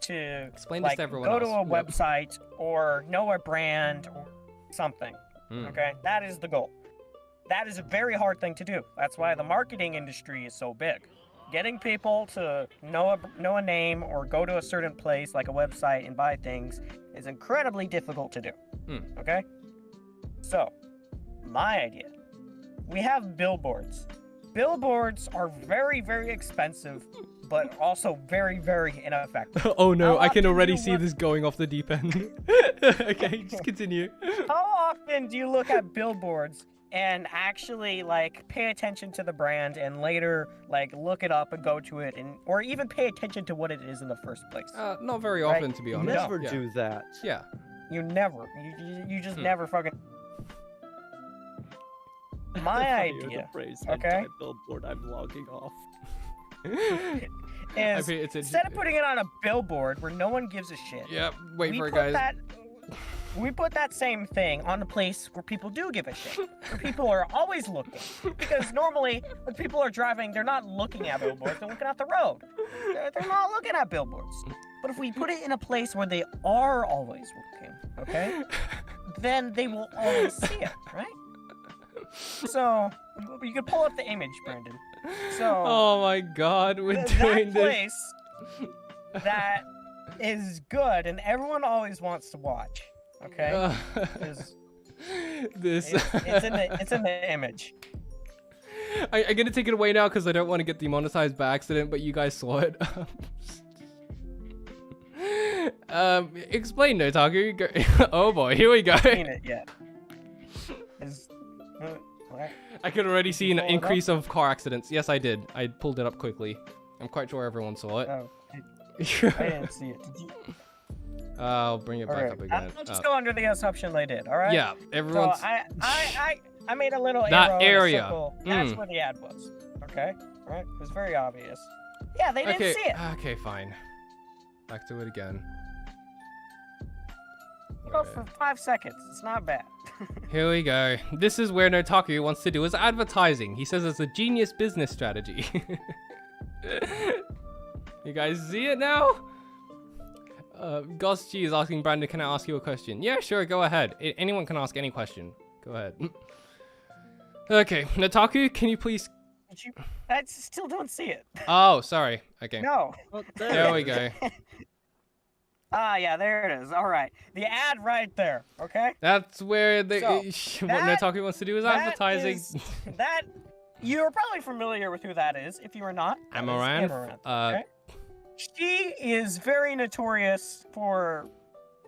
to explain this to everyone go else. To a website or know a brand or something. Okay, that is the goal. That is a very hard thing to do. That's why the marketing industry is so big. Getting people to know a name or go to a certain place like a website and buy things is incredibly difficult to do. Okay? So, my idea. We have billboards. Billboards are very, very expensive, but also very, very ineffective. Oh no, I can already see this going off the deep end. Okay, just continue. How often do you look at billboards and actually pay attention to the brand and later look it up and go to it or even pay attention to what it is in the first place? Not very often, to be honest. Never do that. Yeah. You never. You just never fucking. My idea. Okay. Billboard. I'm logging off. Instead of putting it on a billboard where no one gives a shit. Yeah. Wait for it, guys. We put that same thing on a place where people do give a shit, where people are always looking. Because normally, when people are driving, they're not looking at billboards, they're looking at the road. They're not looking at billboards. But if we put it in a place where they are always looking, okay, then they will always see it, right? So, you can pull up the image, Brandon. So, oh my god, we're doing that place that is good and everyone always wants to watch. Okay, it's in the image. I'm gonna take it away now because I don't want to get demonetized by accident, but you guys saw it. Explain, Notaku. Oh boy, here we go. Seen it yet? I could already see an increase of car accidents. Yes, I did. I pulled it up quickly. I'm quite sure everyone saw it. Oh, I didn't see it. Did you? I'll bring it back up again. I'll just go under the assumption they did. All right. Yeah, everyone's. So I made a little That arrow area. In a circle. That's where the ad was. Okay. All right. It was very obvious. Yeah, they didn't see it. Okay, fine. Back to it again. Go for 5 seconds. It's not bad. Here we go. This is where Notaku wants to do his advertising. He says it's a genius business strategy. You guys see it now? Goss G is asking Brandon, can I ask you a question? Yeah, sure, go ahead. Anyone can ask any question. Go ahead. Okay, Notaku, can you please... I still don't see it. Oh, sorry. Okay. No. There we go. Yeah, there it is. All right. The ad right there, okay? That's where the So, what Notaku wants to do is advertising. You're probably familiar with who that is. If you are not, Amaranth. okay? She is very notorious for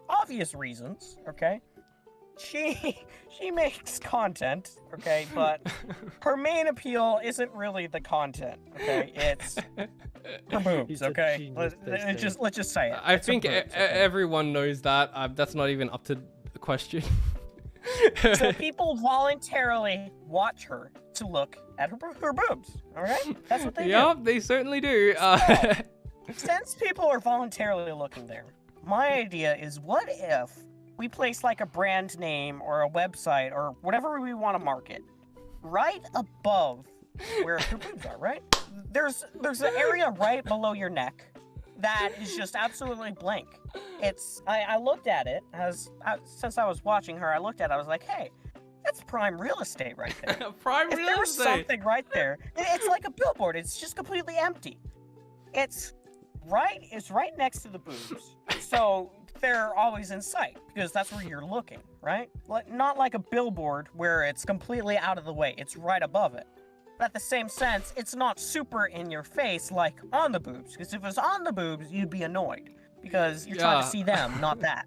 obvious reasons, okay? She makes content, okay, but her main appeal isn't really the content, okay? It's her boobs, okay? Let's just say it. I think everyone knows that. That's not even up to the question. So people voluntarily watch her to look at her boobs, all right? That's what they do. Yep, they certainly do. So, since people are voluntarily looking there, my idea is, what if we place like a brand name or a website or whatever we want to market right above where her boobs are, right? There's an area right below your neck that is just absolutely blank. I looked at it since I was watching her. I looked at it. I was like, hey, that's prime real estate right there. Prime real estate. If there was something right there, it's like a billboard. It's just completely empty. It's right next to the boobs, so they're always in sight because that's where you're looking, right? Not like a billboard where it's completely out of the way. It's right above it. But at the same sense, it's not super in your face like on the boobs, because if it was on the boobs, you'd be annoyed because you're trying to see them, not that.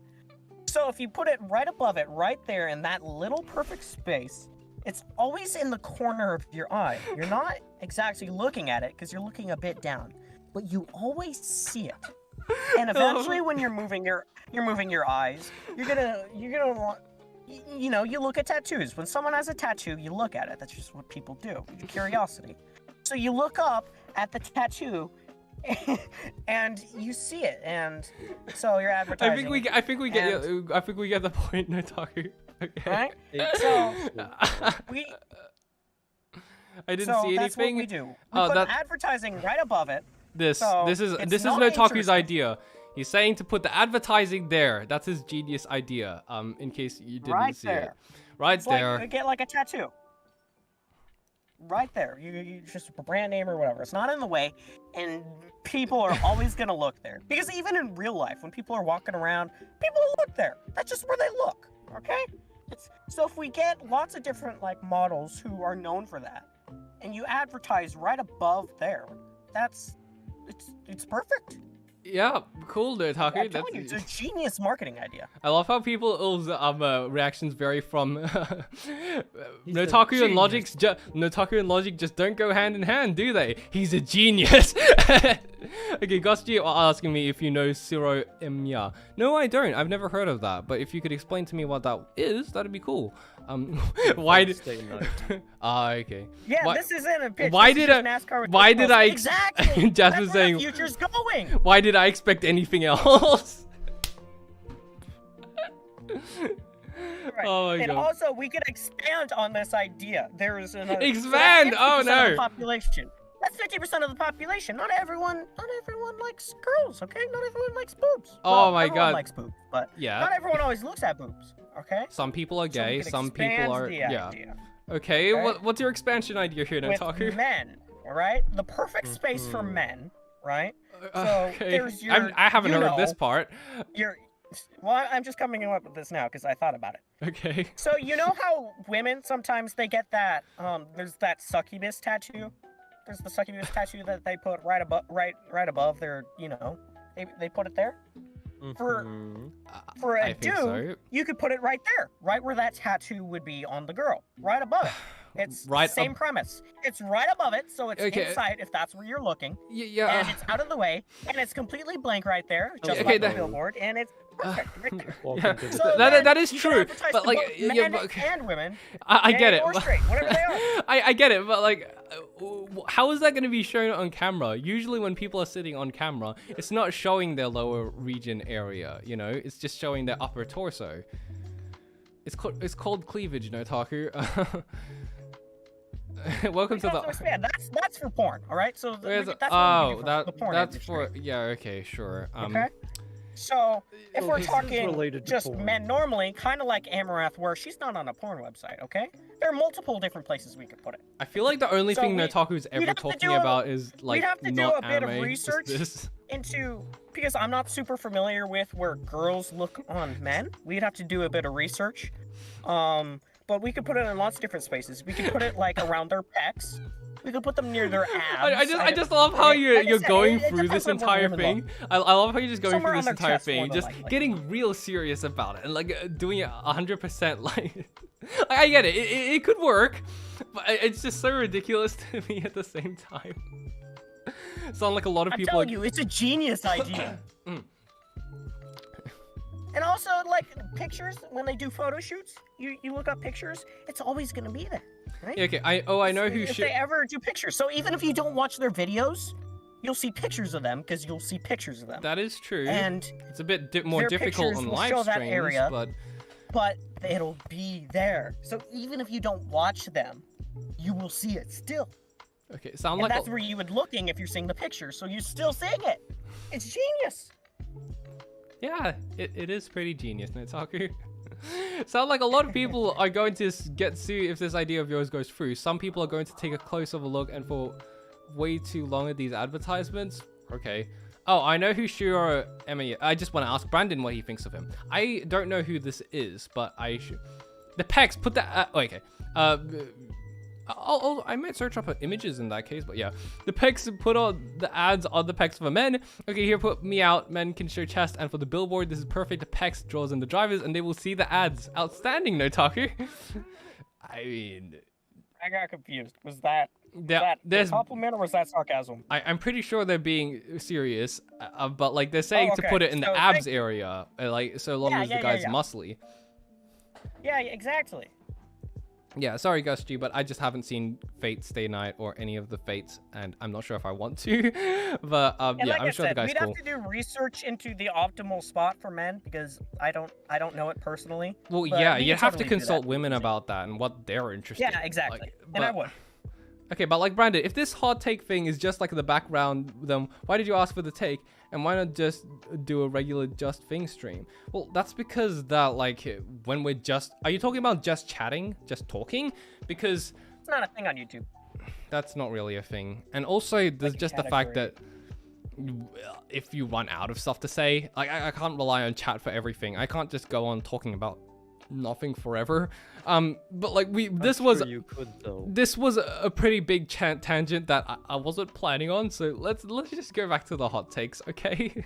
So if you put it right above it, right there in that little perfect space, it's always in the corner of your eye. You're not exactly looking at it because you're looking a bit down, but you always see it. And eventually, when you're moving your eyes, you're gonna want, you look at tattoos. When someone has a tattoo, you look at it. That's just what people do. Curiosity. So you look up at the tattoo, and you see it, and so you're advertising. I think we get the point, Notaku. Okay. Right? So I didn't see anything. That's what we do. We put advertising right above it. This is Notaku's idea. He's saying to put the advertising there. That's his genius idea. In case you didn't see it. Right there. Get like a tattoo. Right there. You just a brand name or whatever. It's not in the way, and people are always gonna look there. Because even in real life, when people are walking around, people look there. That's just where they look. Okay? So if we get lots of different like models who are known for that, and you advertise right above there, it's perfect. Yeah, cool, Notaku. I'm telling you, it's a genius marketing idea. I love how people's reactions vary from Notaku and Logic just don't go hand in hand, do they? He's a genius. Okay, Gosti asking me if you know Siro Emya. No, I don't. I've never heard of that. But if you could explain to me what that is, that'd be cool. Why did? Okay. Yeah, this isn't a pitch. Why did I? Exactly. Jess was saying. The future's going. Why did I expect anything else? Right. Oh my god. And also, we could expand on this idea. There is an expand. Oh no. Population. That's 50% of the population. Not everyone likes girls, okay? Not everyone likes boobs. Oh my everyone god. likes boobs, but yeah. Not everyone always looks at boobs, okay? Some people are gay, so some people are idea. Okay, what's your expansion idea here, Notaku? With men, all right? The perfect space for men, right? So okay. there's your I haven't heard this part. Well, I'm just coming up with this now because I thought about it. Okay. So you know how women sometimes they get that there's that succubus tattoo? There's the succubus tattoo that they put right above their, they put it there. For a dude, you could put it right there, right where that tattoo would be on the girl, right above it. It's right same premise. It's right above it, so it's inside if that's where you're looking. Yeah. And it's out of the way, and it's completely blank right there, just Okay, like the billboard, and it's perfect right there. Yeah, So that is you can true, advertise but to like, both yeah, men and women, I get gay it. or straight, whatever they are. I get it, but like, how is that going to be shown on camera? Usually, when people are sitting on camera, it's not showing their lower region area. You know, it's just showing their upper torso. It's called cleavage, no Taku. Welcome to the. Expand. That's for porn, all right? So that's the porn that's industry. for okay, sure. Okay. So if we're this is talking related to just porn. men normally, kind of like Amarath, where she's not on a porn website, okay? There are multiple different places we could put it. I feel like the only So thing we- Notaku's we'd ever have to talking do a- about is like we'd have to do not a bit of anime, research. just this. Into because I'm not super familiar with where girls look on men. We'd have to do a bit of research. But we could put it in lots of different spaces. We could put it like around their pecs. We could put them near their abs. I just love how like I you're said, going it through depends this on where entire women thing. look. I love how you're just going Somewhere through on this their entire chest, more thing, than just likely. getting real serious about it and like doing it 100%. Like, I get it. It could work, but it's just so ridiculous to me at the same time. Sound like a lot of I'm people. telling you, it's a genius idea. And also, like, pictures, when they do photo shoots, you look up pictures, it's always going to be there, right? Yeah, okay, I know who if should. they ever do pictures. So even if you don't watch their videos, you'll see pictures of them, because you'll see pictures of them. That is true. And it's a bit more their difficult pictures on will live show that streams, area. but it'll be there. So even if you don't watch them, you will see it still. okay, sound And like that's where you would looking if you're seeing the picture, so you're still seeing it. It's genius. yeah, it is pretty genius, Notaku. Sound like a lot of people are going to get sued if this idea of yours goes through. Some people are going to take a close of a look and for way too long at these advertisements. Okay. Oh, I know who Shiro Emi. I just want to ask Brandon what he thinks of him. I don't know who this is, but I should. The pecs. Put that. Okay. I might search up images in that case, but yeah. The pecs, put on the ads on the pecs for men. Okay, here, put me out. Men can show chest, and for the billboard, this is perfect. The pecs draws in the drivers, and they will see the ads. Outstanding, Notaku. I mean, I got confused. Was that there's a compliment or was that sarcasm? I'm pretty sure they're being serious, but like they're saying to put it in the abs area, like so long as the guy's muscly. Yeah, exactly. Yeah, sorry, Gus G, but I just haven't seen Fate Stay Night or any of the Fates, and I'm not sure if I want to. But yeah, like I'm sure the guy's we'd cool. have to do research into the optimal spot for men because I don't know it personally. Well, but yeah, we you'd could have to totally do consult that. women about that and what they're interested in. Yeah, exactly. Like, And I but- would. Okay, but like Brandon, if this hot take thing is just like the background, then why did you ask for the take? And why not just do a regular Just Thing stream? Well, that's because that like when we're just, are you talking about just chatting, just talking? Because It's not a thing on YouTube. that's not really a thing. And also there's Like a just the fact that category. if you run out of stuff to say, like I can't rely on chat for everything. I can't just go on talking about nothing forever. But like this was you could though. this was a pretty big tangent that I wasn't planning on, so let's just go back to the hot takes, okay?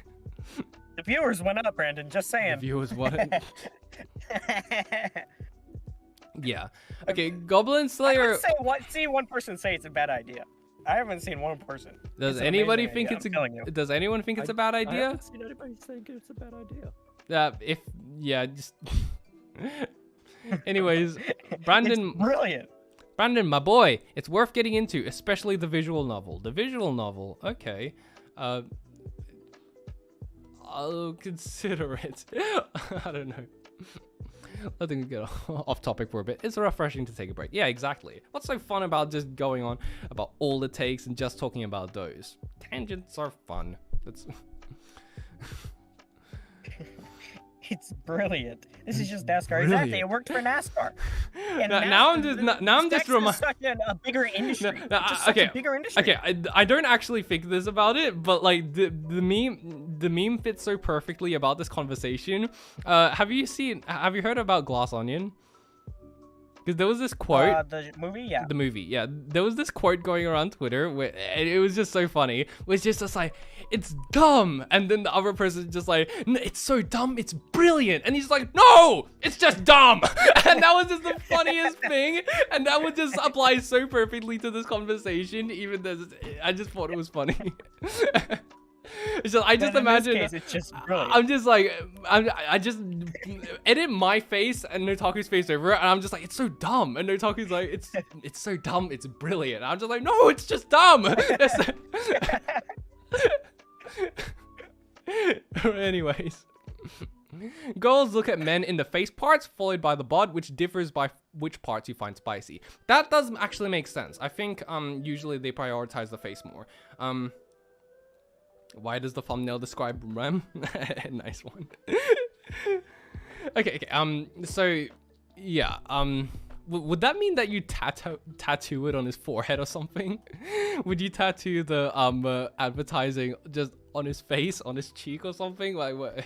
The viewers went up, Brandon. Just saying. Viewers what? Yeah. Okay, Goblin I Slayer. haven't seen one person say it's a bad idea. I haven't seen one person. Does It's an anybody amazing think idea, it's I'm telling you. does anyone think it's a bad I idea? haven't seen anybody saying it's a bad idea. Just anyways, Brandon It's brilliant. Brandon, my boy, it's worth getting into, especially the visual novel. The visual novel, okay. I'll consider it. I don't know. I think we get off topic for a bit. It's refreshing to take a break. Yeah, exactly. What's so fun about just going on about all the takes and just talking about those? Tangents are fun. That's... It's brilliant. This is just NASCAR. Exactly. It worked for NASCAR. And now I'm just such a bigger industry. Just such a bigger industry. Okay, I don't actually think this about it, but like the meme fits so perfectly about this conversation. Have you heard about Glass Onion? Because there was this quote. The movie, yeah. The movie, yeah. There was this quote going around Twitter where and it was just so funny. It was just like, it's dumb. And then the other person just like, it's so dumb, it's brilliant. And he's like, no, it's just dumb. And that was just the funniest thing. And that would just apply so perfectly to this conversation, even though I just thought it was funny. So I just imagine. Case, it's just brilliant. I'm just like, I just edit my face and Notaku's face over it, and I'm just like, it's so dumb. And Notaku's like, it's so dumb, it's brilliant. I'm just like, no, it's just dumb. Anyways, girls look at men in the face parts, followed by the bod, which differs by which parts you find spicy. That does actually make sense. I think usually they prioritize the face more. Why does the thumbnail describe Rem? Nice one. Okay. So yeah. Would that mean that you tattoo it on his forehead or something? Would you tattoo the advertising just on his face, on his cheek or something? Like what?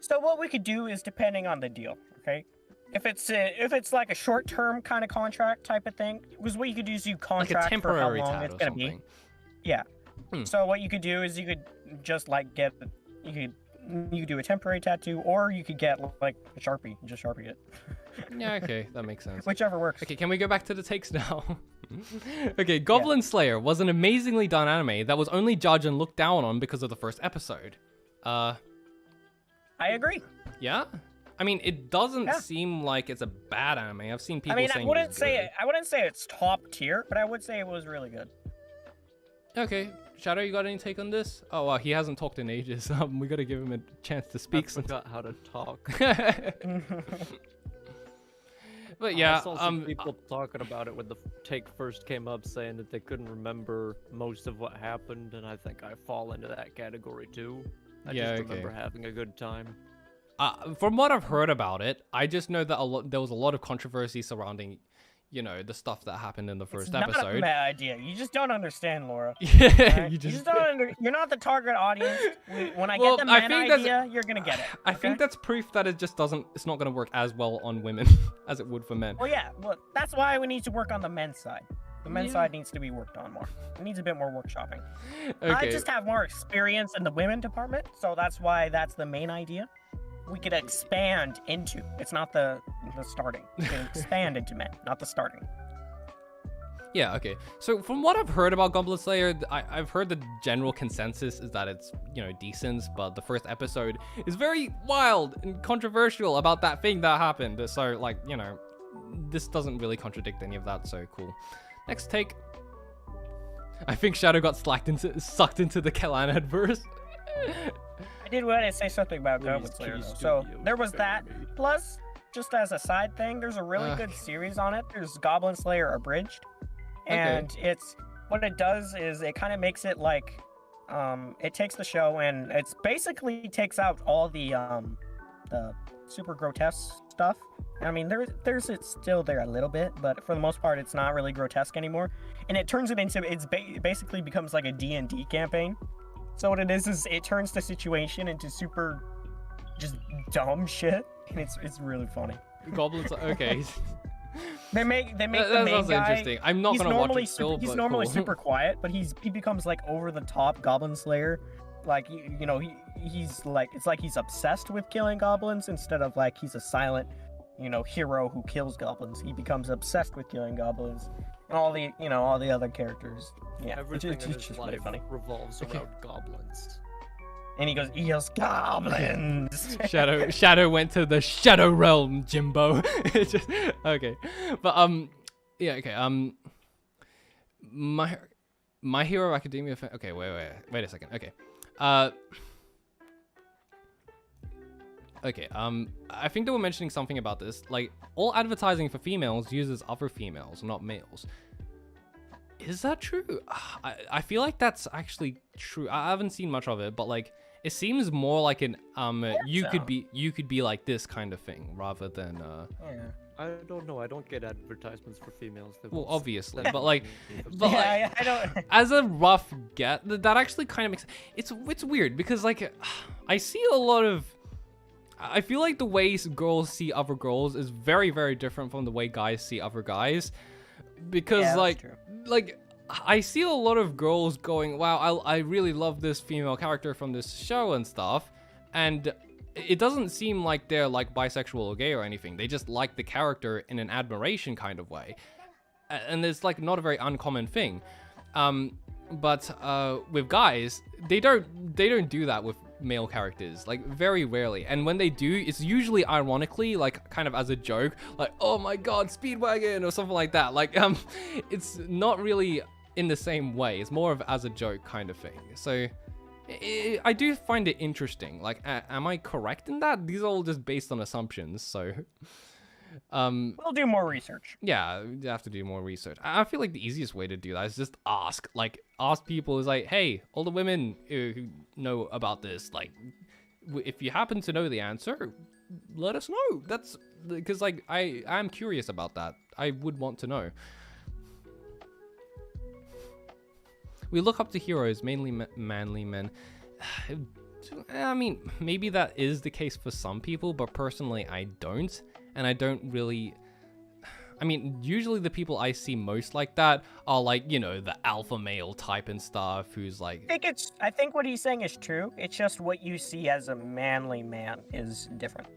So what we could do is depending on the deal, okay? If it's like a short-term kind of contract type of thing, because what you could do is you contract like a temporary for how long tat it's or gonna something. be. Yeah. So what you could do is you could just like you could do a temporary tattoo, or you could get like a Sharpie and just Sharpie it. Yeah, okay, that makes sense. Whichever works. Okay, can we go back to the takes now? Okay, Goblin Slayer was an amazingly done anime that was only judged and looked down on because of the first episode. I agree. Yeah? I mean, it doesn't seem like it's a bad anime. I've seen people saying I wouldn't say it's top tier, but I would say it was really good. Okay, Shadow, you got any take on this? Oh, wow, he hasn't talked in ages. We gotta give him a chance to speak. I forgot how to talk. But yeah, I saw some people talking about it when the take first came up, saying that they couldn't remember most of what happened, and I think I fall into that category too. I just remember having a good time. From what I've heard about it, I just know that there was a lot of controversy surrounding, you know, the stuff that happened in the first episode. It's not a bad idea. You just don't understand, Laura. Yeah, right? You just don't you're not the target audience. When I get the man idea, you're gonna get it. I think that's proof that it's not gonna work as well on women as it would for men. Well, yeah. Well, that's why we need to work on the men's side. The men's side needs to be worked on more. It needs a bit more workshopping. Okay. I just have more experience in the women department, so that's why that's the main idea. We could expand into. It's not the starting. We can expand into men, not the starting. Yeah, okay. So from what I've heard about Goblin Slayer, I've heard the general consensus is that it's, you know, decent, but the first episode is very wild and controversial about that thing that happened. So, like, you know, this doesn't really contradict any of that, so cool. Next take. I think Shadow got sucked into the Clannad verse. I did want to say something about Goblin Slayer, though. So there was that. Plus, just as a side thing, there's a really good series on it. There's Goblin Slayer Abridged, and it's what it does is it kind of makes it like, it takes the show and it's basically takes out all the super grotesque stuff. I mean, there's it's still there a little bit, but for the most part, it's not really grotesque anymore. And it turns it into basically becomes like a D&D campaign. So what it is it turns the situation into super just dumb shit, and it's really funny. Goblins, okay. They make the main sounds guy. Interesting. I'm not gonna watch it still, he's but normally cool. super quiet, but he becomes like over the top Goblin Slayer. Like you know he's like it's like he's obsessed with killing goblins instead of like he's a silent, you know, hero who kills goblins. He becomes obsessed with killing goblins. And all the other characters. Yeah, everything in his just life really funny. revolves around goblins. And he goes, "Yes, goblins." Shadow went to the Shadow Realm, Jimbo. It's just okay, but yeah, okay. My Hero Academia. Okay, wait a second. Okay, okay. I think they were mentioning something about this. Like, all advertising for females uses other females, not males. Is that true? I feel like that's actually true. I haven't seen much of it, but like, it seems more like an you could be like this kind of thing rather than Yeah. I don't know. I don't get advertisements for females. Well, obviously, but like, Yeah, I don't. as a rough get, that actually kind of makes it's weird because like, I see a lot of I feel like the way girls see other girls is very, very different from the way guys see other guys. Because, Yeah, like, I see a lot of girls going, wow, I really love this female character from this show and stuff. And it doesn't seem like they're, like, bisexual or gay or anything. They just like the character in an admiration kind of way. And it's, like, not a very uncommon thing. But with guys, they don't do that with male characters, like, very rarely. And when they do, it's usually ironically, like, kind of as a joke, like, oh my god, Speedwagon, or something like that. Like, it's not really in the same way. It's more of as a joke kind of thing. So I do find it interesting. Like, am I correct in that? These are all just based on assumptions, so we'll do more research. Yeah, you have to do more research. I feel like the easiest way to do that is just ask. Like, ask people, is like, hey, all the women who know about this, like, if you happen to know the answer, let us know. That's because, like, I'm curious about that. I would want to know. We look up to heroes, mainly manly men. I mean, maybe that is the case for some people, but personally, I don't. And I don't really... I mean, usually the people I see most like that are, like, you know, the alpha male type and stuff who's like... I think what he's saying is true. It's just what you see as a manly man is different.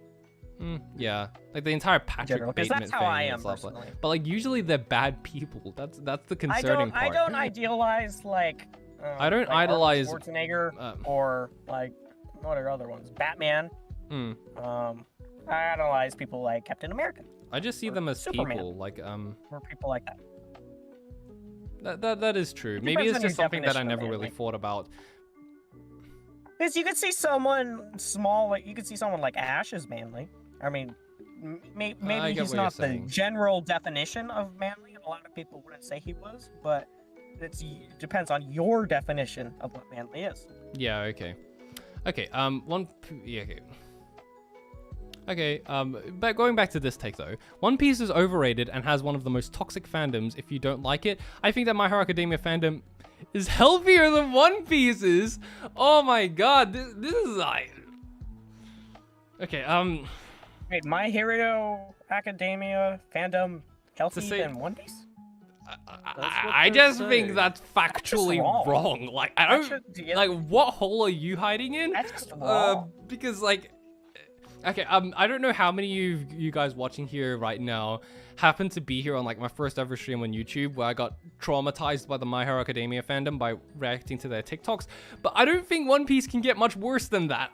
Yeah, like the entire Patrick Bateman that's how thing I and am stuff. personally. But, like, usually they're bad people. That's the concerning part. I don't idealize, like... I don't like idolize... Arnold Schwarzenegger or, like, what are other ones? Batman. I idolize people like Captain America. I just see them as Superman. people, like, or people like that. That is true. Maybe it's just something that I never really thought about. Because you could see someone small, like, you could see someone like Ash as manly. I mean, maybe he's not the general definition of manly, and a lot of people wouldn't say he was, but it depends on your definition of what manly is. Yeah, okay. Okay, okay, but going back to this take though, One Piece is overrated and has one of the most toxic fandoms if you don't like it. I think that My Hero Academia fandom is healthier than One Piece is. Oh my god, this is like... Okay, Wait, My Hero Academia fandom healthier than One Piece? I just think that's factually wrong. Like, I don't... Like, what hole are you hiding in? That's just wrong. Because, like... Okay, I don't know how many of you guys watching here right now happen to be here on, like, my first ever stream on YouTube where I got traumatized by the My Hero Academia fandom by reacting to their TikToks, but I don't think One Piece can get much worse than that.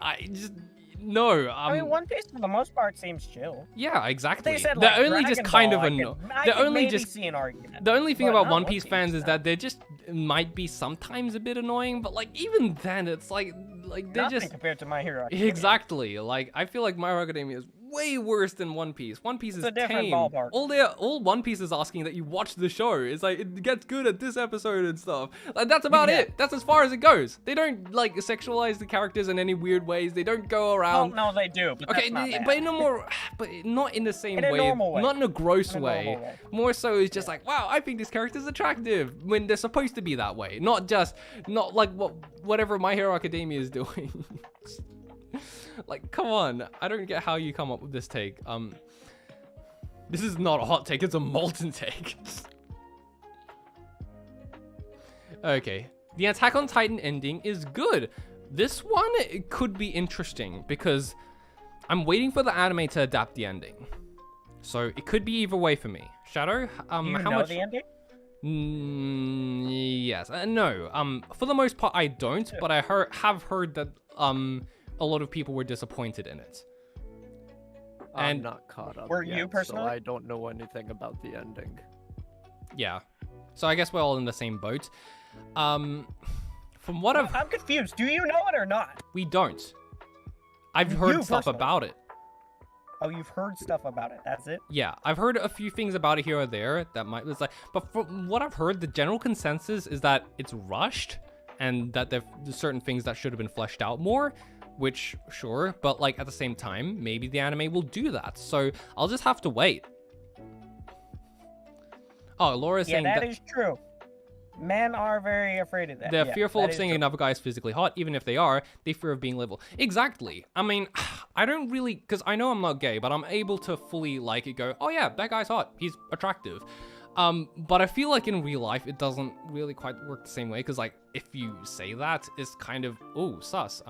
No. I mean, One Piece for the most part seems chill. Yeah, exactly. They said, they're like, only just kind of annoying. The only thing about One Piece fans is that they're just might be sometimes a bit annoying, but, like, even then, it's like they're nothing just compared to My Hero Academia. Exactly. Like, I feel like My Hero Academia is way worse than One Piece. One Piece is a different tame. ballpark. All One Piece is asking that you watch the show. It's like, it gets good at this episode and stuff. Like, that's about it. That's as far as it goes. They don't, like, sexualize the characters in any weird ways. They don't go around. Well, no, they do. But okay, that's not but in a more, but not in the same way. Normal way. Not in a gross way. More so, it's just like, wow, I think this character's attractive when they're supposed to be that way. Not like whatever My Hero Academia is doing. Like, come on. I don't get how you come up with this take. This is not a hot take, it's a molten take. Okay. The Attack on Titan ending is good. This one, it could be interesting because I'm waiting for the anime to adapt the ending. So it could be either way for me. Shadow, Do you how know much... the ending? Yes. No. For the most part, I don't, but I have heard that a lot of people were disappointed in it. I'm not caught up. Were you personally? So I don't know anything about the ending. Yeah. So I guess we're all in the same boat. From what I'm confused. Do you know it or not? We don't. I've heard stuff about it. Oh, you've heard stuff about it. That's it? Yeah, I've heard a few things about it here or there that might... It's like, but from what I've heard, the general consensus is that it's rushed and that there's certain things that should have been fleshed out more, which, sure, but, like, at the same time, maybe the anime will do that. So I'll just have to wait. Oh, Laura's saying that is true. Men are very afraid of that. They're Yeah, fearful that of is seeing true. another guy is physically hot, even if they are. They fear of being labeled. Exactly. I mean, I don't really, because I know I'm not gay, but I'm able to fully like it. Go, oh yeah, that guy's hot. He's attractive. But I feel like in real life, it doesn't really quite work the same way. Because like, if you say that, it's kind of, oh, sus.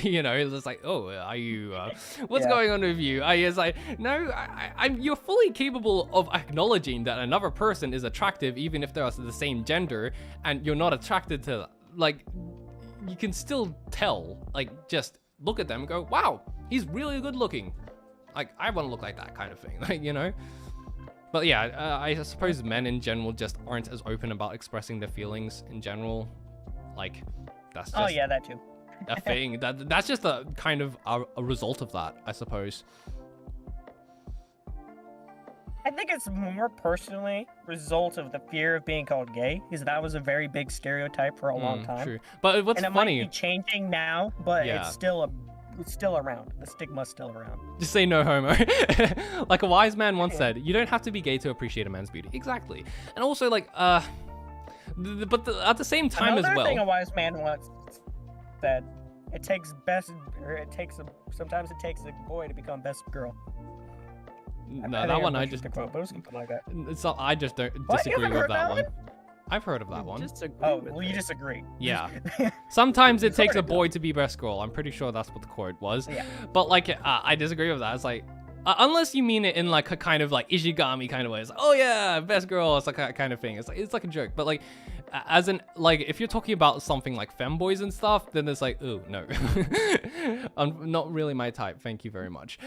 You know, it's just like, oh, are you, what's going on with you? It's like, no, you're fully capable of acknowledging that another person is attractive, even if they're the same gender, and you're not attracted to, like, you can still tell, like, just look at them and go, wow, he's really good looking. Like, I want to look like that kind of thing, like, you know? But yeah, I suppose men in general just aren't as open about expressing their feelings in general. Like, that's just that too. a thing. That's just a kind of a result of that, I suppose. I think it's more personally result of the fear of being called gay, because that was a very big stereotype for a long time. True. But what's and it funny? might be changing now, but Yeah. it's still around. The stigma's still around. Just say no homo. Like a wise man once said, you don't have to be gay to appreciate a man's beauty. Exactly. And also like, at the same time Another as well. thing a wise man once said, sometimes it takes a boy to become best girl. No, that one I just, quote, but it was something like that. it's not, I just don't What? disagree You haven't with heard that that one. one? I've heard of that one. Oh, well, you disagree. Yeah. Sometimes it takes a Sort of. boy to be best girl. I'm pretty sure that's what the quote was. Yeah. But like, I disagree with that. It's like, unless you mean it in like a kind of like Ishigami kind of way. It's like, oh yeah, best girl. It's like that kind of thing. It's like a joke. But like, as in like, if you're talking about something like femboys and stuff, then it's like, oh no, not really my type. Thank you very much.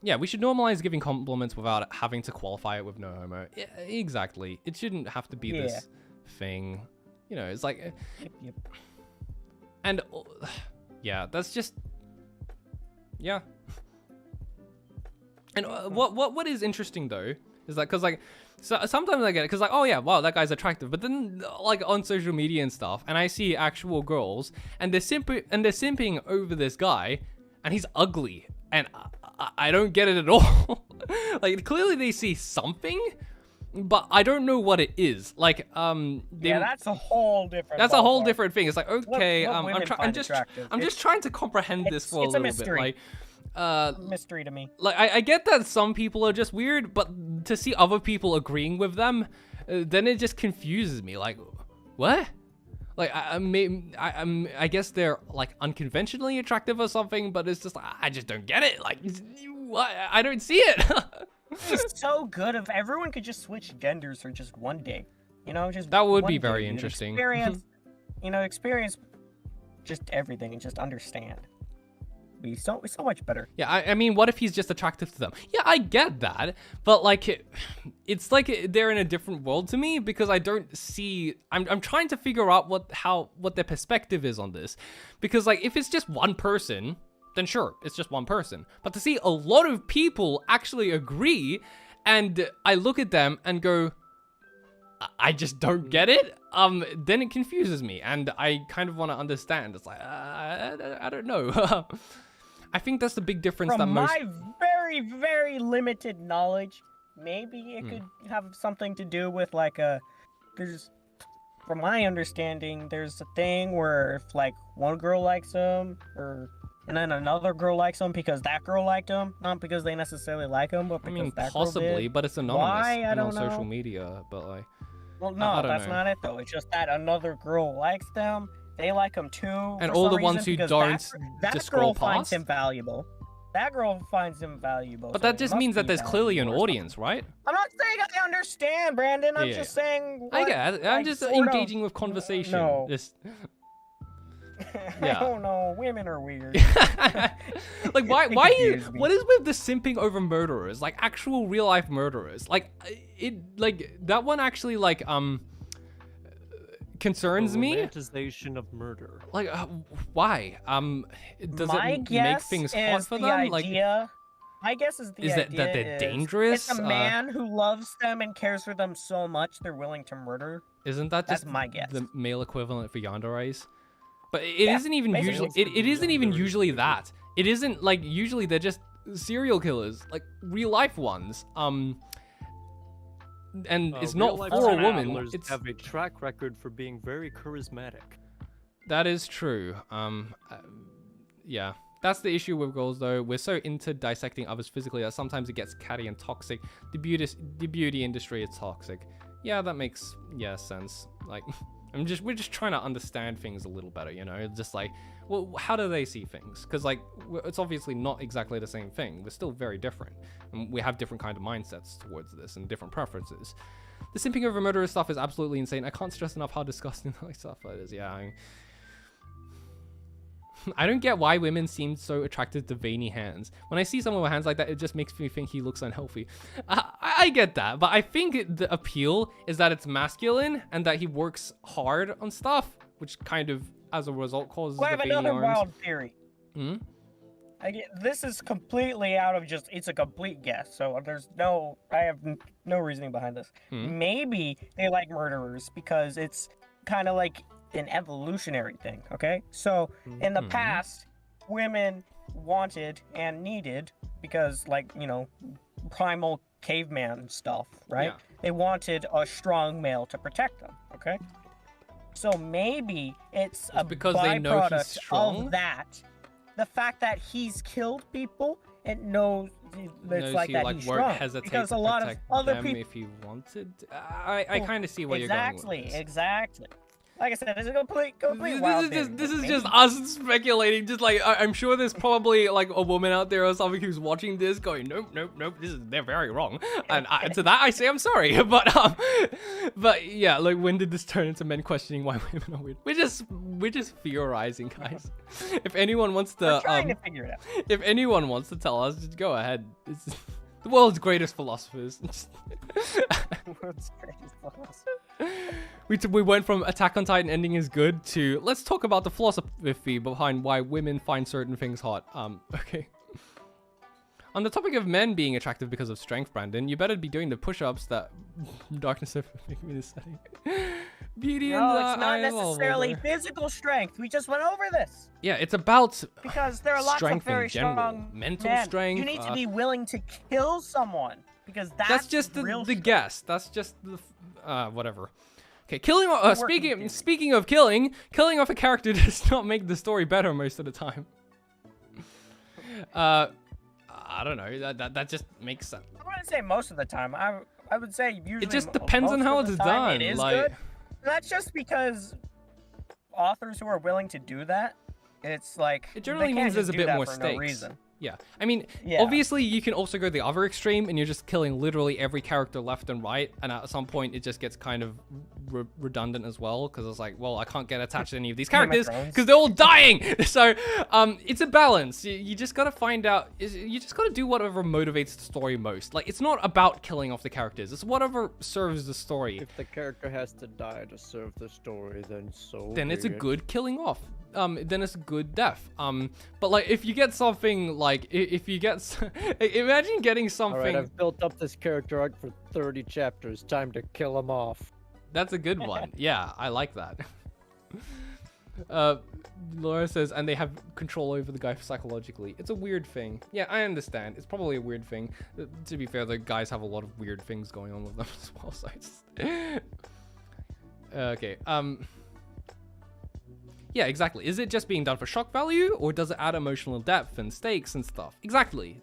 Yeah, we should normalize giving compliments without having to qualify it with no homo. Yeah, exactly. It shouldn't have to be this thing. You know, it's like... Yep. And, yeah, that's just... Yeah. And what is interesting, though, is that, because, like, so sometimes I get it, because, like, oh, yeah, wow, that guy's attractive. But then, like, on social media and stuff, and I see actual girls, and they're simping over this guy, and he's ugly. And I don't get it at all. Like, clearly they see something, but I don't know what it is. Like, that's a whole different. That's a whole different thing. It's like, okay, what I'm women just find attractive. I'm just trying to comprehend this for a it's a little bit. mystery. Like, mystery to me. like I get that some people are just weird, but to see other people agreeing with them, then it just confuses me. Like, what? Like, I guess they're, like, unconventionally attractive or something, but it's just, I just don't get it. Like, what? I don't see it. It's so good if everyone could just switch genders for just one day. You know, just that would one be day, very you'd interesting. Experience just everything and just understand. Be so much better. Yeah, I mean, what if he's just attractive to them? Yeah, I get that, but like, it's like they're in a different world to me because I don't see. I'm trying to figure out what their perspective is on this, because like if it's just one person, then sure, it's just one person. But to see a lot of people actually agree, and I look at them and go, I just don't get it. Then it confuses me, and I kind of want to understand. It's like I don't know. I think that's the big difference. From that most... my very, very limited knowledge, maybe it could have something to do with like from my understanding, there's a thing where if like one girl likes him, and then another girl likes him because that girl liked him, not because they necessarily like him, but because that possibly, girl did. But it's anonymous. Why? I and don't on know. social media, but like. Well, no, that's know. not it though. It's just that another girl likes them. They like him too. And for all some the ones reason, who because don't that just girl scroll finds past? him valuable. That girl finds him valuable. But so that it just must means that be there's clearly an valuable or audience, right? something. I'm not saying I understand, Brandon. I'm Yeah. just saying. I what, get it. I'm just sort engaging of- with conversation. No. Just... I Yeah. don't know. Women are weird. Like, why confused me. what is with the simping over murderers? Like, actual real life murderers. Like, that one actually, like, concerns me. Romanticization of murder. Like, why? Does My it make guess things is hot for the them? Like, idea. My guess is the is idea that they're dangerous? It's a man who loves them and cares for them so much they're willing to murder. isn't that That's just my guess. the male equivalent for yandereis? But it Yeah, isn't even usually. basically. It isn't even usually that. It isn't like usually they're just serial killers, like real life ones. and it's not real-life for a serial woman. killers It's have a track record for being very charismatic. that is true. Yeah. That's the issue with girls, though. We're so into dissecting others physically that sometimes it gets catty and toxic. The beauty industry is toxic. Yeah, that makes sense. Like, we're just trying to understand things a little better, you know? Just like, well, how do they see things? Because like, it's obviously not exactly the same thing. We're still very different, and we have different kind of mindsets towards this and different preferences. The simping over murderous stuff is absolutely insane. I can't stress enough how disgusting that stuff is. Yeah. I don't get why women seem so attracted to veiny hands. When I see someone with hands like that, it just makes me think he looks unhealthy. I get that, but I think the appeal is that it's masculine and that he works hard on stuff, which kind of, as a result, causes the veiny arms. I have another wild theory. Hmm? This is completely out of it's a complete guess, so I have no reasoning behind this. Maybe they like murderers because it's kind of like an evolutionary thing, okay? So in the past, women wanted and needed, because like, you know, primal caveman stuff, right? Yeah. They wanted a strong male to protect them, okay? So maybe it's a because they know he's byproduct strong? of that. The fact that he's killed people and knows it's like that he's won't strong. hesitate Because to a lot of protect other them people... if he wanted. I kind of see where you're going with this. Exactly. Like I said, it's a complete wild thing. This is just us speculating. Just like I'm sure there's probably like a woman out there or something who's watching this going, nope, they're very wrong. And to that I say I'm sorry. But yeah, like when did this turn into men questioning why women are weird? We're just theorizing, guys. If anyone wants to, We're trying to figure it out. If anyone wants to tell us, just go ahead. It's the world's greatest philosophers. World's greatest philosophers. We went from Attack on Titan ending is good to let's talk about the philosophy behind why women find certain things hot. Okay. On the topic of men being attractive because of strength, Brandon, you better be doing the push-ups that Darkness have make me this setting. Beauty and No, it's not necessarily physical strength. We just went over this. Yeah, it's about because there are lots of very strong mental men. strength. You need to be willing to kill someone because that's just the guess. That's just the whatever. Okay, killing. Speaking of killing off a character does not make the story better most of the time. I don't know. That just makes sense. I wouldn't say most of the time. I would say usually. It just depends on how it's done. It is good. That's just because authors who are willing to do that, it's like it generally means there's a bit more stakes. No yeah, I mean, obviously you can also go the other extreme and you're just killing literally every character left and right, and at some point it just gets kind of redundant as well, because it's like, well, I can't get attached to any of these characters because they're all dying. So it's a balance. You just gotta find out. You just gotta do whatever motivates the story most. Like, it's not about killing off the characters. It's whatever serves the story. If the character has to die to serve the story, then it's a good killing off. Then it's a good death. But like, if you get something like, if you get, imagine getting something. All right, I've built up this character arc for 30 chapters. Time to kill him off. That's a good one. Yeah, I like that. Laura says, and they have control over the guy psychologically. It's a weird thing. Yeah, I understand. It's probably a weird thing. To be fair, the guys have a lot of weird things going on with them as well. So it's... okay. Yeah, exactly. Is it just being done for shock value, or does it add emotional depth and stakes and stuff? Exactly.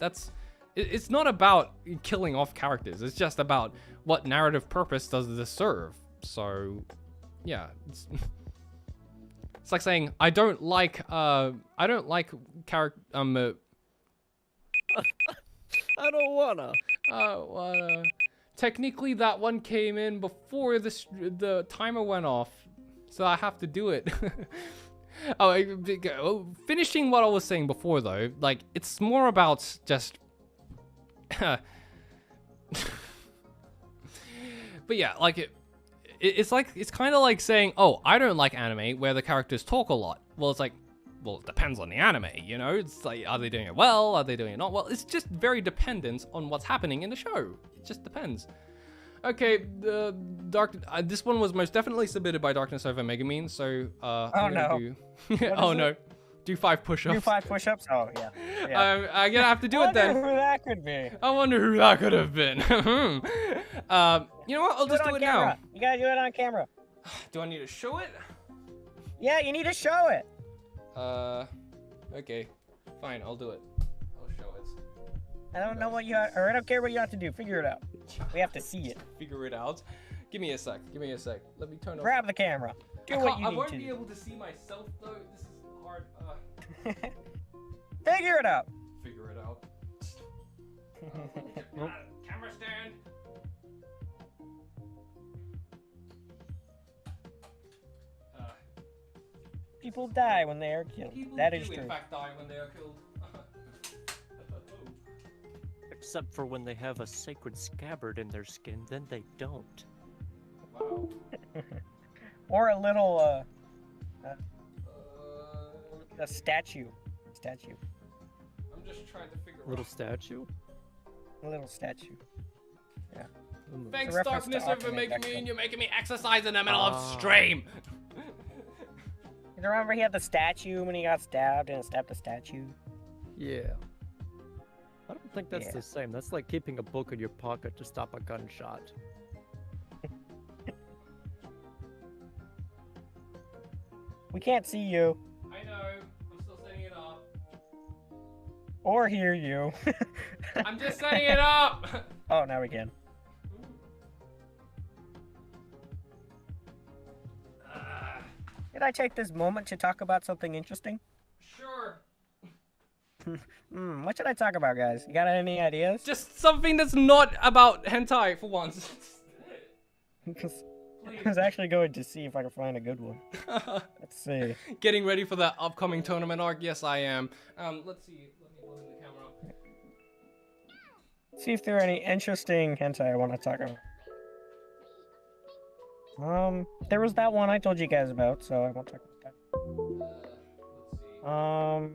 It's not about killing off characters. It's just about what narrative purpose does this serve. So, yeah. It's like saying I don't like character. I don't wanna. Technically, that one came in before the timer went off, so I have to do it. Finishing what I was saying before, though, like, it's more about just... But yeah, like, it's kind of like saying, oh, I don't like anime where the characters talk a lot. Well, it's like, well, it depends on the anime, you know? It's like, are they doing it well? Are they doing it not well? It's just very dependent on what's happening in the show. It just depends. Okay, this one was most definitely submitted by Darkness over Megamine, so do 5 push-ups. Do 5 push-ups? Oh yeah. I'm gonna have to do it then. I wonder who that could be. I wonder who that could have been. You know what? I'll just do it now. You gotta do it on camera. Do I need to show it? Yeah, you need to show it. Okay. Fine, I'll do it. I'll show it. I don't know what you have, or I don't care what you have to do. Figure it out. We have to see it. Figure it out. Give me a sec. Give me a sec. Let me turn off. Grab the camera. Do what you need to. I won't be able to see myself though. This is hard. Figure it out. Figure it out. Camera stand. People die when they are killed. That is true. In fact, die when they are killed. Except for when they have a sacred scabbard in their skin, then they don't. Wow. Or a little, a statue. I'm just trying to figure Little statue? A little statue. Yeah. Thanks, darkness, for making me, and you're making me exercise in the middle of stream. You remember he had the statue when he got stabbed and it stabbed the statue? Yeah. I don't think that's the same. That's like keeping a book in your pocket to stop a gunshot. We can't see you. I know. I'm still setting it up. Or hear you. I'm just setting it up. Oh, now we can. Did I take this moment to talk about something interesting? Sure. What should I talk about, guys? You got any ideas? Just something that's not about hentai for once. I was actually going to see if I can find a good one. Let's see. Getting ready for that upcoming tournament arc? Yes, I am. Let's see. Let me open the camera. See if there are any interesting hentai I want to talk about. There was that one I told you guys about, so I won't talk about that.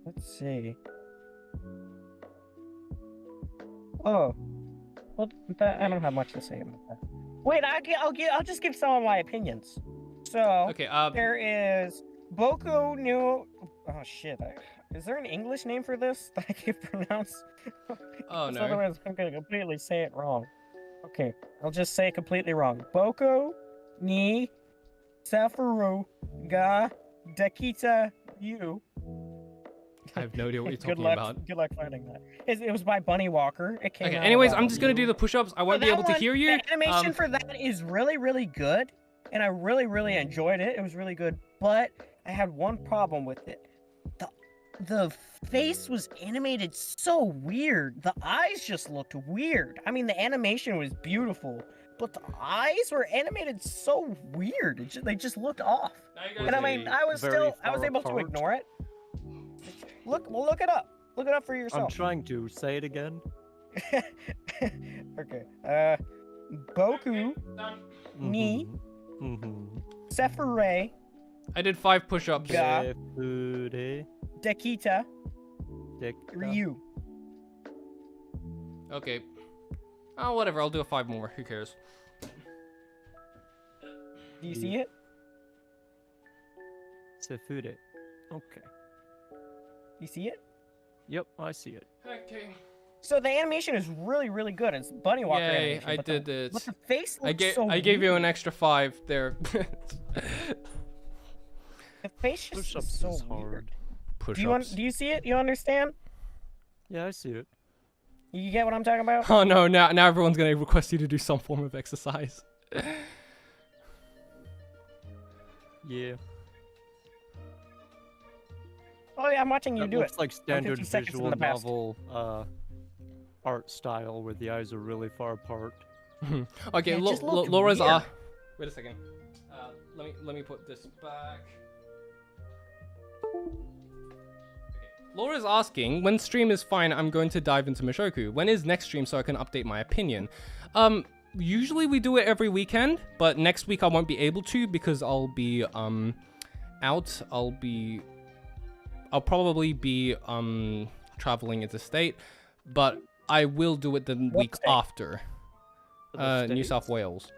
Let's see. Oh, well, I don't have much to say about that. Wait, I'll just give some of my opinions. So, okay, there is Boku no... Oh shit! Is there an English name for this that I can pronounce? Oh no. Otherwise, I'm gonna completely say it wrong. Okay, I'll just say it completely wrong. Boku ni Safaru ga Dekita Yu. I have no idea what you're talking about. Good luck finding that. It was by Bunny Walker. It came out anyways, I'm just gonna do the push-ups. I won't be able to hear you. The animation for that is really, really good, and I really, really enjoyed it. It was really good, but I had one problem with it. The face was animated so weird. The eyes just looked weird. I mean, the animation was beautiful, but the eyes were animated so weird. They just looked off. And I mean, I was able to ignore it. Look it up. Look it up for yourself. I'm trying to say it again. Okay. Boku ni Sefure. I did 5 push-ups. Dekita Ryu. Okay. Oh, whatever. I'll do 5 more. Who cares? Do you see it? Sefude. Okay. You see it? Yep, I see it. Okay. So the animation is really, really good. It's Bunny Walker animation. I did it. But the face looks so I gave you an extra 5 there. The face just looks so weird. Push-ups. Do you see it? You understand? Yeah, I see it. You get what I'm talking about? Oh no, now everyone's gonna request you to do some form of exercise. Yeah. Oh yeah, I'm watching you do it. Looks like standard visual novel art style where the eyes are really far apart. Okay, Laura's wait a second. Let me put this back. Okay. Laura's asking, when stream is fine, I'm going to dive into Mushoku. When is next stream so I can update my opinion? Usually we do it every weekend, but next week I won't be able to because I'll be out. I'll probably be traveling interstate, but I will do it the week after. New South Wales.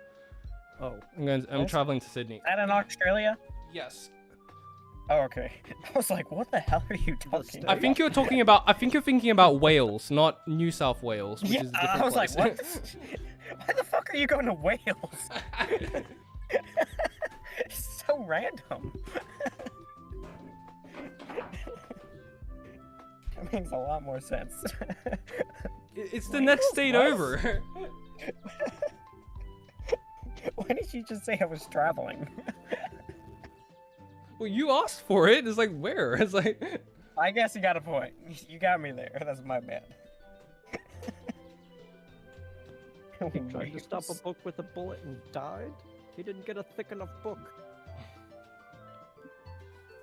Oh, I'm traveling to Sydney. Is that in Australia? Yes. Oh, okay. I was like, what the hell are you talking about? I think you're thinking about Wales, not New South Wales, which is a different I was place. like, what? Why the fuck are you going to Wales? It's so random. That makes a lot more sense. It's the next state over. Why did you just say I was traveling? Well, you asked for it. It's like, where? It's like... I guess you got a point. You got me there. That's my bad. He tried to stop a book with a bullet and died? He didn't get a thick enough book.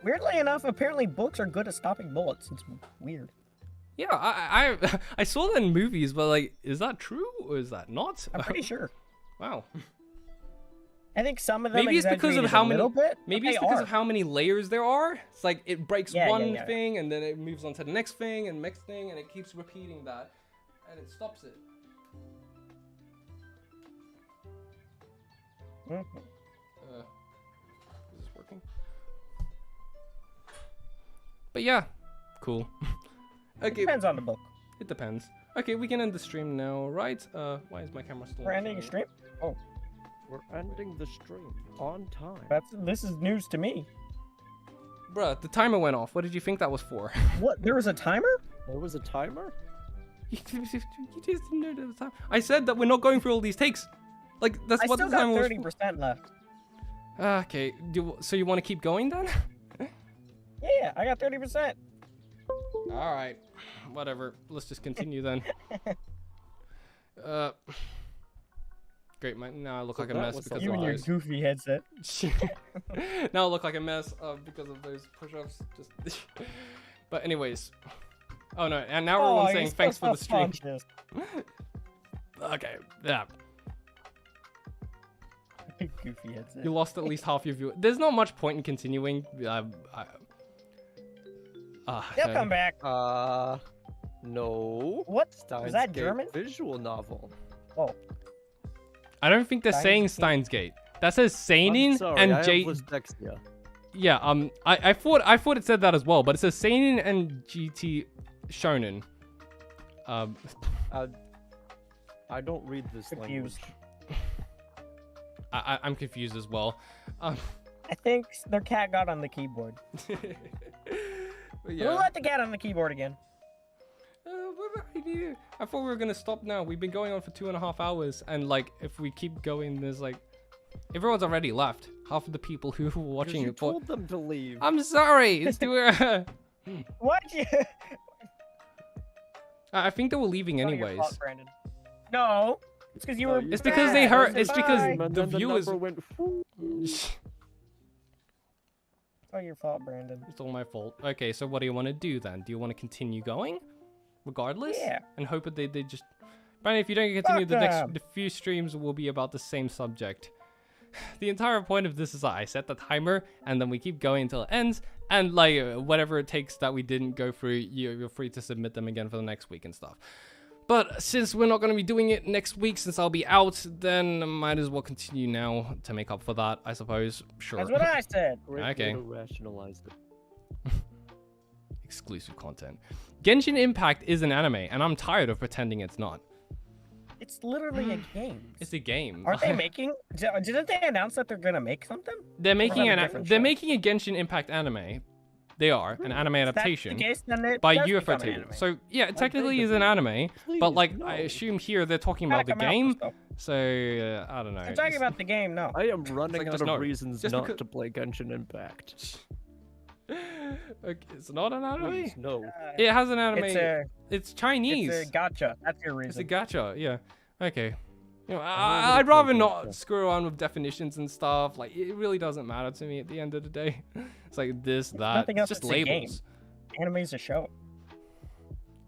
Weirdly enough, apparently books are good at stopping bullets. It's weird. Yeah, I saw that in movies, but like, is that true or is that not? I'm pretty sure. Wow. I think some of them Maybe it's because of how many. Bit, maybe it's because of how many layers there are. It's like it breaks one thing and then it moves on to the next thing and next thing, and it keeps repeating that, and it stops it. Is this working? But yeah, cool. Okay. It depends on the book. It depends. Okay, we can end the stream now, right? Why is my camera still? We're ending a stream? Oh. We're ending the stream on time. This is news to me. Bruh, the timer went off. What did you think that was for? What? There was a timer? There was a timer? You just didn't know there was a timer. I said that we're not going through all these takes. Like, that's what the timer was. I still got 30% left. Okay, so you want to keep going then? Yeah, I got 30%. Alright, whatever. Let's just continue then. Great, now I look like a mess because you of and your those. goofy headset. Now I look like a mess because of those push-ups. But anyways. Oh no, and now everyone's saying thanks for the stream. Okay, yeah. Goofy headset. You lost at least half your view. There's not much point in continuing. They'll come back. No. What? Steins Was that Gate German? Visual novel. Oh. I don't think they're saying Steins Gate. That says Seinen and J. Yeah, I thought it said that as well, but it says Seinen and GT Shonen. I don't read this language. I'm confused as well. I think their cat got on the keyboard. Yeah. We'll let the cat on the keyboard again. I thought we were gonna stop now. We've been going on for 2.5 hours, and like, if we keep going, there's like, everyone's already left. Half of the people who were watching it. Told them to leave. I'm sorry. It's What? I think they were leaving anyways. Fault, Brandon. No, it's because you were. It's because they heard. It's because the viewers. Went, it's all your fault, Brandon. It's all my fault. Okay, so what do you want to do then? Do you want to continue going, regardless? Yeah. And hope that they just. Brandon, if you don't continue, the few streams will be about the same subject. The entire point of this is that I set the timer, and then we keep going until it ends, and like whatever it takes that we didn't go through, you're free to submit them again for the next week and stuff. But since we're not going to be doing it next week, since I'll be out, then I might as well continue now to make up for that, I suppose. Sure. That's what I said. Okay. Rationalized it. Exclusive content. Genshin Impact is an anime, and I'm tired of pretending it's not. It's literally a game. It's a game. Aren't they making? Didn't they announce that they're gonna make something? They're making they're making a Genshin Impact anime. They are an anime adaptation by UFO. So yeah, it technically is an anime, but like I assume here they're talking about the game. So I don't know. I'm talking about the game. No, I am running out of reasons not to play Genshin Impact. Okay, it's not an anime. Please, no, it has an anime. It's Chinese. It's a gacha. That's your reason. It's a gacha. Yeah. Okay. You know, I'd rather not screw around with definitions and stuff. Like, it really doesn't matter to me at the end of the day. It's like this, that. It's just labels. Anime's a show.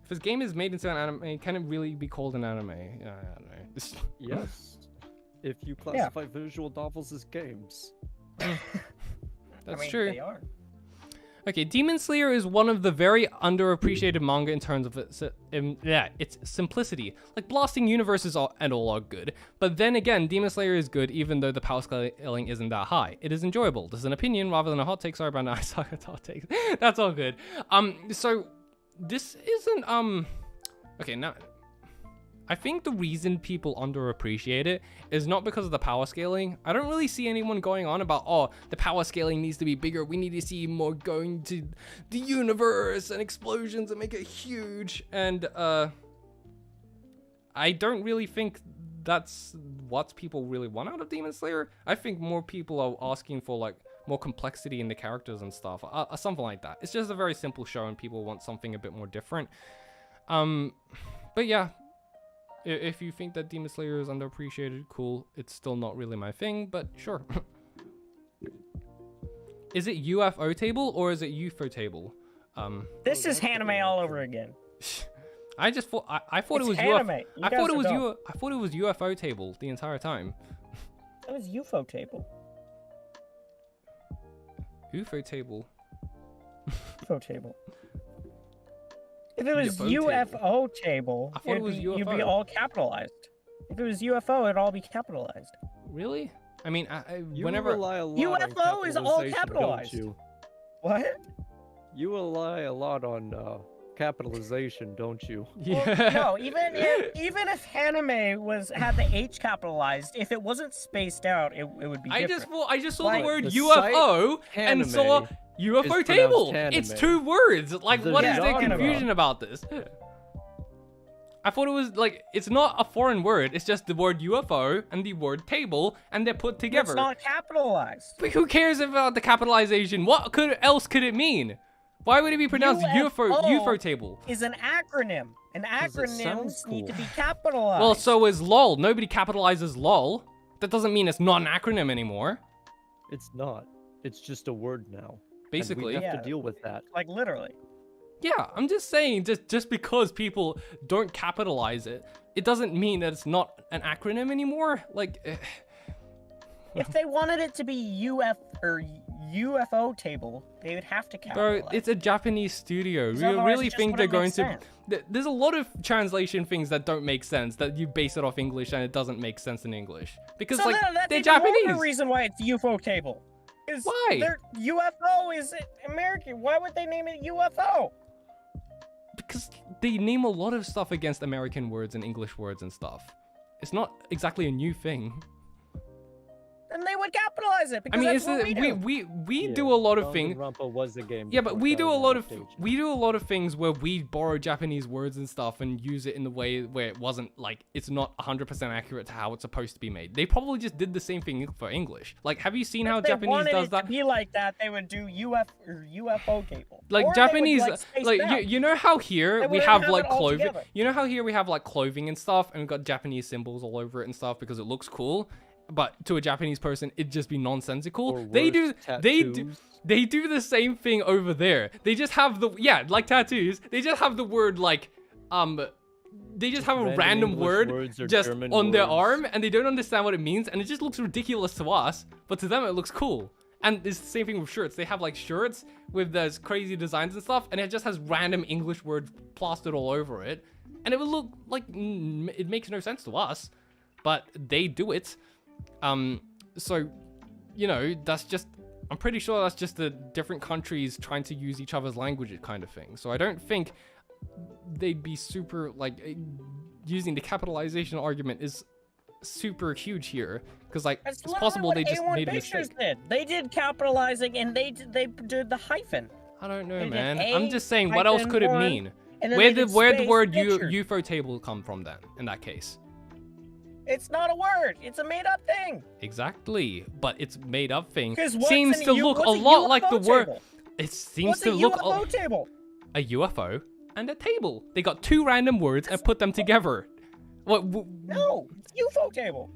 If this game is made into an anime, can it really be called an anime? Yeah, I don't know. Yes. If you classify visual novels as games. That's true. They are. Okay, Demon Slayer is one of the very underappreciated manga in terms of its simplicity. Like, blasting universes and all are good, but then again, Demon Slayer is good even though the power scaling isn't that high. It is enjoyable. This is an opinion rather than a hot take. Sorry, Brandon, I suck at hot takes. That's all good. So this isn't okay now. I think the reason people underappreciate it is not because of the power scaling. I don't really see anyone going on about, oh, the power scaling needs to be bigger. We need to see more going to the universe and explosions and make it huge. And I don't really think that's what people really want out of Demon Slayer. I think more people are asking for like more complexity in the characters and stuff, something like that. It's just a very simple show and people want something a bit more different. But yeah, if you think that Demon Slayer is underappreciated, cool. It's still not really my thing, but sure. Is it UFO table or is it UFO table? This is anime all over again. I just thought I thought It's it was anime. UFO. You I guys thought it are was dumb. I thought it was UFO table the entire time. That was UFO table. UFO table. UFO table. If it was UFO UFO table, I thought it was you'd be UFO. all capitalized. If it was UFO, it'd all be capitalized. Really? I mean, You whenever rely a lot UFO on is all capitalization, capitalized. don't you? What? You rely a lot on capitalization, don't you? yeah. Well, no, even if anime had the H capitalized, if it wasn't spaced out, it would be different. I just saw Like, the word the UFO and anime saw UFO is table. pronounced It's anime. 2 words. Like, The what is the genre. confusion about this? I thought it was like, it's not a foreign word. It's just the word UFO and the word table, and they're put together. It's not capitalized. But who cares about the capitalization? What else could it mean? Why would it be pronounced UFO table? Is an acronym. And 'Cause it acronyms sounds need to cool. be capitalized. Well, so is LOL. Nobody capitalizes LOL. That doesn't mean it's not an acronym anymore. It's not. It's just a word now. Basically. And we have Yeah. to deal with that. like literally. Yeah, I'm just saying, just because people don't capitalize it, it doesn't mean that it's not an acronym anymore. Like, If they wanted it to be UFO table, they would have to capitalize. bro, it's a Japanese studio. Because You otherwise really it just think they're wouldn't going make to? sense. There's a lot of translation things that don't make sense, that you base it off English and it doesn't make sense in English because So like that's they're even more of Japanese. a reason why it's UFO table. Why? Their UFO is American. Why would they name it UFO? Because they name a lot of stuff against American words and English words and stuff. It's not exactly a new thing. Then they would capitalize it. I Because mean, that's it's what we do. we do a lot of things. Danganronpa was a game. Yeah, but before we do a lot of adaptation. things where we borrow Japanese words and stuff and use it in the way where it wasn't like it's not 100% accurate to how it's supposed to be made. They probably just did the same thing for English. Like, have you seen how If they Japanese wanted does it that? to be like that, they would do UFO cable. Like Or they would, Japanese, space like it out. you know how here They we wouldn't have have like it all clothing. together. You know how here we have like clothing and stuff, and we've got Japanese symbols all over it and stuff because it looks cool. But to a Japanese person, it'd just be nonsensical. Or They do tattoos. they do the same thing over there. They just have like tattoos. They just have the word like they just have a Random random English word words or just German on their words. arm, and they don't understand what it means, and it just looks ridiculous to us. But to them, it looks cool. And it's the same thing with shirts. They have like shirts with those crazy designs and stuff, and it just has random English words plastered all over it, and it would look like it makes no sense to us, but they do it. So, you know, that's just, I'm pretty sure that's just the different countries trying to use each other's language kind of thing. So I don't think they'd be super, like, using the capitalization argument is super huge here. Because, like, That's it's literally possible what they just A1 made a Pictures mistake. did. They did capitalizing and they did the hyphen. I don't know, They did man. A I'm just saying, what else hyphen could it one, mean? And then Where'd they the did word space pictures. UFO table come from then, in that case? It's not a word. It's a made-up thing. Exactly, but it's made up thing 'Cause what's seems an to U- look a what's a lot like UFO the word. table? It seems What's to a look UFO table? a UFO and a table. They got 2 random words and put them together. What? No, it's UFO table.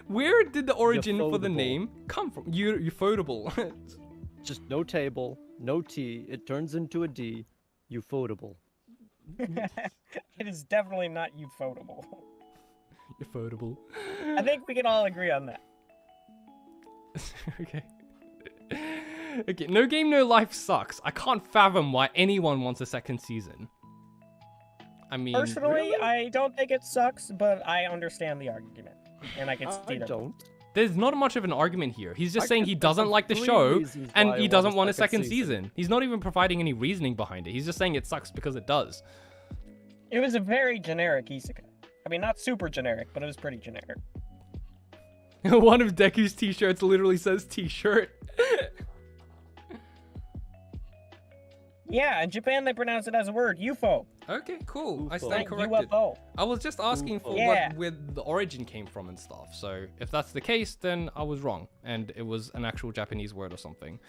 Where did the origin for the Ufotable. name come from? Ufotable. Just no table, no T. It turns into a D. Ufotable. It is definitely not ufotable. Ufotable. I think we can all agree on that. Okay. Okay. No Game No Life sucks. I can't fathom why anyone wants a second season. I mean, Personally, really? I don't think it sucks, but I understand the argument, and I can see I that. don't. there's not much of an argument here. He's just I saying can he think doesn't of like the 3 show reasons and why I he want doesn't a want a second second season. He's not even providing any reasoning behind it. He's just saying it sucks because it does. It was a very generic isekai. I mean, not super generic, but it was pretty generic. One of Deku's t-shirts literally says t-shirt. Yeah, in Japan they pronounce it as a word, UFO. Okay, cool. I UFO. stand corrected. UFO. I was just asking for Yeah. where the origin came from and stuff. So if that's the case, then I was wrong, and it was an actual Japanese word or something.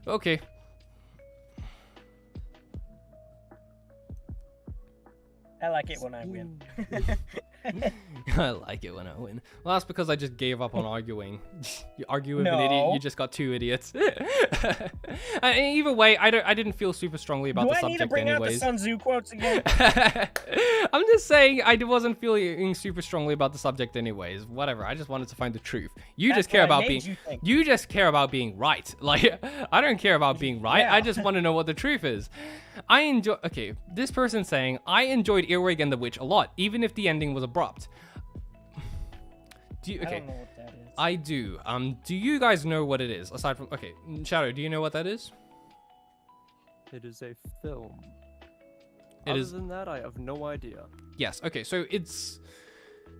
Okay. I like it when I win. I like it when I win. Well, that's because I just gave up on arguing. You argue with an No. idiot, you just got two idiots. Either way, I didn't feel super strongly about Do the I need to subject bring out the anyways. Sun Tzu quotes again? I'm just saying I wasn't feeling super strongly about the subject anyways. Whatever. I just wanted to find the truth. You That's just care what I about made being you think. you just care about being right. Like I don't care about being right. Yeah. I just want to know what the truth is. Okay, this person saying I enjoyed Earwig and the Witch a lot, even if the ending was abrupt. I don't know what that is. I do. Do you guys know what it is? Aside from Shadow, do you know what that is? It is a film. It Other is- than that, I have no idea. Yes. Okay. So it's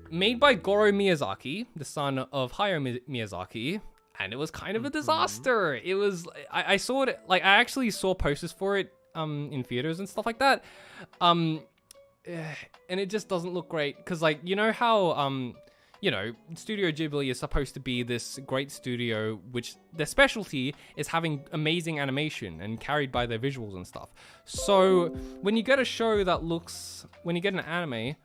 made by Goro Miyazaki, the son of Hayao Miyazaki, and it was kind of a disaster. It was. I saw it. Like I actually saw posters for it in theaters and stuff like that. And it just doesn't look great because like you know how Studio Ghibli is supposed to be this great studio, which their specialty is having amazing animation and carried by their visuals and stuff. So when you get a show when you get an anime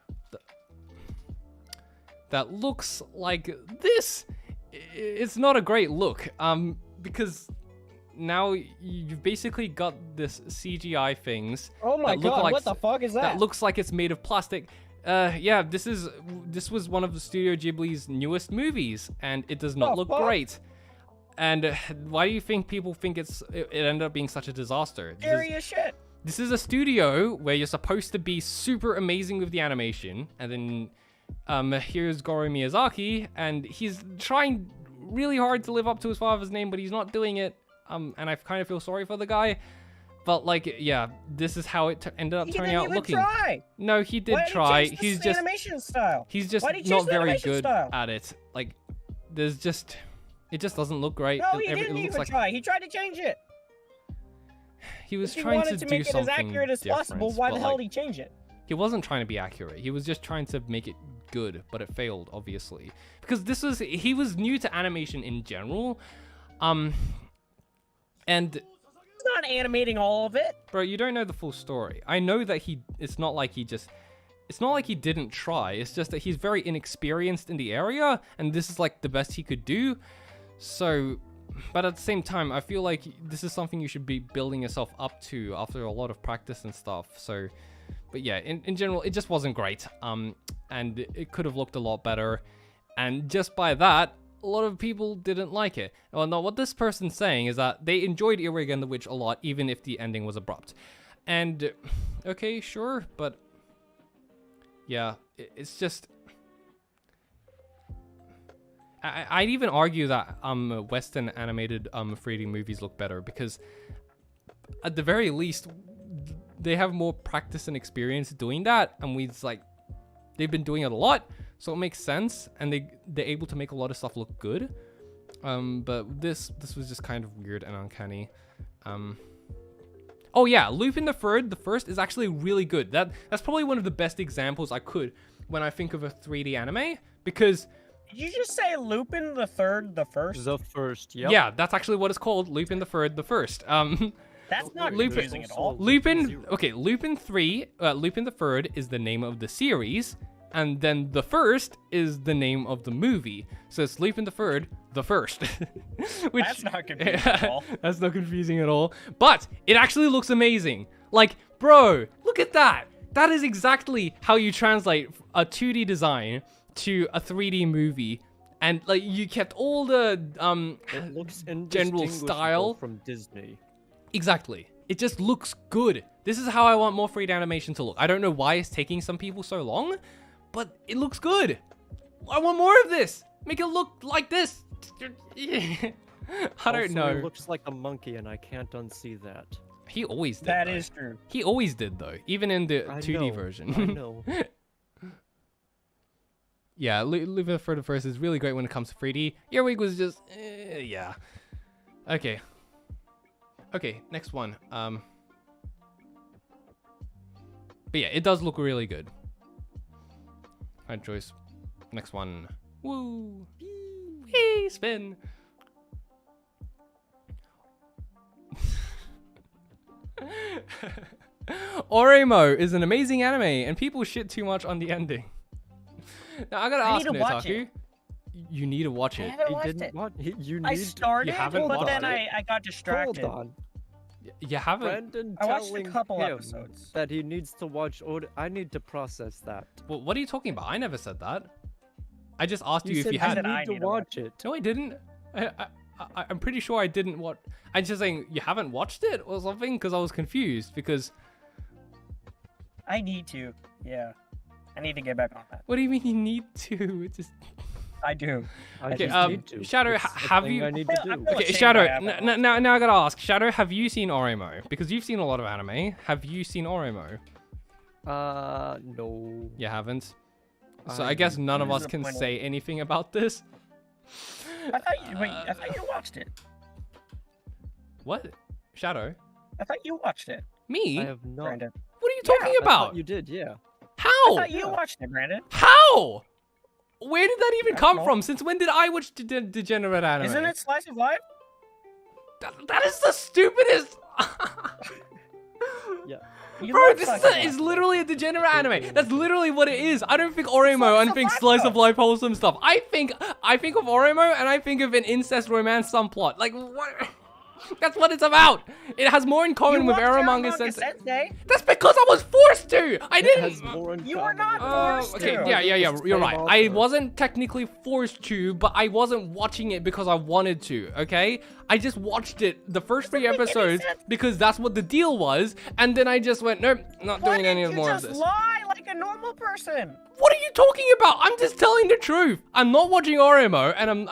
that looks like this, it's not a great look. Because now you've basically got this CGI things. Oh my that look god, like what the fuck is that? That looks like it's made of plastic. Yeah, this was one of the Studio Ghibli's newest movies, and it does not look great. And why do you think people think it ended up being such a disaster? Scary as shit. This is a studio where you're supposed to be super amazing with the animation, and then here's Goro Miyazaki, and he's trying really hard to live up to his father's name, but he's not doing it. And I kind of feel sorry for the guy. But like, yeah, this is how it ended up turning out looking. Try. No, he did Why did he try. change He's the just animation style. he's just Why did he not change the very animation good style? at it. Like, it just doesn't look great. No, he It didn't looks even like try. He tried to change it. he was If he trying wanted to to do make it as something accurate as possible, different, why but, the hell like, did he change it? He wasn't trying to be accurate. He was just trying to make it good, but it failed, obviously. Because he was new to animation in general. And He's not animating all of it. bro, you don't know the full story. I know that it's not like he didn't try. It's just that he's very inexperienced in the area, and this is like the best he could do. So, but at the same time, I feel like this is something you should be building yourself up to after a lot of practice and stuff. So, but yeah, in general, it just wasn't great. And it could have looked a lot better. And just by that, a lot of people didn't like it. Well, no, what this person's saying is that they enjoyed Earwig and the Witch a lot, even if the ending was abrupt. And, okay, sure, but yeah, it's just... I'd even argue that Western animated 3D movies look better because at the very least, they have more practice and experience doing that, and they've been doing it a lot, so it makes sense, and they're able to make a lot of stuff look good. But this was just kind of weird and uncanny. Oh yeah, Lupin the First is actually really good. That's probably one of the best examples I could when I think of a 3D anime, because... Did you just say Lupin the Third, the First? The first, yep. Yeah, that's actually what it's called, Lupin the First. That's not Lupin- confusing at all. Lupin the Third is the name of the series, and then the First is the name of the movie. So it's Lupin the Third, the First. Which, That's not confusing at all. That's not confusing at all. But it actually looks amazing. Like, bro, look at that. That is exactly how you translate a 2D design to a 3D movie, and like you kept all the It looks general indistinguishable style from Disney. Exactly. It just looks good. This is how I want more 3D animation to look. I don't know why it's taking some people so long, but it looks good. I want more of this. Make it look like this. I don't Also, know. It looks like a monkey, and I can't unsee that. He always did. That is true. He always did though, even in the 2D version. I know. Yeah, Luva for the First is really great when it comes to 3D. Earwig was just, yeah. Okay. Okay, next one. But yeah, it does look really good. Hard choice. Next one. Woo! Whee! Spin! Oremo is an amazing anime, and people shit too much on the ending. Now I gotta ask Otaku. You need to watch it. I haven't watched it. I started, but then I got distracted. Hold on. You haven't? Brandon I watched a telling couple him episodes. that he needs to watch. I need to process that. Well, what are you talking about? I never said that. I just asked you if you had. had. I need to watch it. No, I didn't. I'm pretty sure I didn't watch. I'm just saying you haven't watched it or something because I was confused because. I need to. Yeah. I need to get back on that. What do you mean you need to? It's just. I do. Okay, Shadow, have you? I need to do. Okay, Shadow. Now I gotta ask, Shadow, have you seen Oremo? Because you've seen a lot of anime. Have you seen Oremo? No. You haven't. So I guess none of us can say anything about this. I thought you watched it. What? Shadow? I thought you watched it. Me? I have not. Brandon. What are you talking about? You did, yeah. How? I thought you watched it, Brandon. How? Where did that even come from? Since when did I watch degenerate anime? Isn't it Slice of Life? That is the stupidest. Yeah. Bro, this is literally a degenerate anime. That's literally what it is. I don't think Oremo and think slice of life wholesome stuff. I think of Oremo and I think of an incest romance subplot. Like what? That's what it's about. It has more in common with Eromanga Sensei. That's because I was forced to. I didn't. You were not forced to. Okay, yeah. You're right. I wasn't technically forced to, but I wasn't watching it because I wanted to. Okay. I just watched it the first 3 episodes because that's what the deal was, and then I just went, nope, not doing any more of this. Just lie like a normal person. What are you talking about? I'm just telling the truth. I'm not watching Oremo, and I'm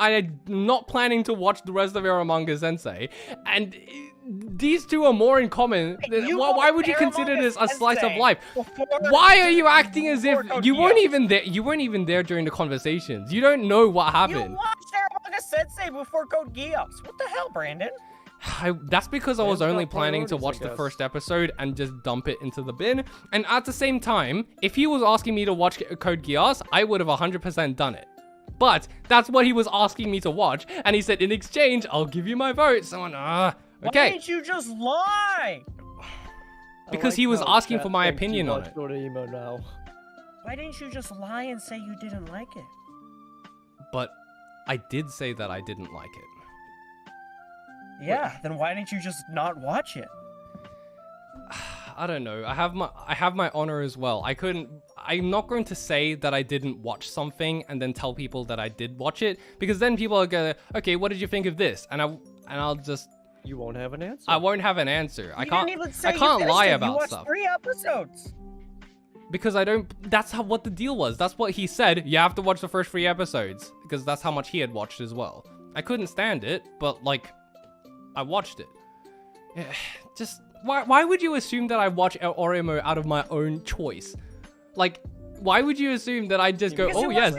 not planning to watch the rest of Eromanga Sensei. And these two are more in common. Why would you consider this a slice of life? Why are you acting as if you weren't even there? You weren't even there during the conversations. You don't know what happened. You watched Eromanga Sensei before Code Geass. What the hell, Brandon? That's because I was only planning to watch the first episode and just dump it into the bin. And at the same time, if he was asking me to watch Code Geass, I would have 100% done it. But that's what he was asking me to watch. And he said, in exchange, I'll give you my vote. So, okay. Why didn't you just lie? Because he was asking for my opinion on it. Why didn't you just lie and say you didn't like it? But I did say that I didn't like it. Yeah, then why didn't you just not watch it? I don't know. I have my honor as well. I'm not going to say that I didn't watch something and then tell people that I did watch it, because then people are gonna, okay, what did you think of this? And I'll just. You won't have an answer. I won't have an answer. I can't lie lie about stuff. You watched 3 episodes. Because I don't. That's what the deal was. That's what he said. You have to watch the first 3 episodes because that's how much he had watched as well. I couldn't stand it, but like. I watched it. Just why would you assume that I watch Oremo out of my own choice? Like, why would you assume that I just go, oh yes?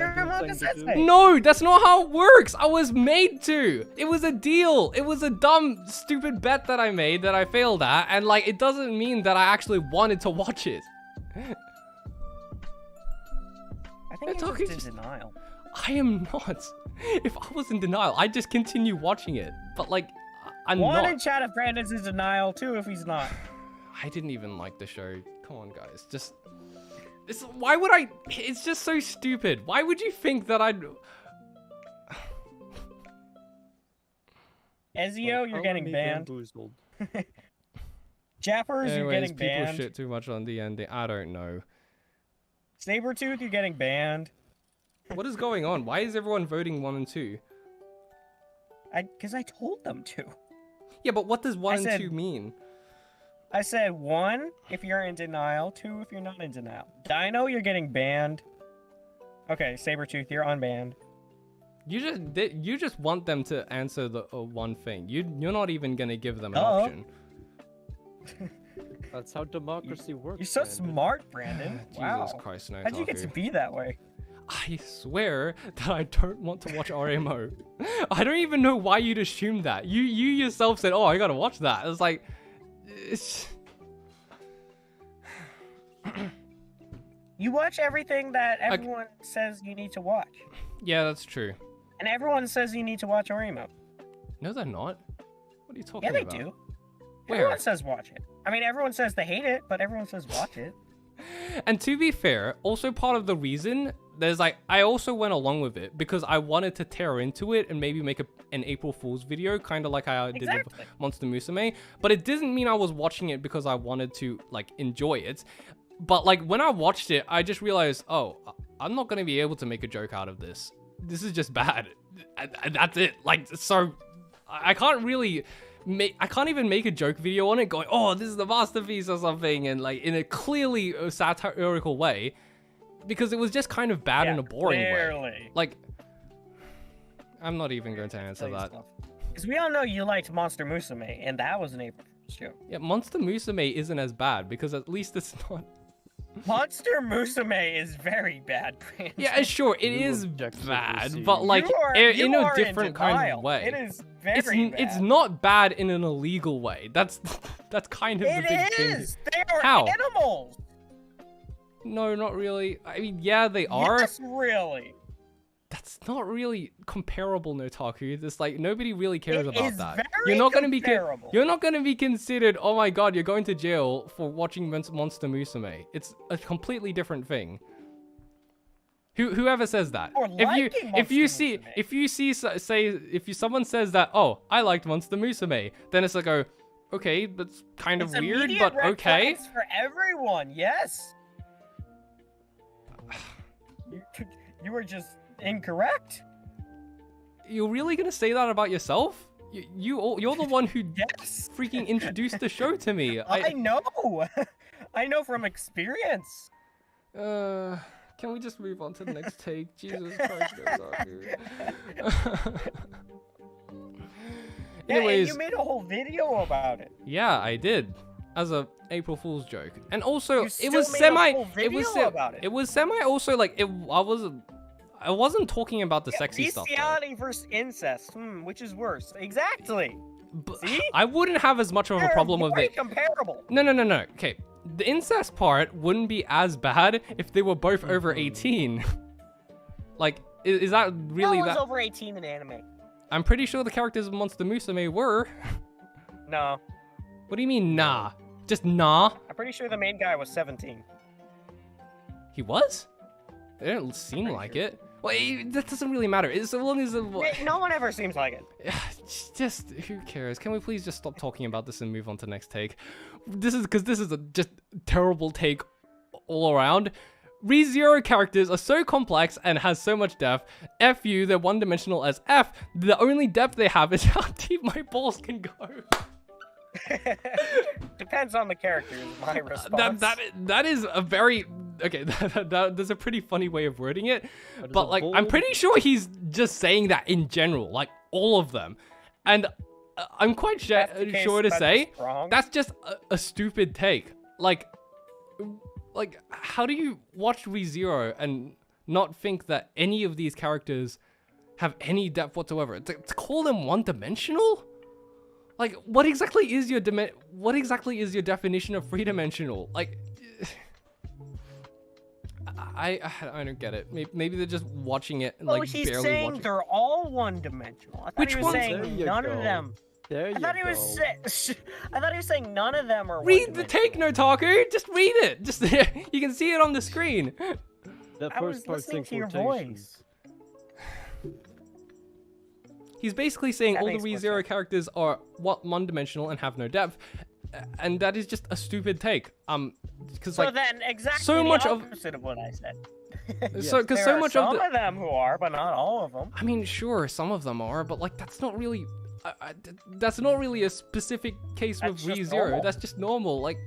No, that's not how it works. I was made to. It was a deal. It was a dumb, stupid bet that I made that I failed at, and like it doesn't mean that I actually wanted to watch it. I think you're just in denial. I am not. If I was in denial, I'd just continue watching it. But like. I'm One not. in chat if Brandon's in denial, 2 if he's not. I didn't even like the show. Come on, guys. Why would I? It's just so stupid. Why would you think that I'd... Ezio, you're getting banned. Jappers, you're getting banned. People shit too much on the ending. I don't know. Sabretooth, you're getting banned. What is going on? Why is everyone voting 1 and 2? Because I told them to. Yeah, but what does 1 and 2 mean? I said 1 if you're in denial, 2 if you're not in denial. Dino, you're getting banned. Okay, Sabretooth, you're unbanned. You just want them to answer the one thing. You're not even gonna give them an option. That's how democracy works. You're so Brandon. smart, Brandon. Wow. Jesus Christ, no. How'd you get to be that way? I swear that I don't want to watch Oremo. I don't even know why you'd assume that. You yourself said, "Oh, I gotta watch that." It's like, it's. You watch everything that everyone says you need to watch. Yeah, that's true. And everyone says you need to watch Oremo. No, they're not. What are you talking Yeah, about? they do. Where? Everyone says watch it. I mean, everyone says they hate it, but everyone says watch it. And to be fair, also part of the reason there's like I also went along with it because I wanted to tear into it and maybe make an April Fool's video, kind of like I did with Monster Musume. But it didn't mean I was watching it because I wanted to like enjoy it. But like when I watched it, I just realized, oh, I'm not gonna be able to make a joke out of this. This is just bad. And that's it. Like, so I can't really. I can't even make a joke video on it going, oh, this is the masterpiece or something, and like in a clearly satirical way, because it was just kind of bad in a boring way. Like, I'm not even going to answer that. Because we all know you liked Monster Musume, and that was an April Fool's joke. Yeah, Monster Musume isn't as bad because at least it's not. Monster Musume is very bad, Brandon. Yeah, sure, it is bad, but like in a different kind of way. It is very bad. It's not bad in an illegal way. That's kind of the big thing. It is! They are animals! No, not really. I mean, yeah, they are. Yes, really. That's not really comparable, Notaku. It's like nobody really cares about that. Very you're not going to comparable. You're not going to be considered. Oh my God, you're going to jail for watching Monster Musume. It's a completely different thing. Whoever says that. If someone says that, oh, I liked Monster Musume, then it's like, oh, okay, that's kind of weird, but okay. It's for everyone. Yes. You were just incorrect. You're really gonna say that about yourself? You're the one who freaking introduced the show to me. I know. I know from experience. Can we just move on to the next take? Jesus Christ, Anyways, you made a whole video about it. Yeah, I did. As a April Fool's joke. And also it was semi also like I wasn't talking about the sexy stuff. Bestiality versus incest. Which is worse? Exactly. See? I wouldn't have as much of a problem with it. Comparable. No. Okay. The incest part wouldn't be as bad if they were both over 18. Like, is that really that? over 18 in anime. I'm pretty sure the characters of Monster Musume were. No. What do you mean, nah? Just nah? I'm pretty sure the main guy was 17. He was? It didn't seem like it. Well, that doesn't really matter. It's so long as no one ever seems like it. Just who cares? Can we please just stop talking about this and move on to next take? This is a just terrible take all around. ReZero characters are so complex and has so much depth. F you, they're one-dimensional as F. The only depth they have is how deep my balls can go. Depends on the character, is my response. That is a very okay. There's a pretty funny way of wording it, but like I'm pretty sure he's just saying that in general, like all of them, and I'm quite sure to say that's just a stupid take. Like how do you watch ReZero and not think that any of these characters have any depth whatsoever? To call them one-dimensional? Like, what exactly is your definition of three-dimensional? Like, I don't get it. Maybe they're just watching it and like he's barely saying watching. They're all one-dimensional. I thought he was saying none of them. I thought he was saying none of them are. Read the take, Notaku. Just read it. Just you can see it on the screen. I was listening to your voice. He's basically saying all the ReZero characters are one-dimensional and have no depth, and that is just a stupid take. Because like then exactly so much the opposite of what I said. Because so much of some of them who are, but not all of them. I mean, sure, some of them are, but like that's not really. that's not really a specific case with ReZero. That's just normal. Like,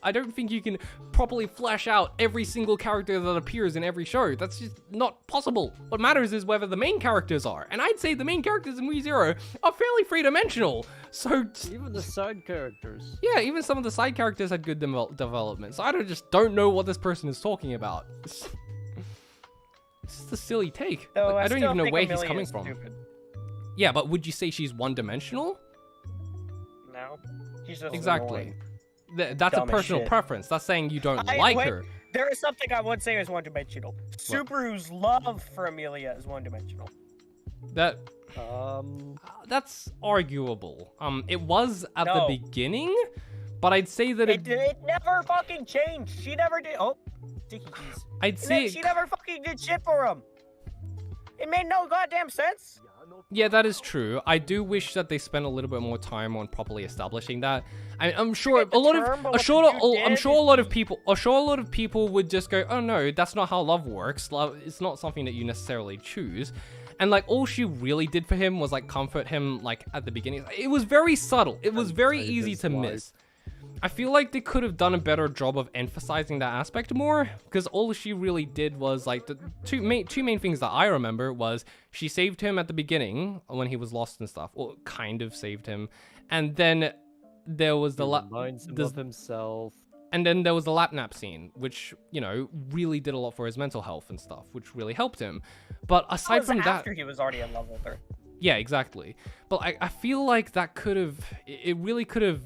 I don't think you can properly flesh out every single character that appears in every show. That's just not possible. What matters is whether the main characters are. And I'd say the main characters in ReZero are fairly three-dimensional. So even the side characters. Yeah, even some of the side characters had good development. So I just don't know what this person is talking about. It's just a silly take. Like, I don't even know where he's coming from. Stupid. Yeah, but would you say she's one-dimensional? No. She's just exactly. That's a personal preference. That's saying you don't like her. There is something I would say is one-dimensional. Subaru's love for Emilia is one-dimensional. That's arguable. It was at the beginning, but I'd say that it never fucking changed. She never did. Oh, Dicky G's. I'd say she never fucking did shit for him. It made no goddamn sense. Yeah, that is true. I do wish that they spent a little bit more time on properly establishing that. I'm sure a lot of people would just go, "Oh no, that's not how love works. Love, it's not something that you necessarily choose." And like all she really did for him was like comfort him like at the beginning. It was very subtle. It was very easy to miss. I feel like they could have done a better job of emphasizing that aspect more, because all she really did was like the two main things that I remember was she saved him at the beginning when he was lost and stuff, or kind of saved him, and then there was of himself. And then there was the lap nap scene, which, you know, really did a lot for his mental health and stuff, which really helped him. But aside from that, after he was already in love with her. Yeah, exactly. But I feel like that could have, it really could have.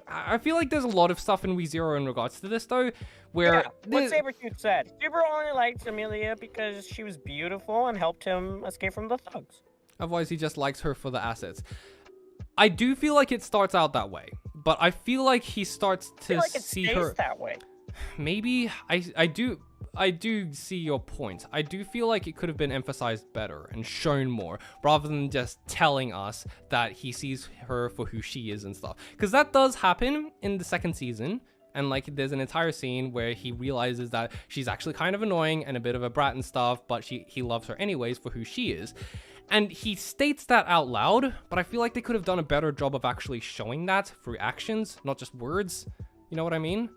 I feel like there's a lot of stuff in ReZero in regards to this, though, where... What Sabretooth said. Saber only liked Emilia because she was beautiful and helped him escape from the thugs. Otherwise, he just likes her for the assets. I do feel like it starts out that way, but I feel like he starts to see her... that way. Maybe. I do see your point. I do feel like it could have been emphasized better and shown more, rather than just telling us that he sees her for who she is and stuff. Because that does happen in the second season, and like there's an entire scene where he realizes that she's actually kind of annoying and a bit of a brat and stuff, but he loves her anyways for who she is. And he states that out loud, but I feel like they could have done a better job of actually showing that through actions, not just words. You know what I mean?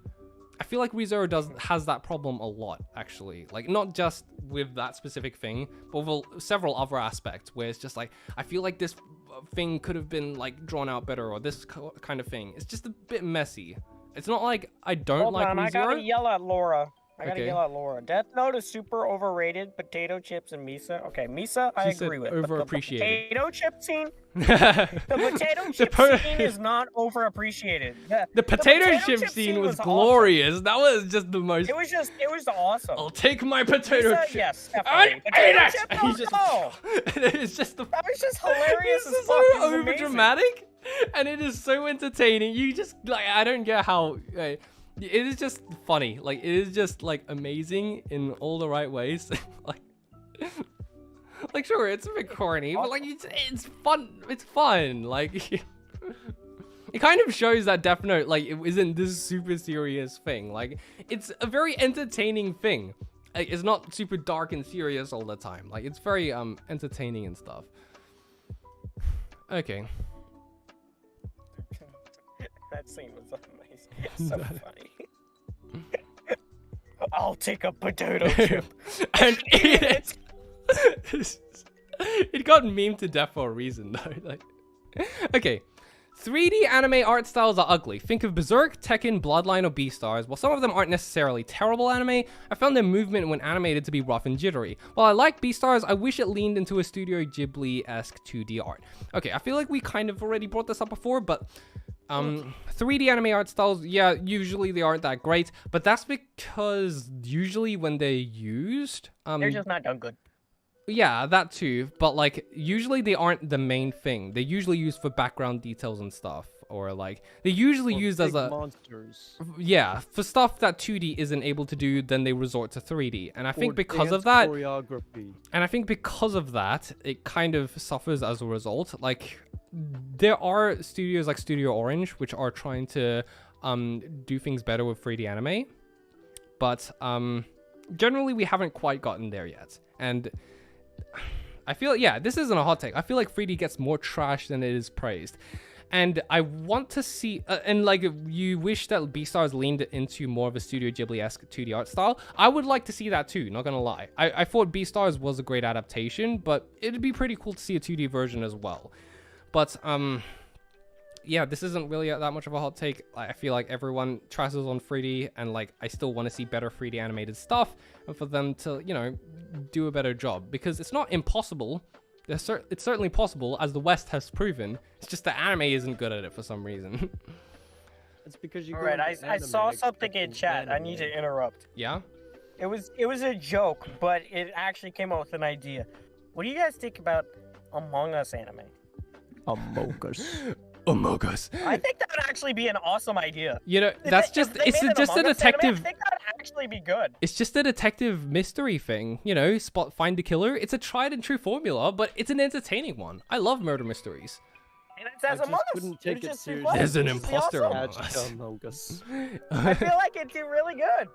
I feel like ReZero has that problem a lot, actually. Like, not just with that specific thing, but with several other aspects, where it's just like, I feel like this thing could have been, like, drawn out better, or this kind of thing. It's just a bit messy. It's not like I don't like ReZero. I gotta yell at Laura. Death Note is super overrated. Potato chips and Misa. Okay, Misa, I agree with. Overappreciated. The potato chip scene. The potato chip scene is not overappreciated. The potato chip scene was glorious. Awesome. That was just the most. It was awesome. I'll take my potato chip. Yes, definitely. It's just the. That was just hilarious. This is so over dramatic, and it is so entertaining. You just like, I don't get how. It is just funny. Like, it is just like amazing in all the right ways. like sure, it's a bit corny, but like it's fun. It's fun. Like it kind of shows that Death Note like it isn't this super serious thing. Like it's a very entertaining thing. Like, it's not super dark and serious all the time. Like it's very entertaining and stuff. Okay. That scene was amazing. It's so funny. I'll take a potato chip and eat it. It got memed to death for a reason, though. Like, okay. 3D anime art styles are ugly. Think of Berserk, Tekken, Bloodline, or Beastars. While some of them aren't necessarily terrible anime, I found their movement when animated to be rough and jittery. While I like Beastars, I wish it leaned into a Studio Ghibli-esque 2D art. Okay, I feel like we kind of already brought this up before, but 3D anime art styles, yeah, usually they aren't that great, but that's because usually when they're used, they're just not done good. Yeah, that too, but like usually they aren't the main thing. They're usually used for background details and stuff, or like they're usually used as a monsters. Yeah, for stuff that 2D isn't able to do, then they resort to 3D. And I think because of that, choreography. And I think because of that, it kind of suffers as a result. Like there are studios like Studio Orange which are trying to do things better with 3D anime, but generally we haven't quite gotten there yet. And I feel, yeah, this isn't a hot take. I feel like 3D gets more trash than it is praised. And I want to see, and like, you wish that Beastars leaned into more of a Studio Ghibli-esque 2D art style. I would like to see that too, not gonna lie. I thought Beastars was a great adaptation, but it'd be pretty cool to see a 2D version as well. But, yeah, this isn't really that much of a hot take. I feel like everyone trashes on 3D, and like, I still want to see better 3D animated stuff, and for them to, you know, do a better job. Because it's not impossible. It's certainly possible, as the West has proven. It's just the anime isn't good at it for some reason. It's because you. Alright, I saw something in chat. I need to interrupt. Yeah? It was a joke, but it actually came up with an idea. What do you guys think about Among Us anime? Among Us. Among Us. I think that would actually be an awesome idea. You know, that's just, it's just a detective. I think that would actually be good. It's just a detective mystery thing, you know, find the killer. It's a tried and true formula, but it's an entertaining one. I love murder mysteries. And it says Among Us. Couldn't take it seriously. There's an imposter awesome. Among Us. I feel like it'd do really good.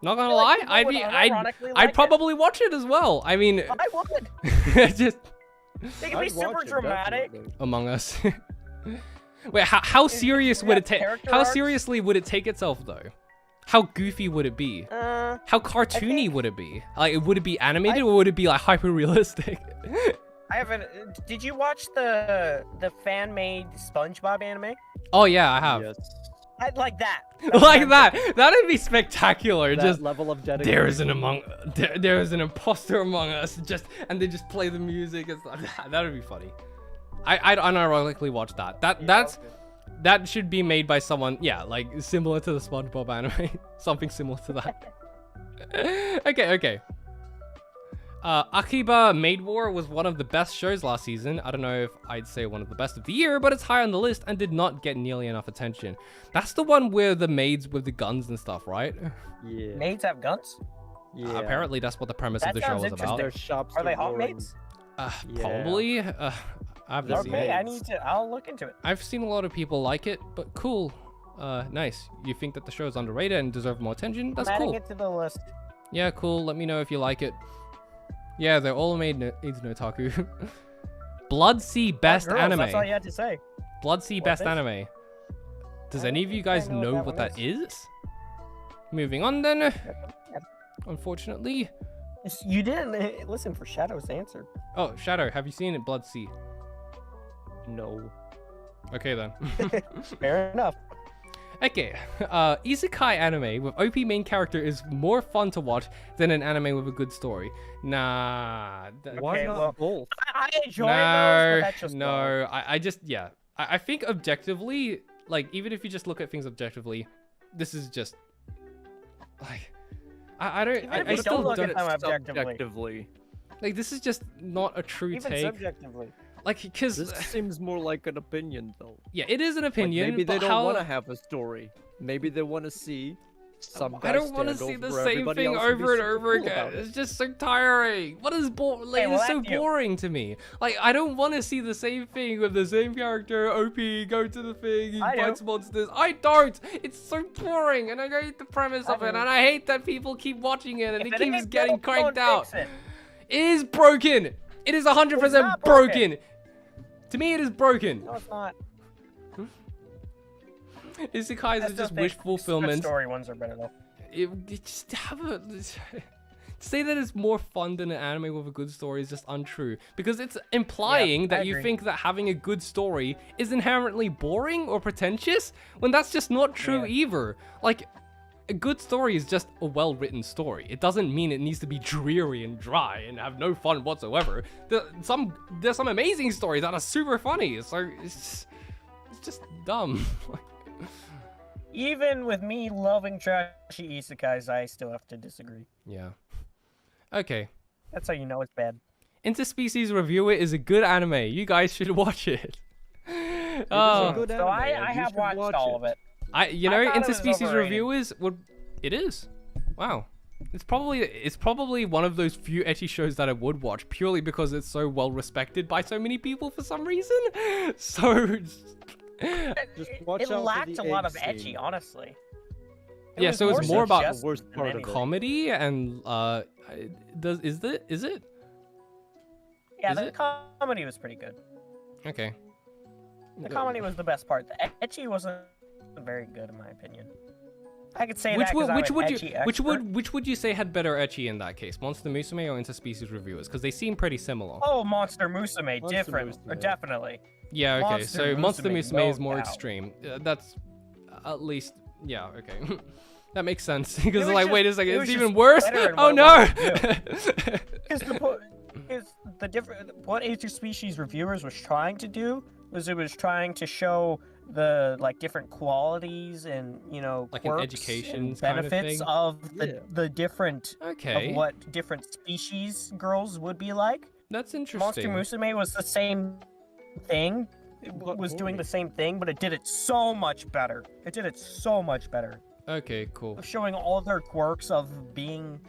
Not gonna lie, I'd probably watch it as well. I mean, I would. just They could be super dramatic. Among Us. Wait, how serious would it take? How seriously would it take itself though? How goofy would it be? How cartoony would it be? Like, would it be animated or would it be like hyper realistic? I haven't. Did you watch the fan-made SpongeBob anime? Oh yeah, I have. Yes. I'd like that. Like that. That'd be spectacular. That just level of dedication. there is an imposter among us. Just and they just play the music and stuff. That'd be funny. I'd unironically watch that. That should be made by someone, yeah, like similar to the SpongeBob anime, something similar to that. Okay. Akiba Maid War was one of the best shows last season. I don't know if I'd say one of the best of the year, but it's high on the list and did not get nearly enough attention. That's the one where the maids with the guns and stuff, right? Yeah. Maids have guns? Yeah. Apparently, that's what the premise of the show was about. Their shops Are they hot roaring. maids? Probably. I've never seen it. Okay, I'll look into it. I've seen a lot of people like it, but cool. Nice. You think that the show is underrated and deserves more attention? That's cool. I'm adding it to the list. Yeah, cool. Let me know if you like it. Yeah, they're all made in Otaku. Blood Sea Best Anime. That's all you had to say. Blood Sea Best Anime. Does any of you guys know what that is? Moving on then. Unfortunately. You didn't listen for Shadow's answer. Oh, Shadow, have you seen it, Blood Sea? No. Okay then. Fair enough. Okay, Isekai anime with OP main character is more fun to watch than an anime with a good story. Nah. Why not both? I enjoy those, but that's just no. I just, yeah. I think objectively, like, even if you just look at things objectively, this is just, like, I still look don't at them objectively. Like, this is just not a true Even take. subjectively. Like, because this seems more like an opinion, though. Yeah, it is an opinion. Like maybe they but don't want to have a story. Maybe they want to see some. I don't want to see the same thing over and over again. It's just so tiring. What is like, it's so boring to me. Like, I don't want to see the same thing with the same character. OP, go to the thing, he fights monsters. I don't. It's so boring, and I hate the premise of it, and I hate that people keep watching it, and it keeps getting cranked out. It is broken. It is 100% broken. To me, it is broken. No, it's not. Isekais are just wish fulfillment. Story ones are better though. Just have a say that it's more fun than an anime with a good story is just untrue, because it's implying that you think that having a good story is inherently boring or pretentious, when that's just not true either. Like, a good story is just a well-written story. It doesn't mean it needs to be dreary and dry and have no fun whatsoever. There's some amazing stories that are super funny. So it's just dumb. Even with me loving trashy isekais, I still have to disagree. Yeah. Okay. That's how you know it's bad. Interspecies Reviewer is a good anime. You guys should watch it. So I have watched all of it. Interspecies Reviewers would. It is. Wow. It's probably one of those few ecchi shows that I would watch purely because it's so well respected by so many people for some reason. So. Just watch it out lacked for a the lot of egg ecchi, scene. honestly. So it's more about the worst part of it. comedy and is it? Yeah, Is the it? comedy was pretty good. Okay. The comedy was the best part. The ecchi wasn't very good in my opinion. I could say Which that would, I'm which an would you ecchi which expert. would you say had better ecchi in that case? Monster Musume or Interspecies Reviewers? Because they seem pretty similar. Oh, Monster Musume, Monster different, or Musume. definitely. Yeah, okay. Monster So Monster Musume, Musume is no more doubt. extreme. That's at least, yeah, okay. That makes sense. Because was like, just- wait a second, it it's was even just worse. better in Oh what no! Because the different what Interspecies Reviewers was trying to do was it was trying to show the like different qualities and Like an quirks education and kind of benefits thing? of Yeah. the different Okay, of what different species girls would be like. that's Monster interesting. Musume was the same thing. It But was doing boring. the same thing, but it did it so much better. It did it so much better. Okay, cool. Of showing all their quirks of being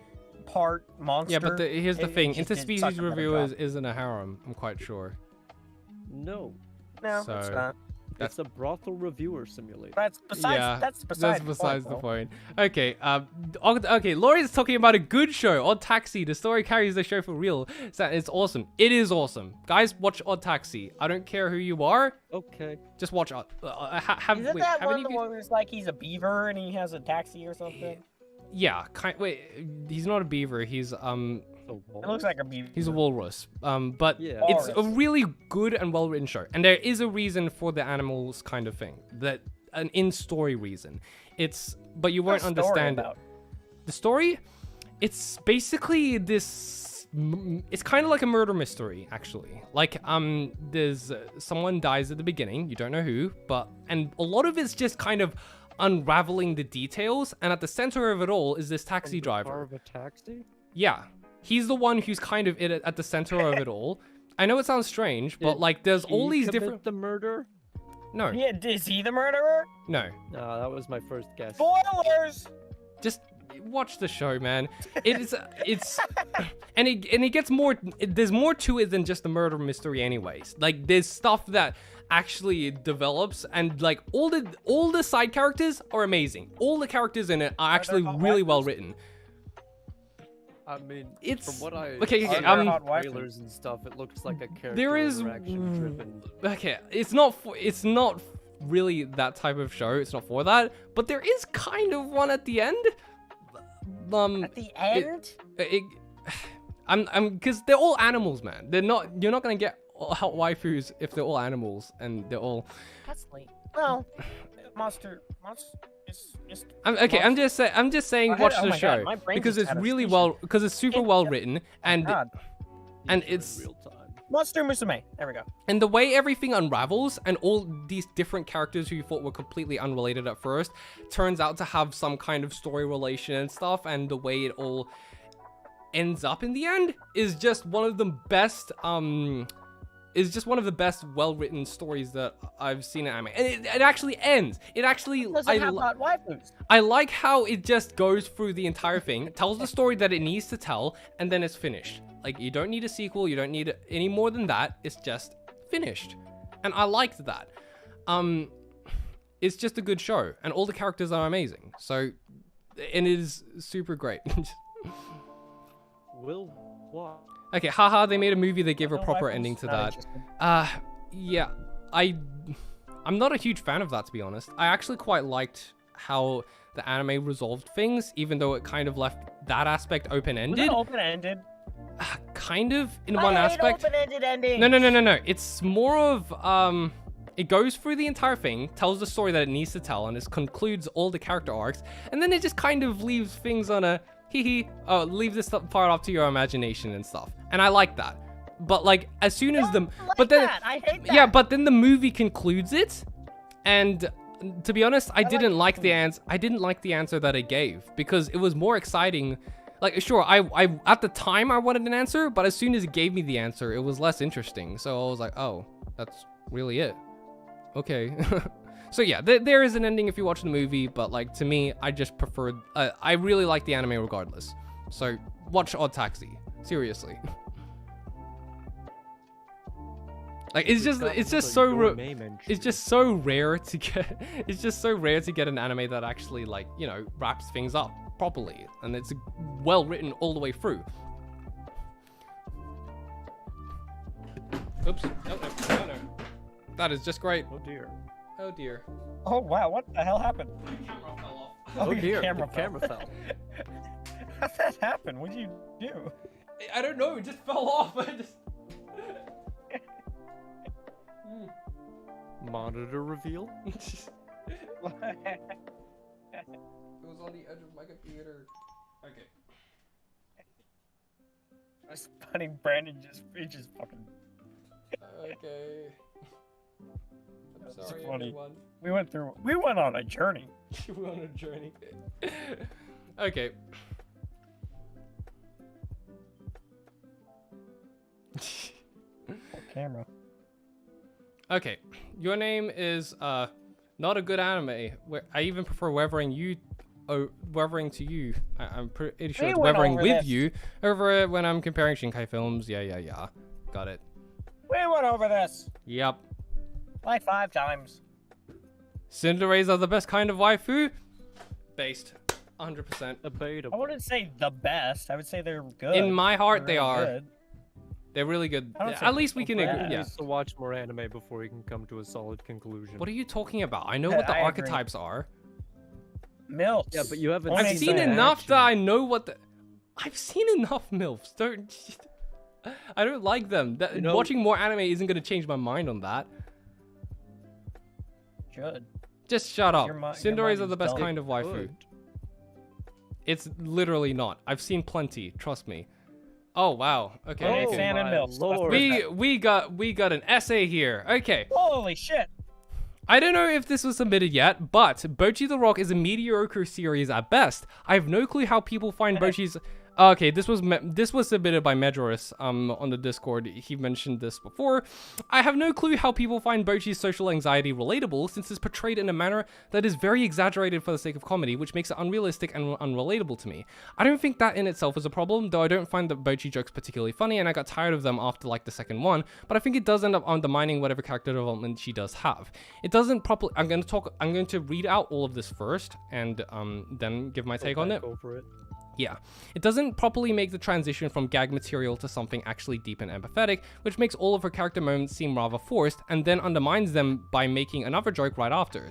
part monster. Yeah, but here's the It thing. just did such a Interspecies better Reviewers job. isn't a harem, I'm quite sure. No, No, it's So- not. it's a brothel reviewer simulator. That's besides. Yeah, that's besides. besides the though. point. Okay, okay. Laurie's talking about a good show, Odd Taxi. The story carries the show for real. It's awesome. It is awesome, guys. Watch Odd Taxi. I don't care who you are. Okay. Just watch. Isn't Wait, that have one any of you? where it's like he's a beaver and he has a taxi or something? Yeah. Wait, he's not a beaver. He's It looks like a beaver. He's a walrus. But Yeah. it's a Walrus. really good and well written show, and there is a reason for the animals kind of thing. That an in-story reason. But you won't What's the story understand it. about? The story, it's basically this. It's kind of like a murder mystery, actually. Like there's someone dies at the beginning. You don't know who, and a lot of it's just kind of unraveling the details. And at the center of it all is this taxi Car driver. of a taxi? Yeah, he's the one who's kind of at the center of it all. I know it sounds strange, but like there's all He these commit different. the murder? No, Yeah, is he the murderer? no. No, that was my first guess. Spoilers. Just watch the show, man. It's and it gets more. There's more to it than just the murder mystery, anyways. Like there's stuff that actually develops, and like all the side characters are amazing. All the characters in it are actually hot really waifus? well written. I mean, It's- from what I okay, saw in Are there hot the waifus? trailers and stuff, it looks like a character There is interaction driven. okay. It's not really that type of show. It's not for that. But there is kind of one at the end. At the end? I'm because they're all animals, man. You're not gonna get hot waifus if they're all animals and they're all. That's late. Well, monster. It's Okay, I'm just saying, Oh, watch oh the my show God, my brain because just it's had a really seizure. because it's super well written and God. And in it's- real time. Monster Musume. There we go. and the way everything unravels and all these different characters who you thought were completely unrelated at first turns out to have some kind of story relation and stuff, and the way it all ends up in the end is just one of the best well-written stories that I've seen in anime. And it actually ends. It actually Does it have hot waifus? I like how it just goes through the entire thing, tells the story that it needs to tell, and then it's finished. Like, you don't need a sequel, you don't need any more than that, it's just finished. And I liked that. It's just a good show, and all the characters are amazing. So, and it is super great. Will what? Okay, haha, they made a movie, they gave a No proper waifus? ending to Not that. interested. Yeah, I'm not a huge fan of that, to be honest. I actually quite liked how the anime resolved things, even though it kind of left that aspect Was open-ended. it open-ended? Kind of, in I one hate aspect. open-ended endings. No. It's more of, it goes through the entire thing, tells the story that it needs to tell, and it concludes all the character arcs, and then it just kind of leaves things on a leave this part up to your imagination and stuff. And I like that. But like, as soon as the, I like but then, that. I hate that. yeah, but then the movie concludes it, and to be honest, I didn't like the answer. I didn't like the answer that it gave because it was more exciting. Like, sure, I at the time I wanted an answer, but as soon as it gave me the answer, it was less interesting. So I was like, oh, that's really it. Okay. So yeah, there is an ending if you watch the movie, but like to me, I just preferred. I really like the anime regardless. So watch Odd Taxi. Seriously. Like it's just so rare to get. It's just so rare to get an anime that actually like wraps things up properly, and it's well written all the way through. Oops. No. That is just great. Oh dear. Oh dear. Oh wow, what the hell happened? The camera fell off. Oh your dear. camera The camera fell. How'd that happen? What'd you do? I don't know. It just fell off. I just... Monitor reveal. It was on the edge of my computer. Okay. I was funny. Brandon just fucking. Okay. I'm sorry, funny. everyone. We went on a journey. We're on a journey. Okay. Camera. Okay. Your name is not a good anime. I even prefer weathering you. Oh, weathering to you. I'm pretty sure We it's went weathering over with this. you over when I'm comparing Shinkai films. Yeah. Got it. We went over this Yep. like 5 times. Tsunderes are the best kind of waifu. Based. 100%. I Debatable. wouldn't say the best. I would say they're good. In my heart, They're they really are. good. They're really good. I don't At think least we they're can bad. agree. He Yeah. needs to watch more anime before he can come to a solid conclusion. What are you talking about? I know what the I agree. archetypes are. MILFs. Yeah, but you haven't Only I've in seen some enough action. that I know what the... I've seen enough MILFs. I don't like them. You know- Watching more anime isn't going to change my mind on that. Should. Just shut up. Your mi- your Tsunderes mind are is the best dull. kind of waifu. Good. It's literally not. I've seen plenty. Trust me. Oh, wow. Okay. Hey, okay. fan and my MILFs. lord. We got an essay here. Okay. Holy shit. I don't know if this was submitted yet, but Bocchi the Rock is a mediocre series at best. I have no clue how people find Bocchi's... Okay, this was submitted by Medrus on the Discord. He mentioned this before. I have no clue how people find Bocchi's social anxiety relatable, since it's portrayed in a manner that is very exaggerated for the sake of comedy, which makes it unrealistic and unrelatable to me. I don't think that in itself is a problem, though I don't find the Bocchi jokes particularly funny, and I got tired of them after like the second one, but I think it does end up undermining whatever character development she does have. It doesn't properly... I'm going to read out all of this first, and then give my take on it. Go for it. Yeah, it doesn't properly make the transition from gag material to something actually deep and empathetic, which makes all of her character moments seem rather forced, and then undermines them by making another joke right after.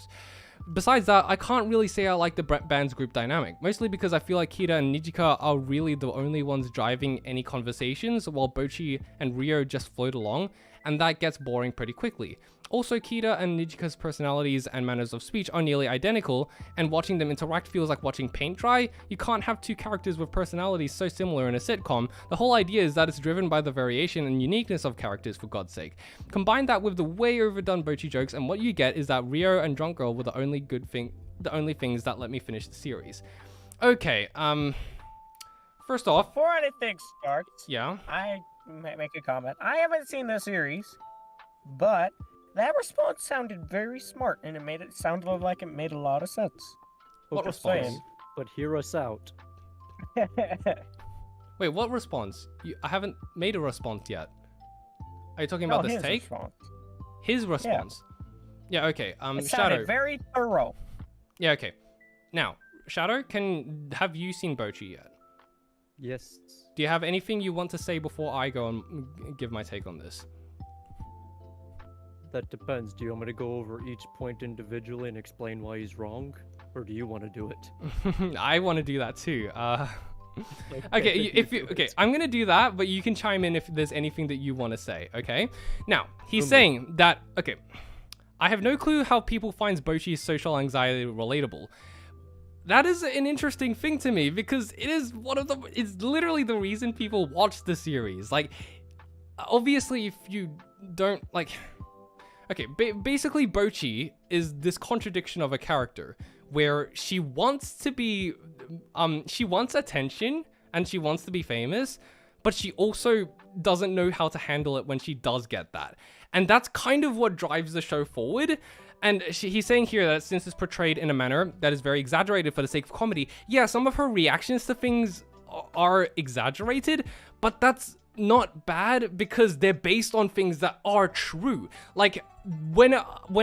Besides that, I can't really say I like the band's group dynamic, mostly because I feel like Kira and Nijika are really the only ones driving any conversations, while Bocchi and Ryo just float along, and that gets boring pretty quickly. Also, Kira and Nijika's personalities and manners of speech are nearly identical, and watching them interact feels like watching paint dry. You can't have two characters with personalities so similar in a sitcom. The whole idea is that it's driven by the variation and uniqueness of characters, for God's sake. Combine that with the way overdone Bocchi jokes, and what you get is that Ryo and Drunk Girl were the only things that let me finish the series. Okay, first off, Before anything starts, yeah. I might make a comment. I haven't seen the series, but that response sounded very smart, and it sounded like it made a lot of sense. What Just response? saying. But hear us out. Wait, what response? I haven't made a response yet. Are you talking about this his take? response. His response. Yeah, okay. It sounded Shadow. very thorough. Yeah, okay. Now, Shadow, have you seen Bocchi yet? Yes. Do you have anything you want to say before I go and give my take on this? That depends. Do you want me to go over each point individually and explain why he's wrong? Or do you want to do it? I want to do that too. Okay, I'm gonna do that, but you can chime in if there's anything that you want to say, okay? Now, he's saying that, okay, I have no clue how people find Bocchi's social anxiety relatable. That is an interesting thing to me, because it's literally the reason people watch the series. Like, obviously, if you don't, like... Okay, basically Bocchi is this contradiction of a character where she wants to be, she wants attention and she wants to be famous, but she also doesn't know how to handle it when she does get that. And that's kind of what drives the show forward. And he's saying here that since it's portrayed in a manner that is very exaggerated for the sake of comedy, yeah, some of her reactions to things are exaggerated, but that's not bad because they're based on things that are true. Like when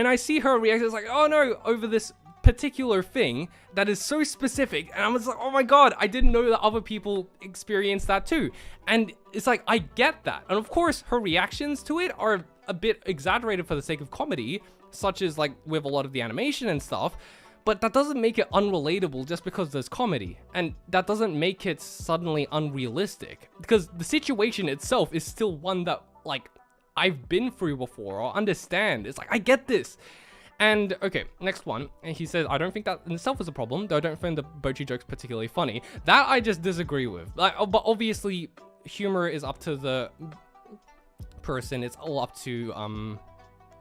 I see her react, it's like, oh no, over this particular thing that is so specific, and I was like, oh my god, I didn't know that other people experience that too. And it's like, I get that. And of course, her reactions to it are a bit exaggerated for the sake of comedy, such as like with a lot of the animation and stuff, but that doesn't make it unrelatable just because there's comedy, and that doesn't make it suddenly unrealistic, because the situation itself is still one that like I've been through before or understand. It's like, I get this. And okay, next one. And he says, I don't think that in itself is a problem, though I don't find the Bocchi jokes particularly funny. That I just disagree with. Like, but obviously, humor is up to the person. It's all up to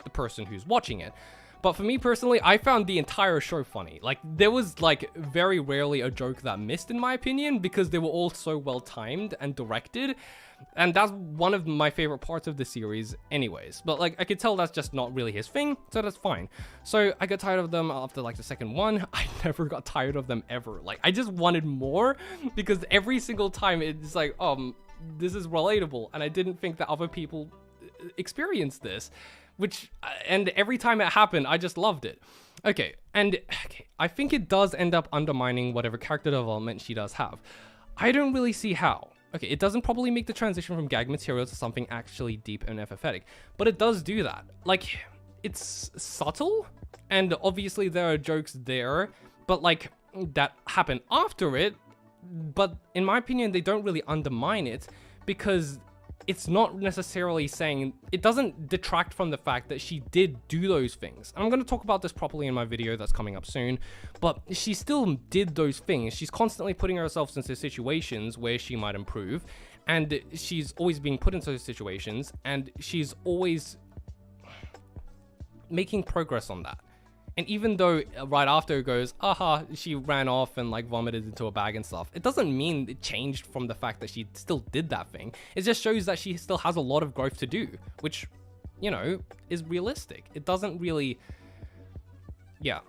the person who's watching it. But for me personally, I found the entire show funny. Like, there was like very rarely a joke that missed, in my opinion, because they were all so well timed and directed. And that's one of my favorite parts of the series anyways. But like, I could tell that's just not really his thing, so that's fine. So I got tired of them after like the second one. I never got tired of them ever. Like, I just wanted more, because every single time it's like, this is relatable, and I didn't think that other people experienced this. And every time it happened, I just loved it. Okay, I think it does end up undermining whatever character development she does have. I don't really see how. Okay, it doesn't probably make the transition from gag material to something actually deep and empathetic, but it does do that. Like, it's subtle, and obviously there are jokes there, but like, that happen after it, but in my opinion, they don't really undermine it, because it's not necessarily saying, it doesn't detract from the fact that she did do those things. I'm going to talk about this properly in my video that's coming up soon, but she still did those things. She's constantly putting herself into situations where she might improve, and she's always being put into those situations, and she's always making progress on that. And even though right after it goes, aha, she ran off and like vomited into a bag and stuff, it doesn't mean it changed from the fact that she still did that thing. It just shows that she still has a lot of growth to do, which, you know, is realistic. It doesn't really, yeah.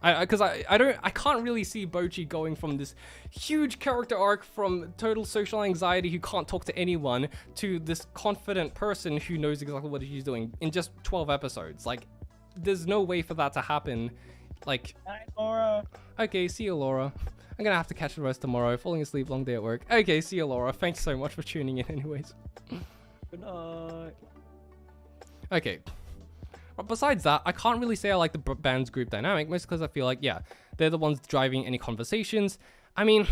Because I can't really see Bocchi going from this huge character arc from total social anxiety who can't talk to anyone to this confident person who knows exactly what she's doing in just 12 episodes. Like, there's no way for that to happen. Like, Hi, Laura. Okay, see you, Laura. I'm gonna have to catch the rest tomorrow. Falling asleep, long day at work. Okay, see you, Laura. Thanks so much for tuning in anyways. Good night. Okay. But besides that, I can't really say I like the band's group dynamic, mostly because I feel like, yeah, they're the ones driving any conversations. I mean,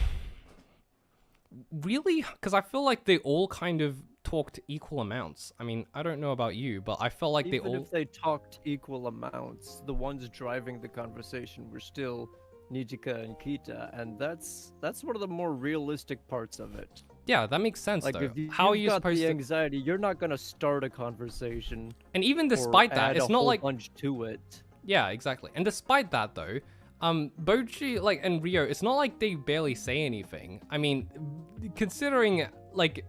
really? Because I feel like they all kind of talked equal amounts. I mean, I don't know about you, but I felt like Even if they talked equal amounts, the ones driving the conversation were still Nijika and Kita, and that's one of the more realistic parts of it. Yeah, that makes sense, like, though. If you, how are you supposed the to anxiety, you're not gonna start a conversation. And even despite that, it's not like bunch to it. Yeah, exactly. And despite that, though, Bocchi, like, and Rio, it's not like they barely say anything. I mean, considering, like,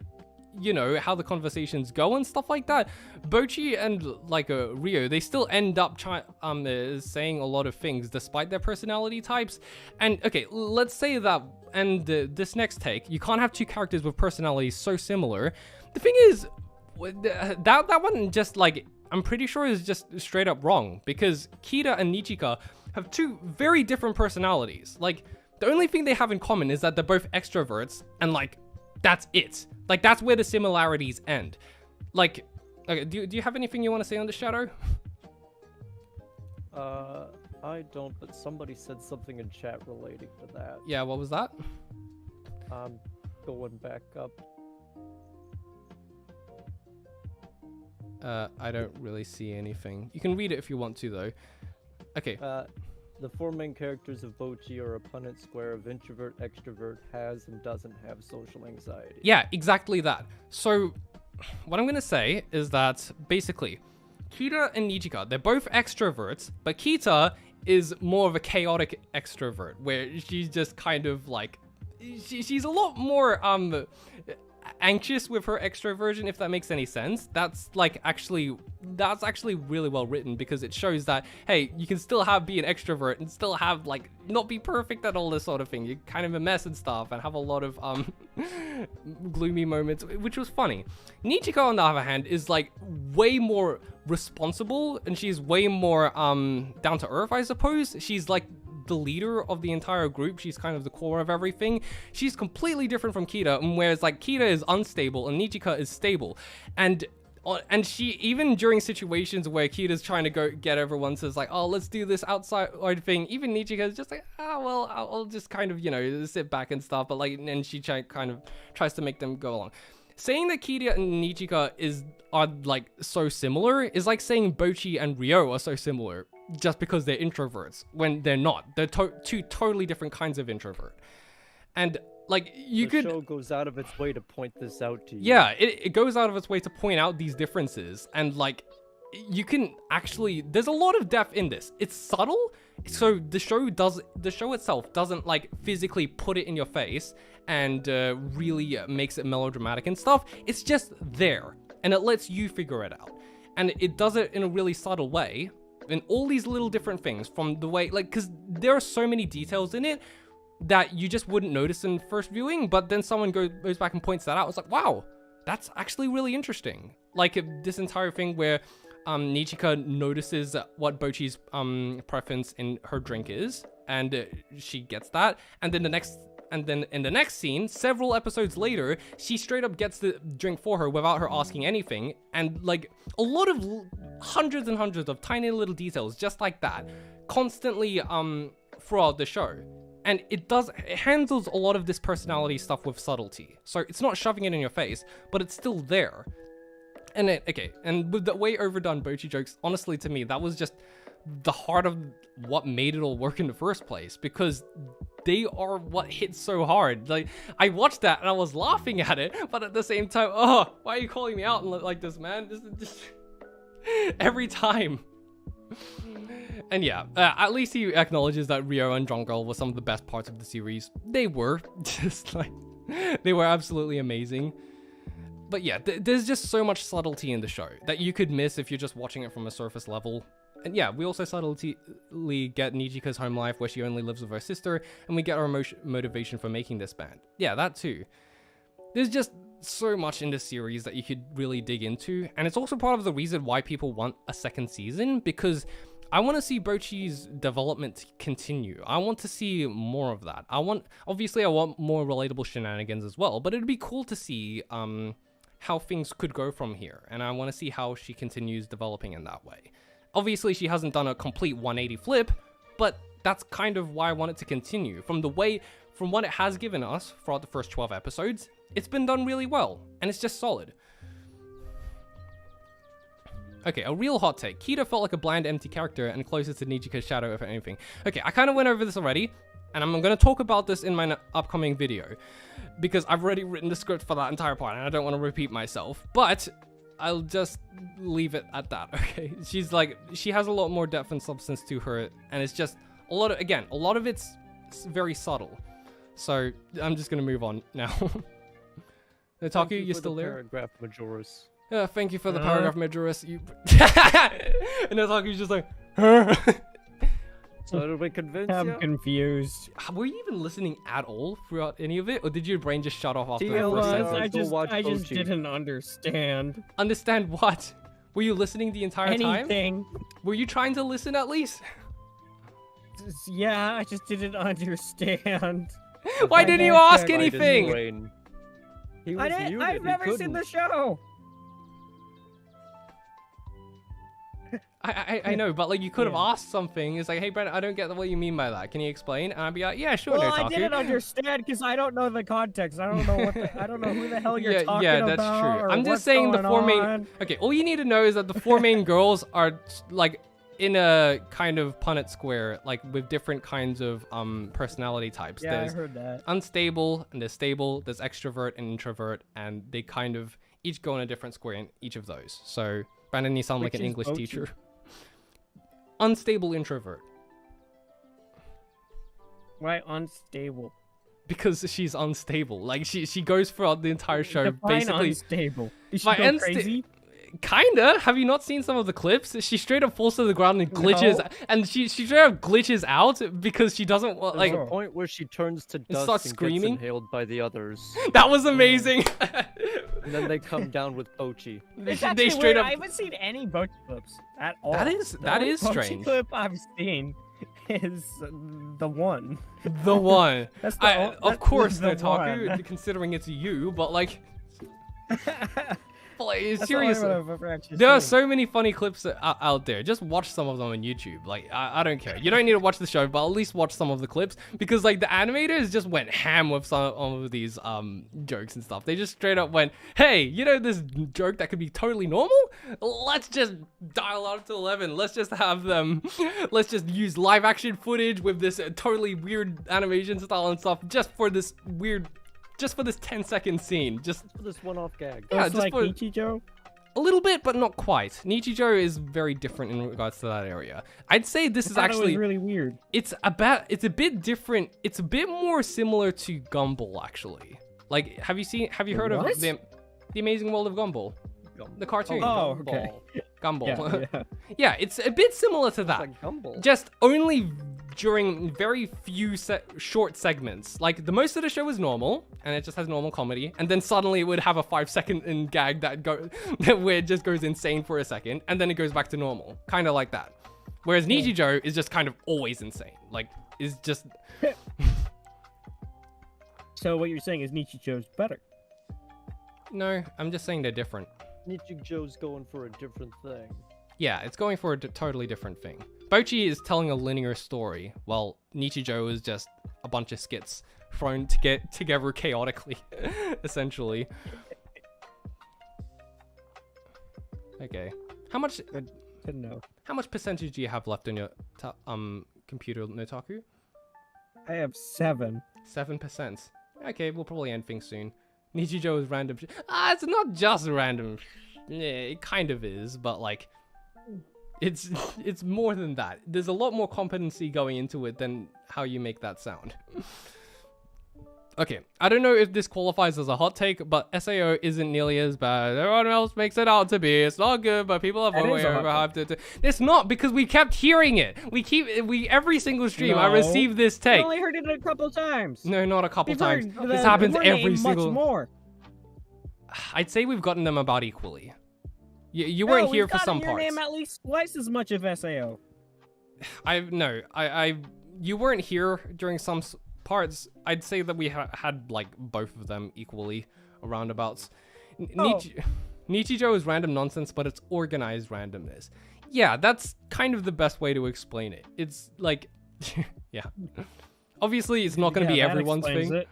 you know, how the conversations go and stuff like that, Bocchi and, like, Rio, they still end up saying a lot of things despite their personality types. And, okay, let's say that, and this next take, you can't have two characters with personalities so similar. The thing is, that one just, like, I'm pretty sure is just straight up wrong, because Kita and Nijika have two very different personalities. Like, the only thing they have in common is that they're both extroverts, and, like, that's it. Like, that's where the similarities end. Like, okay, do you have anything you want to say on the Shadow? I don't, but somebody said something in chat relating to that. Yeah, what was that? Going back up. I don't really see anything. You can read it if you want to, though. Okay. The four main characters of Bocchi are a Punnett square of introvert, extrovert, has and doesn't have social anxiety. Yeah, exactly that. So, what I'm going to say is that, basically, Kita and Nijika, they're both extroverts, but Kita is more of a chaotic extrovert, where she's just kind of like, she's a lot more, anxious with her extroversion, if that makes any sense. That's actually really well written, because it shows that, hey, you can still be an extrovert and still have not be perfect at all this sort of thing. You're kind of a mess and stuff and have a lot of gloomy moments, which was funny. Nichika, on the other hand, is way more responsible, and she's way more down to earth, I suppose. She's the leader of the entire group. She's kind of the core of everything. She's completely different from Kita, and whereas Kita is unstable and Nichika is stable, and she, even during situations where Kita's trying to go get everyone, says oh, let's do this outside thing, even Nichika is just well, I'll just kind of sit back and stuff, but and she kind of tries to make them go along. Saying that Kita and Nichika are so similar is like saying Bocchi and Ryo are so similar just because they're introverts, when they're not. They're two totally different kinds of introvert. And the show goes out of its way to point this out to you. Yeah, it goes out of its way to point out these differences, and you can actually, there's a lot of depth in this. It's subtle, so the show itself doesn't physically put it in your face and really makes it melodramatic and stuff. It's just there, and it lets you figure it out, and it does it in a really subtle way, in all these little different things, from the way because there are so many details in it that you just wouldn't notice in first viewing, but then someone goes back and points that out. It's wow, that's actually really interesting. This entire thing where Nichika notices what Bocchi's preference in her drink is, and she gets that, and then in the next scene, several episodes later, she straight up gets the drink for her without her asking anything, and a lot of hundreds and hundreds of tiny little details just like that, constantly throughout the show. And it handles a lot of this personality stuff with subtlety. So it's not shoving it in your face, but it's still there. And and with the way overdone Bocchi jokes, honestly, to me, that was just the heart of what made it all work in the first place, because they are what hit so hard. I watched that and I was laughing at it, but at the same time, oh, why are you calling me out like this, man? This is just every time. And yeah, at least he acknowledges that Ryo and Drunk Girl were some of the best parts of the series. They were just they were absolutely amazing. But yeah, there's just so much subtlety in the show that you could miss if you're just watching it from a surface level. And yeah, we also subtly get Nichika's home life, where she only lives with her sister, and we get our motivation for making this band. Yeah, that too. There's just so much in this series that you could really dig into, and it's also part of the reason why people want a second season, because I want to see Bocchi's development continue. I want to see more of that. Obviously I want more relatable shenanigans as well, but it'd be cool to see how things could go from here, and I want to see how she continues developing in that way. Obviously, she hasn't done a complete 180 flip, but that's kind of why I want it to continue. From what it has given us throughout the first 12 episodes, it's been done really well, and it's just solid. Okay, a real hot take. Kita felt like a bland, empty character and closer to Nichika's shadow, if anything. Okay, I kind of went over this already, and I'm going to talk about this in my upcoming video, because I've already written the script for that entire part, and I don't want to repeat myself, but I'll just leave it at that, okay? She has a lot more depth and substance to her, and it's just a lot of it's very subtle. So I'm just gonna move on now. Otaku, you still there? Paragraph Majoris. Yeah, thank you for the paragraph Majoris. And Otaku's just huh? So did we convince you? I'm confused. Were you even listening at all throughout any of it, or did your brain just shut off after the TLS, first sentence? I just didn't understand. Understand what? Were you listening the entire time? Anything. Were you trying to listen at least? Yeah, I just didn't understand. Why didn't you ask anything? I've never seen the show. I know, but you could have asked something. It's hey, Brent, I don't get what you mean by that. Can you explain? And I'd be like, yeah, sure. Well, Otaku. I didn't understand because I don't know the context. I don't know I don't know who the hell you're talking about. Yeah, that's true. I'm just saying the four main. Okay, all you need to know is that the four main girls are in a kind of Punnett square, with different kinds of personality types. Yeah, there's I heard that. Unstable and there's stable. There's extrovert and introvert, and they kind of each go in a different square in each of those. So Brandon, you sound like an English teacher. Unstable introvert. Why unstable? because she's unstable. Like she goes throughout the entire show basically unstable. Is she my go crazy? Kinda. Have you not seen some of the clips? She straight up falls to the ground and glitches, and she straight up glitches out because she doesn't want like. There's a point where she turns to dust starts and screaming. gets inhaled by the others. That was amazing. And then they come down with Bocchi. they Actually, straight up. I haven't seen any Bocchi clips at all. That is Bocchi strange. clip I've seen is the one. The one. That's the Of course, the Otaku, one. considering it's you, but like. That's Seriously, all I've ever actually there are seen. so many funny clips out there. Just watch some of them on YouTube. Like, I don't care. You don't need to watch the show, but at least watch some of the clips because like the animators just went ham with some of these jokes and stuff. They just straight up went, "Hey, you know this joke that could be totally normal? Let's just dial out to 11. Let's just have them. Let's just use live action footage with this totally weird animation style and stuff just for this weird." Just for this 10-second scene, just For this one-off gag. yeah, It's just like for Nichijou. a little bit, but not quite. Nichijou is very different in regards to that area. I'd say this is I thought it actually was really weird. it's a bit different. It's a bit more similar to Gumball actually. Like, have you heard of What? the Amazing World of Gumball? The cartoon. Oh, okay. Gumball. Yeah. Yeah, it's a bit similar to that. Like Gumball. Just only during very few short segments. Like the most of the show is normal, and it just has normal comedy, and then suddenly it would have a 5-second gag that where it just goes insane for a second, and then it goes back to normal, kind of like that. Whereas Nichijou is just kind of always insane. Like, is just. So what you're saying is Nichijou's better. No, I'm just saying they're different. Nichijou's going for a different thing. Yeah, it's going for a totally different thing. Bocchi is telling a linear story, while Nichijou is just a bunch of skits thrown together chaotically, essentially. Okay. How much Good know. How much percentage do you have left on your computer, Notaku? I have 7. 7%. Okay, we'll probably end things soon. Nichijou is random. It's not just random. Yeah, it kind of is, but like, it's more than that. There's a lot more competency going into it than how you make that sound. Okay, I don't know if this qualifies as a hot take, but SAO isn't nearly as bad. Everyone else makes it out to be. It's not good, but people have way overhyped it. It's not, because we kept hearing it. Every single stream, I received this take. I only heard it a couple times. No, not a couple times. This happens every single. Much more. I'd say we've gotten them about equally. You weren't here for some parts. Name at least twice as much of SAO. You weren't here during some parts. I'd say that we had like both of them equally roundabouts. Nichijou is random nonsense, but it's organized randomness. Yeah, that's kind of the best way to explain it. It's like, yeah. Obviously, it's not going to be everyone's thing. It.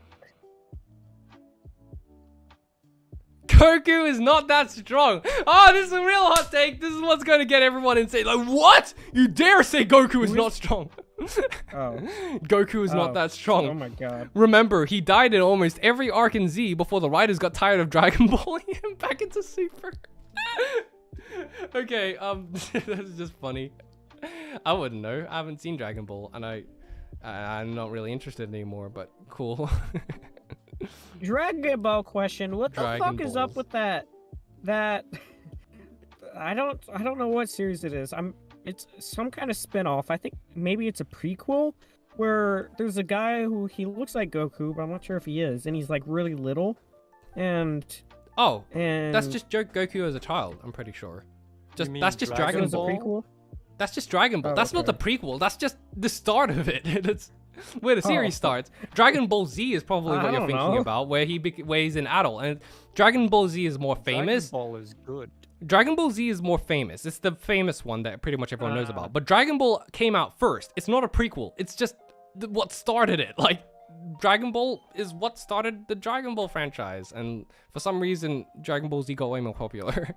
Goku is not that strong. Oh, this is a real hot take. This is what's going to get everyone insane. Like, what? You dare say Goku is not strong? Oh. Goku is not that strong. Oh my god. Remember, he died in almost every arc in Z before the writers got tired of Dragon Balling him back into Super. Okay, that's just funny. I wouldn't know. I haven't seen Dragon Ball, and I'm not really interested anymore, but cool. Dragon Ball question. What the Dragon fuck is up Balls. with that? I don't know what series it is. It's some kind of spin-off. I think maybe it's a prequel where there's a guy who he looks like Goku, but I'm not sure if he is, and he's like really little. And that's just Goku as a child, I'm pretty sure. That's just Dragon Dragon so Ball. it's a prequel? That's just Dragon Ball. Oh, That's not the okay. prequel. That's just the start of it. That's where the series starts. Dragon Ball Z is probably what you're thinking about, where he's an adult. And Dragon Ball Z is more famous. Dragon Ball is good. Dragon Ball Z is more famous. It's the famous one that pretty much everyone knows about. But Dragon Ball came out first. It's not a prequel. It's just what started it. Like, Dragon Ball is what started the Dragon Ball franchise. And for some reason, Dragon Ball Z got way more popular.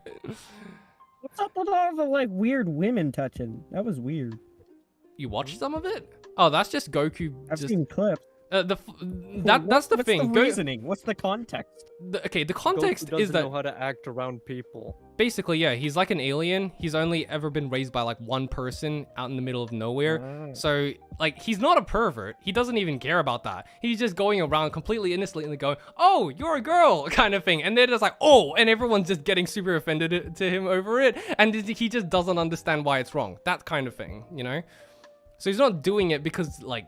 What's up with all the like weird women touching? That was weird. You watched some of it? Oh, that's just Goku. I've seen clips. That's the thing. What's the reasoning? What's the context? The context Goku is that know how to act around people. basically, yeah, he's like an alien. He's only ever been raised by like one person out in the middle of nowhere. So like, he's not a pervert. He doesn't even care about that. He's just going around completely innocently going, "Oh, you're a girl," kind of thing, and they're just like, "Oh," and everyone's just getting super offended to him over it, and he just doesn't understand why it's wrong. That kind of thing, you know. So he's not doing it because like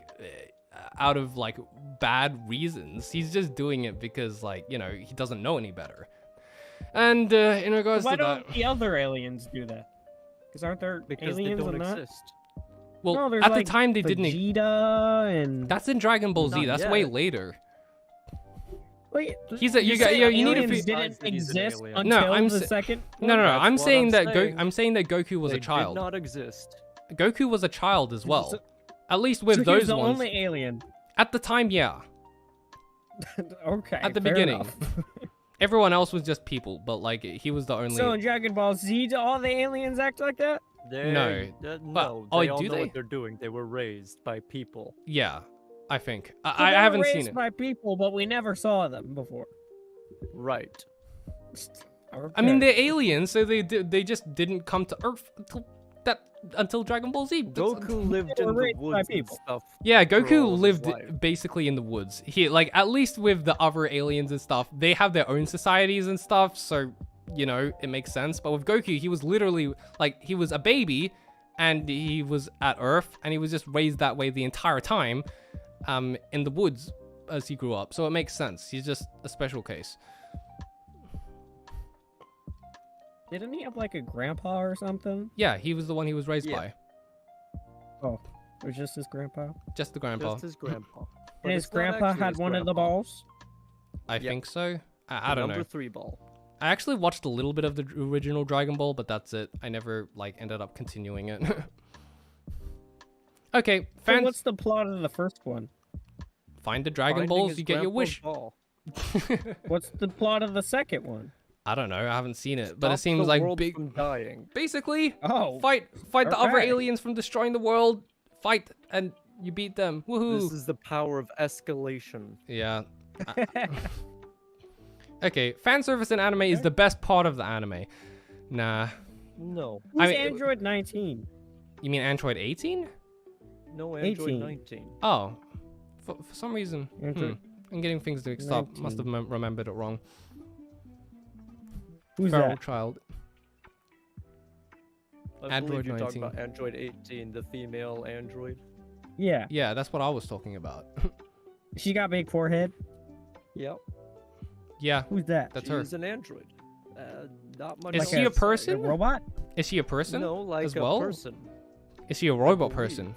out of like bad reasons. He's just doing it because like, you know, he doesn't know any better. And in regards to that, why don't the other aliens do that? Because aren't there Because aliens they don't in that? exist. well, No, there's at like the time they didn't. Vegeta and That's in Dragon Ball Z. Not That's yet. way later. wait. He's a you need to aliens be. didn't that he's an exist alien. until No, I'm the sa- second. No. That's I'm what saying I'm that saying. I'm saying that Goku was They a child. did not exist. Goku was a child as well. So- At least with so he those was the ones. only alien. At the time, yeah. Okay. At the fair beginning. enough. Everyone else was just people, but like he was the only. So in Dragon Ball Z, do all the aliens act like that? No, Well, they oh, all do know they? what they're doing. They were raised by people. Yeah, I think. So I they were haven't seen raised it. by people, but we never saw them before. Right. I mean, Okay. they're aliens, so they just didn't come to Earth until Dragon Ball Z. Goku lived in were the raised by woods and people. stuff. Yeah, for all Goku of his lived life. basically in the woods. He like at least with the other aliens and stuff, they have their own societies and stuff, so you know, it makes sense. But with Goku, he was literally like he was a baby and he was at Earth and he was just raised that way the entire time in the woods as he grew up. So it makes sense. He's just a special case. Didn't he have like a grandpa or something? Yeah, he was the one he was raised Yeah. by. Oh, it was just his grandpa. Just the grandpa. Just his grandpa. But And his it's not grandpa actually had his one of the grandpa. balls. I Yep. think so. I The don't number know. 3 ball. I actually watched a little bit of the original Dragon Ball, but that's it. I never like ended up continuing it. Okay, So fans, what's the plot of the first one? find the Dragon Finding Balls, his you get your grandpa's wish. ball. What's the plot of the second one? I don't know. I haven't seen it, but it Stop seems the like world big. from dying. Basically, Oh, fight the other okay. aliens from destroying the world. Fight and you beat them. Woohoo! This is the power of escalation. Yeah. Okay, fan service in anime is the best part of the anime. Nah. No. who's I mean- Android 19? You mean Android 18? No Android 18. 19. Oh. For some reason. Android I'm getting things mixed up. Must have 19. remembered it wrong. Who's Feral that? child. I Android believe you're talking 19. about Android 18, the female android. Yeah, Yeah, that's what I was talking about. she got big forehead. Yep. Yeah, Who's that? that's her. She's an android. Not much Is else she a to say. person? A robot? Is she a person? No, like as a well? person. Is she a robot believe. person?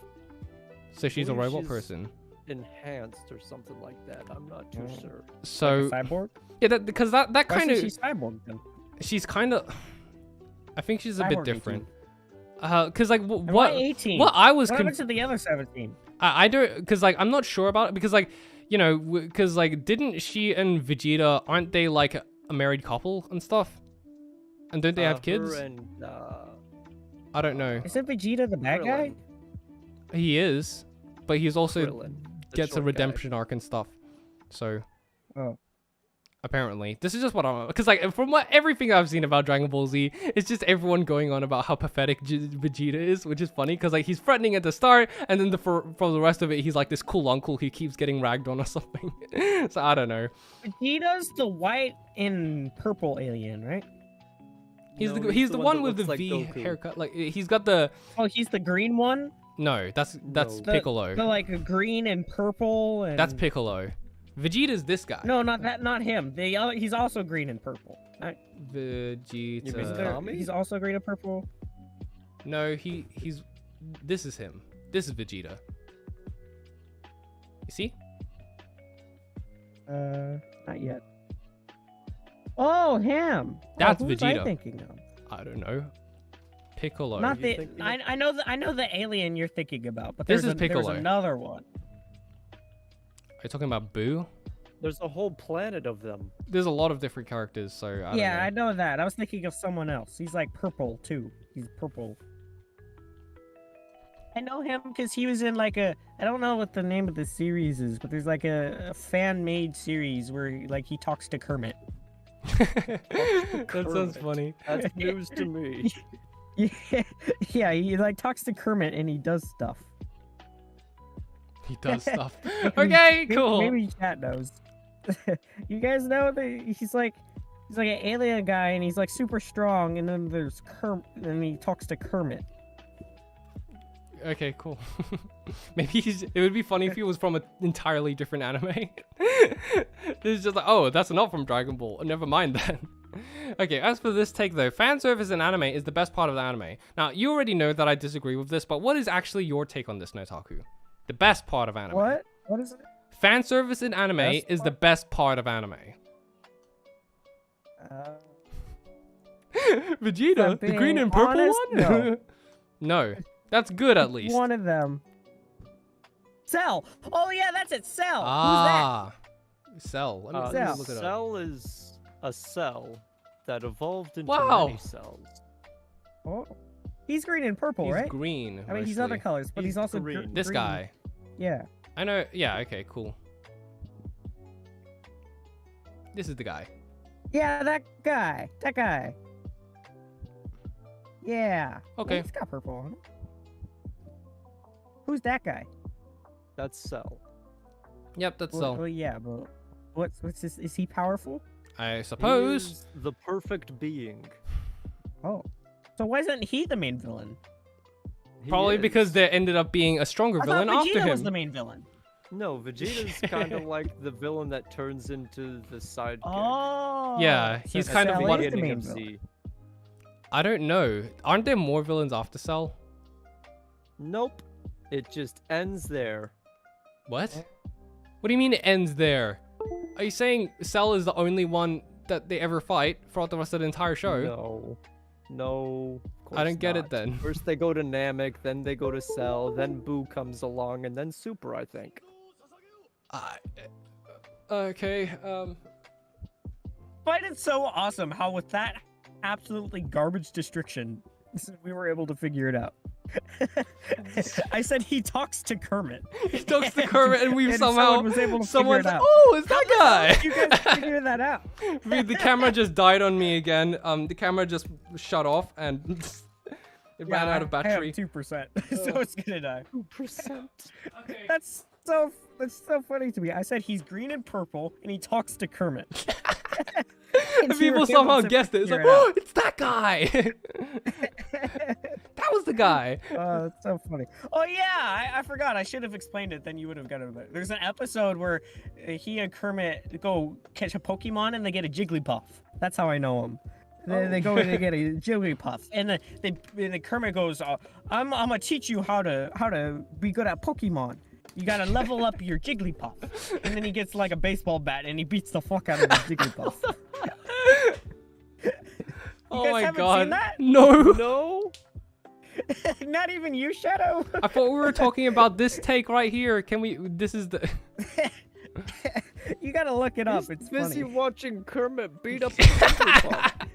So she's a believe robot she's- person. Enhanced or something like that. I'm not too sure. So Cyborg? yeah, because that Why kind isn't of she cyborg then? she's kind of. I think she's a bit Cyborg different. 18. Cause like And what why 18? what I was What con- happened to the other 17? I don't because like I'm not sure about it because like you know because like didn't she and Vegeta aren't they like a married couple and stuff? And don't they have kids? Her and, I don't know. Isn't Vegeta the bad guy? Krillin. He is, but he's also Krillin, the gets a short guy. redemption arc and stuff. So Oh. apparently, this is just what I'm because like from what everything I've seen about Dragon Ball Z, it's just everyone going on about how pathetic Vegeta is, which is funny because like he's threatening at the start, and then for the rest of it, he's like this cool uncle who keeps getting ragged on or something. So I don't know. Vegeta's the white and purple alien, right? He's No, he's the one that with the looks like V Goku. haircut. Like he's got the Oh, he's the green one? no, that's No. The- Piccolo. The like a green and purple and That's Piccolo. Vegeta's this guy. No, not him. The other he's also green and purple. You mean Vegeta. Tommy? He's also green and purple. No, he's this is him. This is Vegeta. You see? Not yet. Oh, him. That's who was I Vegeta. thinking of? I don't know. Piccolo. Not you the. thinking of? I know the alien you're thinking about, but This there's is there's Piccolo. another one. Are you talking about Boo? There's a whole planet of them. There's a lot of different characters, so I don't Yeah, know. I know that. I was thinking of someone else. He's like purple too. He's purple. I know him because he was in like a, I don't know what the name of the series is, but there's like a fan-made series where like he talks to Kermit. That sounds funny. That's news to me. Yeah, he like talks to Kermit and he does stuff. He does stuff. Okay, cool. Maybe chat knows. You guys know that he's like an alien guy and he's like super strong, and then there's Kermit and he talks to Kermit. Okay, cool. Maybe it would be funny if he was from an entirely different anime. It's just like, oh, that's not from Dragon Ball. Never mind then. Okay, as for this take though, fan service in anime is the best part of the anime. Now, you already know that I disagree with this, but what is actually your take on this, Notaku? The best part of anime. What? What is it? Fan service in anime is the best part of anime. Vegeta, the green and purple honest, one? no. No, that's good at least. One of them. Cell. Oh yeah, that's it. Cell. Ah, Cell. Let me Cell. look it up. Cell is a cell that evolved into Wow. many cells. Who's that? Oh, he's green and purple, He's right? green. I mean, he's other mostly. colors, but he's also green. This green. guy. Yeah. I know. Yeah. Okay. Cool. This is the guy. Yeah, that guy. That guy. Yeah. Okay. He's got purple on him. Who's that guy? That's Cell. Yep. That's Well, Cell. yeah, but what's this? Is he powerful? I He suppose. is the perfect being. Oh. So why isn't he the main villain? He Probably is. because there ended up being a stronger I villain thought after Vegeta was him. the main villain. No, Vegeta's kind of like the villain that turns into the sidekick. Oh. Yeah, so he's kind of Cell one- is the beginning main of villain. Z. I don't know. Aren't there more villains after Cell? Nope. It just ends there. What? What do you mean it ends there? Are you saying Cell is the only one that they ever fight throughout the rest of the entire show? No. No. of I don't course get it not. then. First they go to Namek, then they go to Cell, then Boo comes along, and then Super, I think. Okay, But it's so awesome how with that absolutely garbage description, we were able to figure it out. I said he talks to Kermit. he talks to Kermit and we've and somehow, someone was able to someone's figure it like, out. oh, it's that guy! You guys figured that out. The camera just died on me again. The camera just shut off and it ran out of battery. 2%, so it's gonna die. 2%. Okay. That's so funny to me. I said he's green and purple, and he talks to Kermit. And And we were people able somehow to guessed it. It's like, figure oh, it's that guy! That was the guy! Oh, that's so funny. Oh yeah, I forgot. I should have explained it. Then you would have got it. There's an episode where he and Kermit go catch a Pokemon and they get a Jigglypuff. That's how I know him. They go and they get a Jigglypuff, and the Kermit goes, "I'm gonna teach you how to be good at Pokemon. You gotta level up your Jigglypuff." And then he gets like a baseball bat and he beats the fuck out of the Jigglypuff. Oh guys my haven't god. seen that? No! No? Not even you, Shadow. I thought we were talking about this take right here. Can we? This is the. You gotta look it up. He's It's busy funny. watching Kermit beat up a Jigglypuff.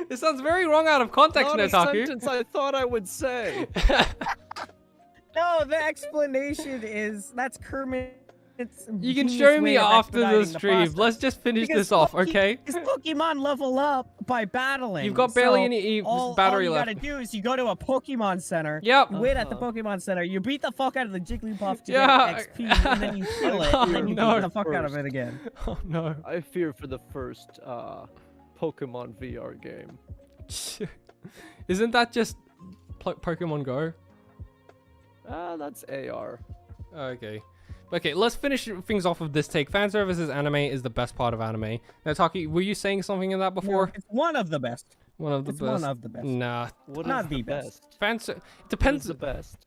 It sounds very wrong out of context, Not a Notaku. sentence I thought I would say. No, the explanation is that's Kermit. You can show me after the stream. Let's just finish this off, okay? His Pokemon level up by battling. You've got barely so any all battery you left. gotta do is you go to a Pokemon Center. Yep. You wait at the Pokemon Center. You beat the fuck out of the Jigglypuff to Yeah. get XP, and then you kill it, and then you No. beat the fuck out of it again. Oh no. I fear for the first Pokemon VR game. Isn't that just Pokemon Go? That's AR. Okay. Okay, let's finish things off with this take. Fan services anime is the best part of anime. Now, Taki, were you saying something in that before? No, it's one of the best. One of the It's best. one of the best. Nah. What Not is the the best. best? Fan it What depends. is the best?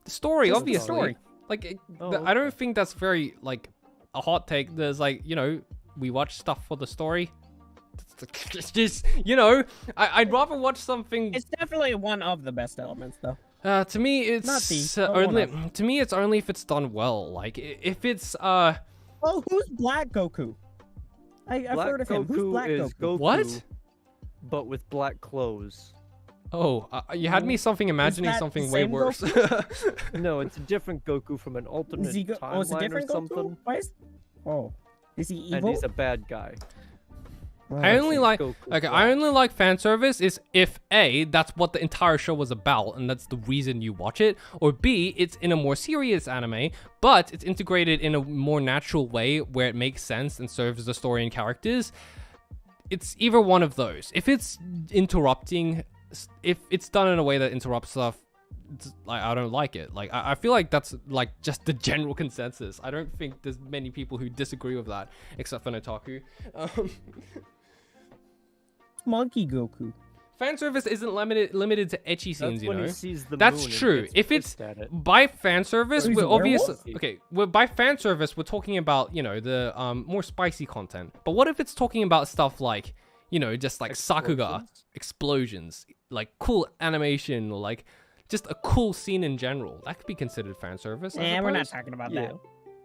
The story, Just the obviously. story. Like, Oh, I don't think that's very like a hot take. There's like, we watch stuff for the story. It's just, I'd rather watch something. It's definitely one of the best elements, though. To me, it's Not the, but only. one To me, it's only if it's done well. Like, if it's Oh, who's Black Goku? I've Black heard of him. Who's Goku Black is Goku? Goku, What? but with black clothes. Oh, you had me imagining that something the way same worse. No, it's a different Goku from an alternate timeline it's a different or something. Goku? Why is... Oh. Is he evil? And he's a bad guy. Oh, I only see. like Goku, okay. yeah. I only like fan service is if A, that's what the entire show was about, and that's the reason you watch it, or B, it's in a more serious anime, but it's integrated in a more natural way where it makes sense and serves the story and characters. It's either one of those. If it's interrupting, if it's done in a way that interrupts stuff, it's, like, I don't like it. Like I feel like that's like just the general consensus. I don't think there's many people who disagree with that, except for Otaku. Monkey Goku. Fan service isn't limited to ecchi scenes, That's you when know. he sees the That's moon and true. gets If it's pissed at it. by fan service, Oh, he's we're a werewolf? obviously okay. By fan service, we're talking about, you know, the more spicy content. But what if it's talking about stuff like, you know, just like Sakuga explosions, like cool animation, or like just a cool scene in general? That could be considered fan service. I We're not suppose. talking about Yeah. that.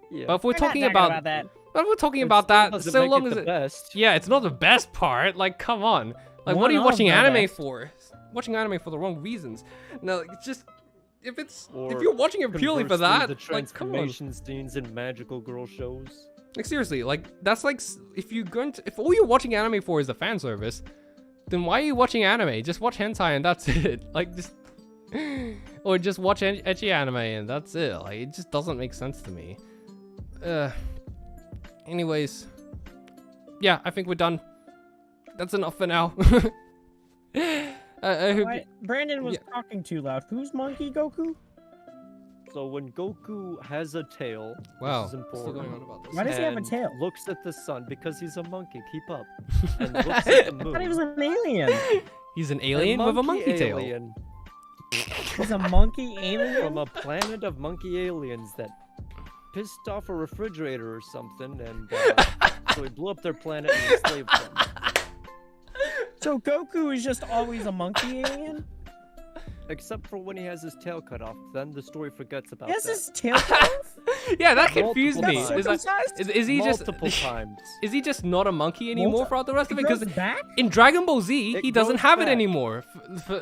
Yeah. But if we're We're not talking talking about that. but we're talking It about still that, doesn't so make long it as the it, best. yeah, it's not the best part. Like, come on. Like, what One are you of watching the anime best. for? Watching anime for the wrong reasons. No, it's just if Or you're watching it purely for that, the like, come on. transformation scenes in magical girl shows. Like, seriously, like that's like if all you're watching anime for is the fan service, then why are you watching anime? Just watch hentai and that's it. Like, just or just watch ecchi anime and that's it. Like, it just doesn't make sense to me. Anyways, yeah, I think we're done. That's enough for now. I hope Brandon was talking too loud. Who's Monkey Goku? So when Goku has a tail, wow, this is what's still going important. on about this? Why does he have a and tail? Looks at the sun because he's a monkey. Keep up. And looks at the I moon. thought he was an alien. He's an alien with a monkey tail. alien He's a monkey alien? from a planet of monkey aliens that pissed off a refrigerator or something, and so he blew up their planet and enslaved them. So Goku is just always a monkey alien? Except for when he has his tail cut off, then the story forgets about He has that. his tail cut off? Yeah, that confused me. Multiple Is, like, Circumcised? is he just Multiple times. is he just not a monkey anymore throughout the rest of it? It Because grows back? in Dragon Ball Z, It he doesn't grows have it back. anymore.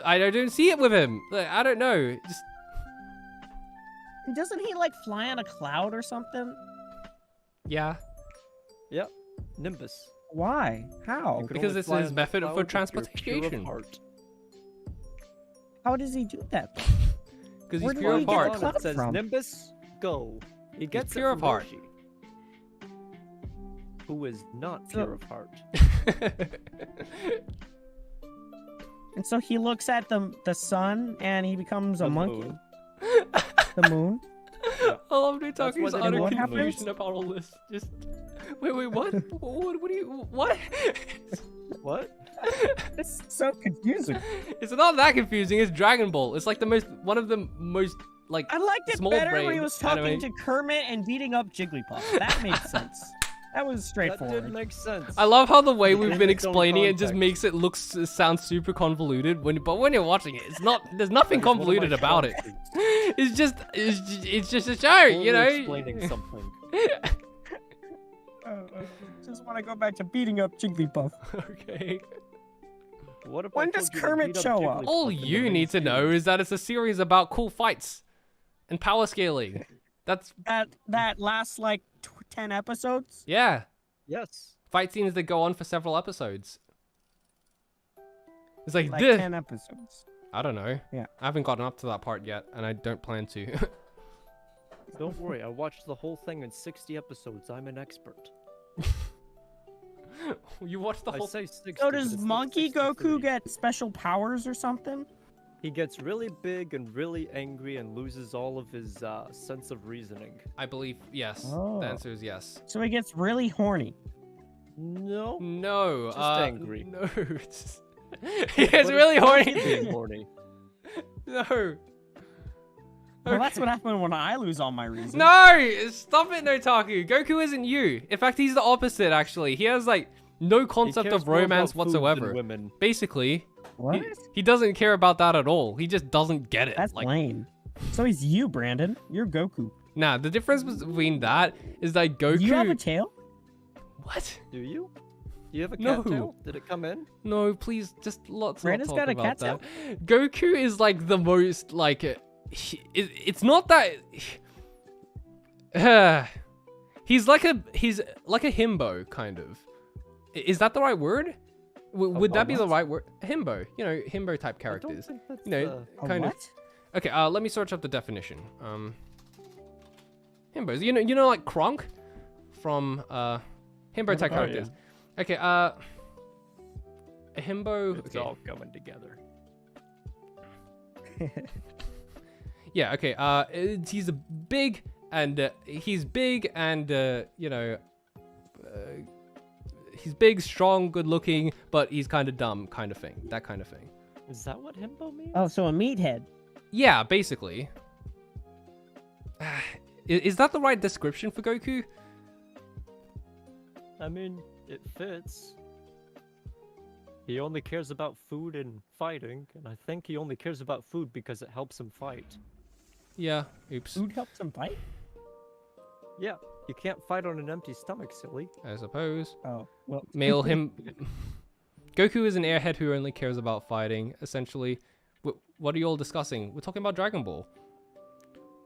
I don't see it with him. Like, I don't know. Just Doesn't he like fly on a cloud or something? yeah, Yep. Nimbus. Why? How? You can because only it's fly his on the method cloud for if you're pure of transportation. heart. How does he do that? Because Where he's did pure he of get heart. the On cloud it says from? Nimbus, go. He gets pure it of from heart. Roshi, who is not So- pure of heart. And so he looks at the sun and he becomes a The monkey. moon. The moon. I love me talking why about they utter what confusion happens? about all this. Just wait, what? What do you what? What? It's so confusing. It's not that confusing. It's Dragon Ball. It's like one of the most like I liked it small better when he brain was talking anime. to Kermit and beating up Jigglypuff. That made sense. That was That straightforward. did make sense. I love how the way we've In been its own explaining it just context. makes it sound super convoluted. But when you're watching it, it's not. There's nothing That is one of my convoluted about it. strong suits. It's just a show, you Only know. explaining something. Just want to go back to beating up Jigglypuff. Okay. What if When I does told you to Kermit beat up show up? Jigglypuff All in the you main need to know series? is that it's a series about cool fights and power scaling. That's That lasts like 10 episodes. yeah. Yes. Fight scenes that go on for several episodes. It's like, Like this. 10 episodes. I don't know. Yeah. I haven't gotten up to that part yet, and I don't plan to. Don't worry, I watched the whole thing in 60 episodes. I'm an expert. You watched the I whole. say 60. So but does it's like Monkey 63. Goku get special powers or something? He gets really big and really angry and loses all of his sense of reasoning. I believe yes. Oh. The answer is yes. So he gets really horny. No. No. Just angry. No. It's he gets But really it's horny. being horny. No. Well, that's what happened when I lose all my reason. No! Stop it, Notaku. Goku isn't you. In fact, he's the opposite, actually. He has, like, no He concept cares of more romance about food than whatsoever. Women. Basically, What? he doesn't care about that at all. He just doesn't get it. That's like, lame. So he's you, Brandon. You're Goku. nah, the difference between that is that Goku... Do you have a tail? What? Do you? You have a No. cattail? Did it come in? No, please, just let's not Brandon's talk got a about cattail? that. Goku is like the most like it's not that he's like a himbo kind of. Is that the right word? Would that be the right word? Himbo, you know, himbo type characters. I don't think that's, You know, kind of. Okay, let me search up the definition. Himbos, you know, like Kronk from himbo type characters. Yeah. Okay, a himbo. It's Okay. all coming together. Yeah. Okay. He's big and you know, he's big, strong, good looking, but he's kind of dumb, kind of thing. That kind of thing. Is that what himbo means? Oh, so a meathead. Yeah, basically. Is that the right description for Goku? I mean, it fits. He only cares about food and fighting, and I think he only cares about food because it helps him fight. Yeah. Oops. Food helps him fight? Yeah, you can't fight on an empty stomach, silly. I suppose. Oh, well. Male him. Goku is an airhead who only cares about fighting, essentially. What are you all discussing? We're talking about Dragon Ball.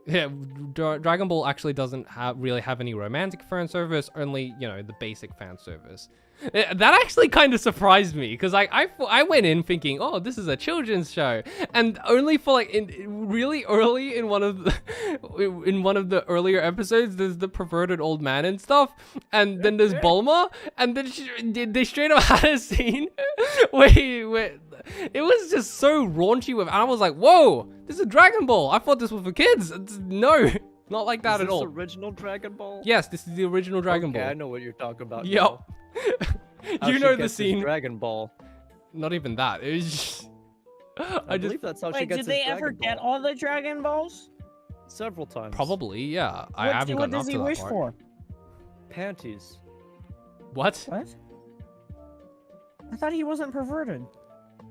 Yeah, Dragon Ball actually doesn't really have any romantic fan service, only, you know, the basic fan service. That actually kind of surprised me, because I went in thinking, oh, this is a children's show, and only for like really early in one of the earlier episodes, there's the perverted old man and stuff, and then there's Bulma, and then they straight up had a scene where it was just so raunchy and I was like, whoa, this is Dragon Ball. I thought this was for kids. No, not like that at all. Is this original Dragon Ball? Yes, this is the original Dragon Ball. I know what you're talking about. Yep. You know the scene. Dragon Ball. Not even that. It was just... I believe that's how she Wait, gets did they his ever Dragon get Ball. all the Dragon Balls? Several times. Probably, yeah. I haven't What gotten up does to he that wish part. for? Panties. What? What? I thought he wasn't perverted.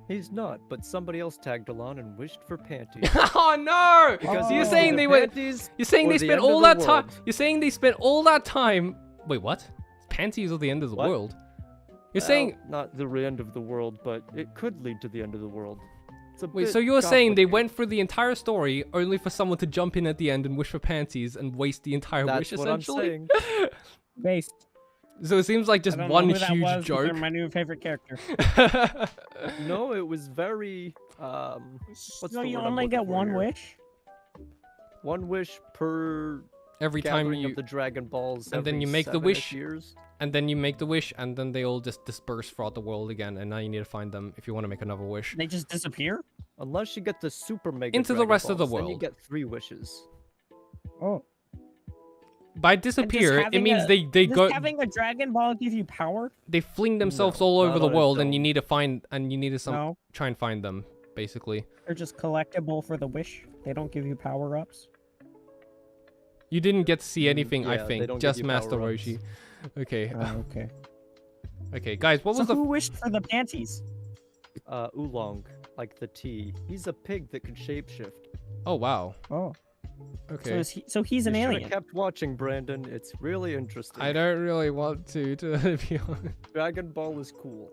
He's not, but somebody else tagged along and wished for panties. Oh no! Because So you're Oh. saying they went. panties You're saying or they the spent end of all the that time. world. You're saying they spent all that time. Wait, what? Panties are the end of the What? world. You're saying. not the end of the world, but it could lead to the end of the world. It's a Wait, bit so you're saying they complicated. went through the entire story only for someone to jump in at the end and wish for panties and waste the entire That's wish, what I'm essentially? saying. Based. So it seems like just I don't know one who that huge was, but joke. they're my new favorite character. No, it was very So the you word I'm only looking get for one here? wish? one wish per Every time gathering you. of the Dragon Balls. and then every you make the 7-ish wish. Years. And then you make the wish, and then they all just disperse throughout the world again, and now you need to find them if you want to make another wish. They just disappear? Unless you get the super mega Into the Dragon rest of the Balls, then you world. get 3 wishes. Oh. By disappear, it having means a- they Does go, having a Dragon Ball give you power? they fling themselves No, all over not the on its world, and you own. need to find, and you need to No. try and find them, basically. They're just collectible for the wish. They don't give you power-ups. You didn't get to see anything, I yeah, they think, don't give just you Master power-ups. Roshi. Okay, Oh, okay. okay, guys, what So was the? who wished for the panties? Oolong, like the tea. He's a pig that can shapeshift. Oh wow. Oh. Okay. So he's an You should've alien. kept watching, Brandon. It's really interesting. I don't really want to be honest. Dragon Ball is cool.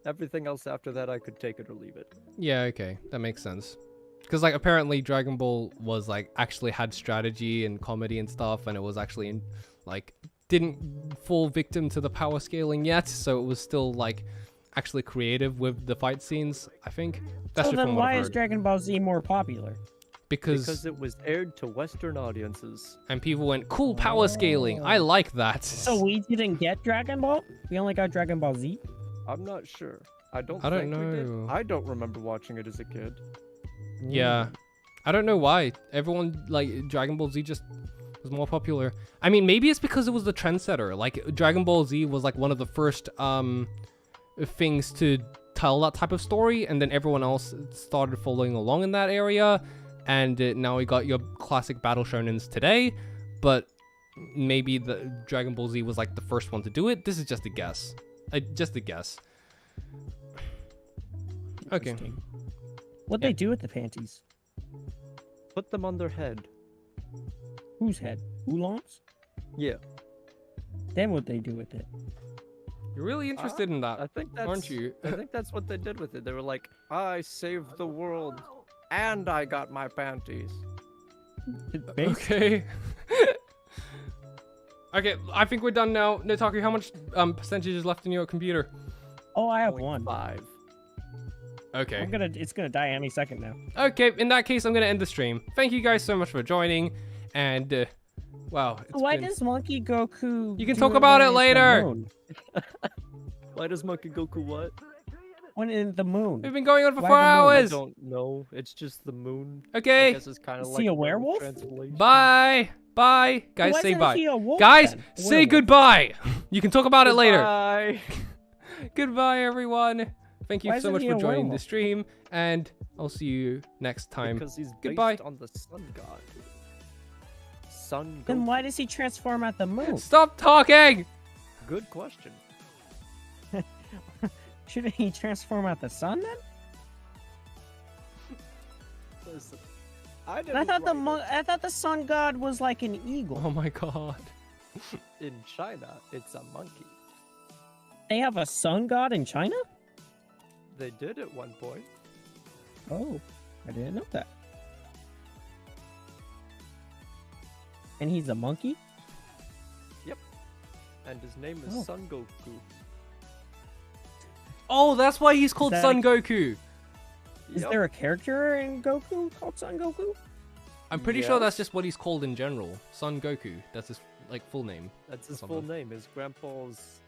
Everything else after that, I could take it or leave it. Yeah, okay, that makes sense. Because like apparently Dragon Ball was like actually had strategy and comedy and stuff, and it was actually in, like didn't fall victim to the power scaling yet, so it was still like actually creative with the fight scenes. I think that's So just then from what why I've is heard. Dragon Ball Z more popular? Because it was aired to Western audiences. And people went, cool power scaling. I like that. So we didn't get Dragon Ball? We only got Dragon Ball Z? I'm not sure. I don't I don't think we did. know. I don't remember watching it as a kid. Yeah. I don't know why. Everyone, like, Dragon Ball Z just was more popular. I mean, maybe it's because it was the trendsetter. Like, Dragon Ball Z was, like, one of the first things to tell that type of story, and then everyone else started following along in that area, and now we got your classic battle shonens today, but maybe the Dragon Ball Z was, like, the first one to do it. This is just a guess. Just a guess. Okay. Interesting. What'd Yeah. they do with the panties? Put them on their head. Whose head? Oolong's? Yeah. Then what'd they do with it? You're really interested in that, I think that's, aren't you? I think that's what they did with it. They were like, I saved the world, and I got my panties. Okay. Okay, I think we're done now. Notaku, how much percentage is left in your computer? Oh, I have 1. 5. Okay. It's gonna die any second now. Okay, in that case, I'm gonna end the stream. Thank you guys so much for joining, and wow. Why does Monkey Goku? You can talk about it later. Why does Monkey Goku what? When in the moon? We've been going on for Why 4 the moon? hours. I don't know. It's just the moon. Okay. I guess it's kind of Is like he a werewolf? translation. Bye. Bye. Guys, Why say isn't bye. he a wolf, Guys, then? say Werewolf. goodbye. You can talk about it later. Bye. Goodbye, everyone. Thank you Why so isn't much he for a joining the werewolf? stream, and I'll see you next time. Because he's Goodbye. based on the sun god. Sun Then Goku. why does he transform at the moon? Stop talking. Good question. Shouldn't he transform at the sun then? Listen, I thought the sun god was like an eagle. Oh my god. in China, it's a monkey. They have a sun god in China? They did at one point. Oh, I didn't know that. And he's a monkey? And his name is Oh. Son Goku. Oh, that's why he's called that Son a- Goku. Is there a character in Goku called Son Goku? I'm pretty sure that's Yes. just what he's called in general. Son Goku. That's his full name. That's his something. full name. His grandpa's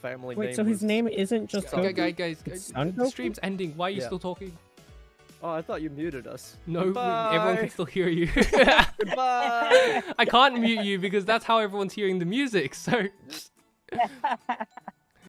family name. Wait, so his was- name isn't just Okay, Goku? guys, It's Son the Goku? stream's ending. Why are you Yeah. still talking? Oh, I thought you muted us. No, Goodbye. everyone can still hear you. Goodbye. I can't mute you because that's how everyone's hearing the music. So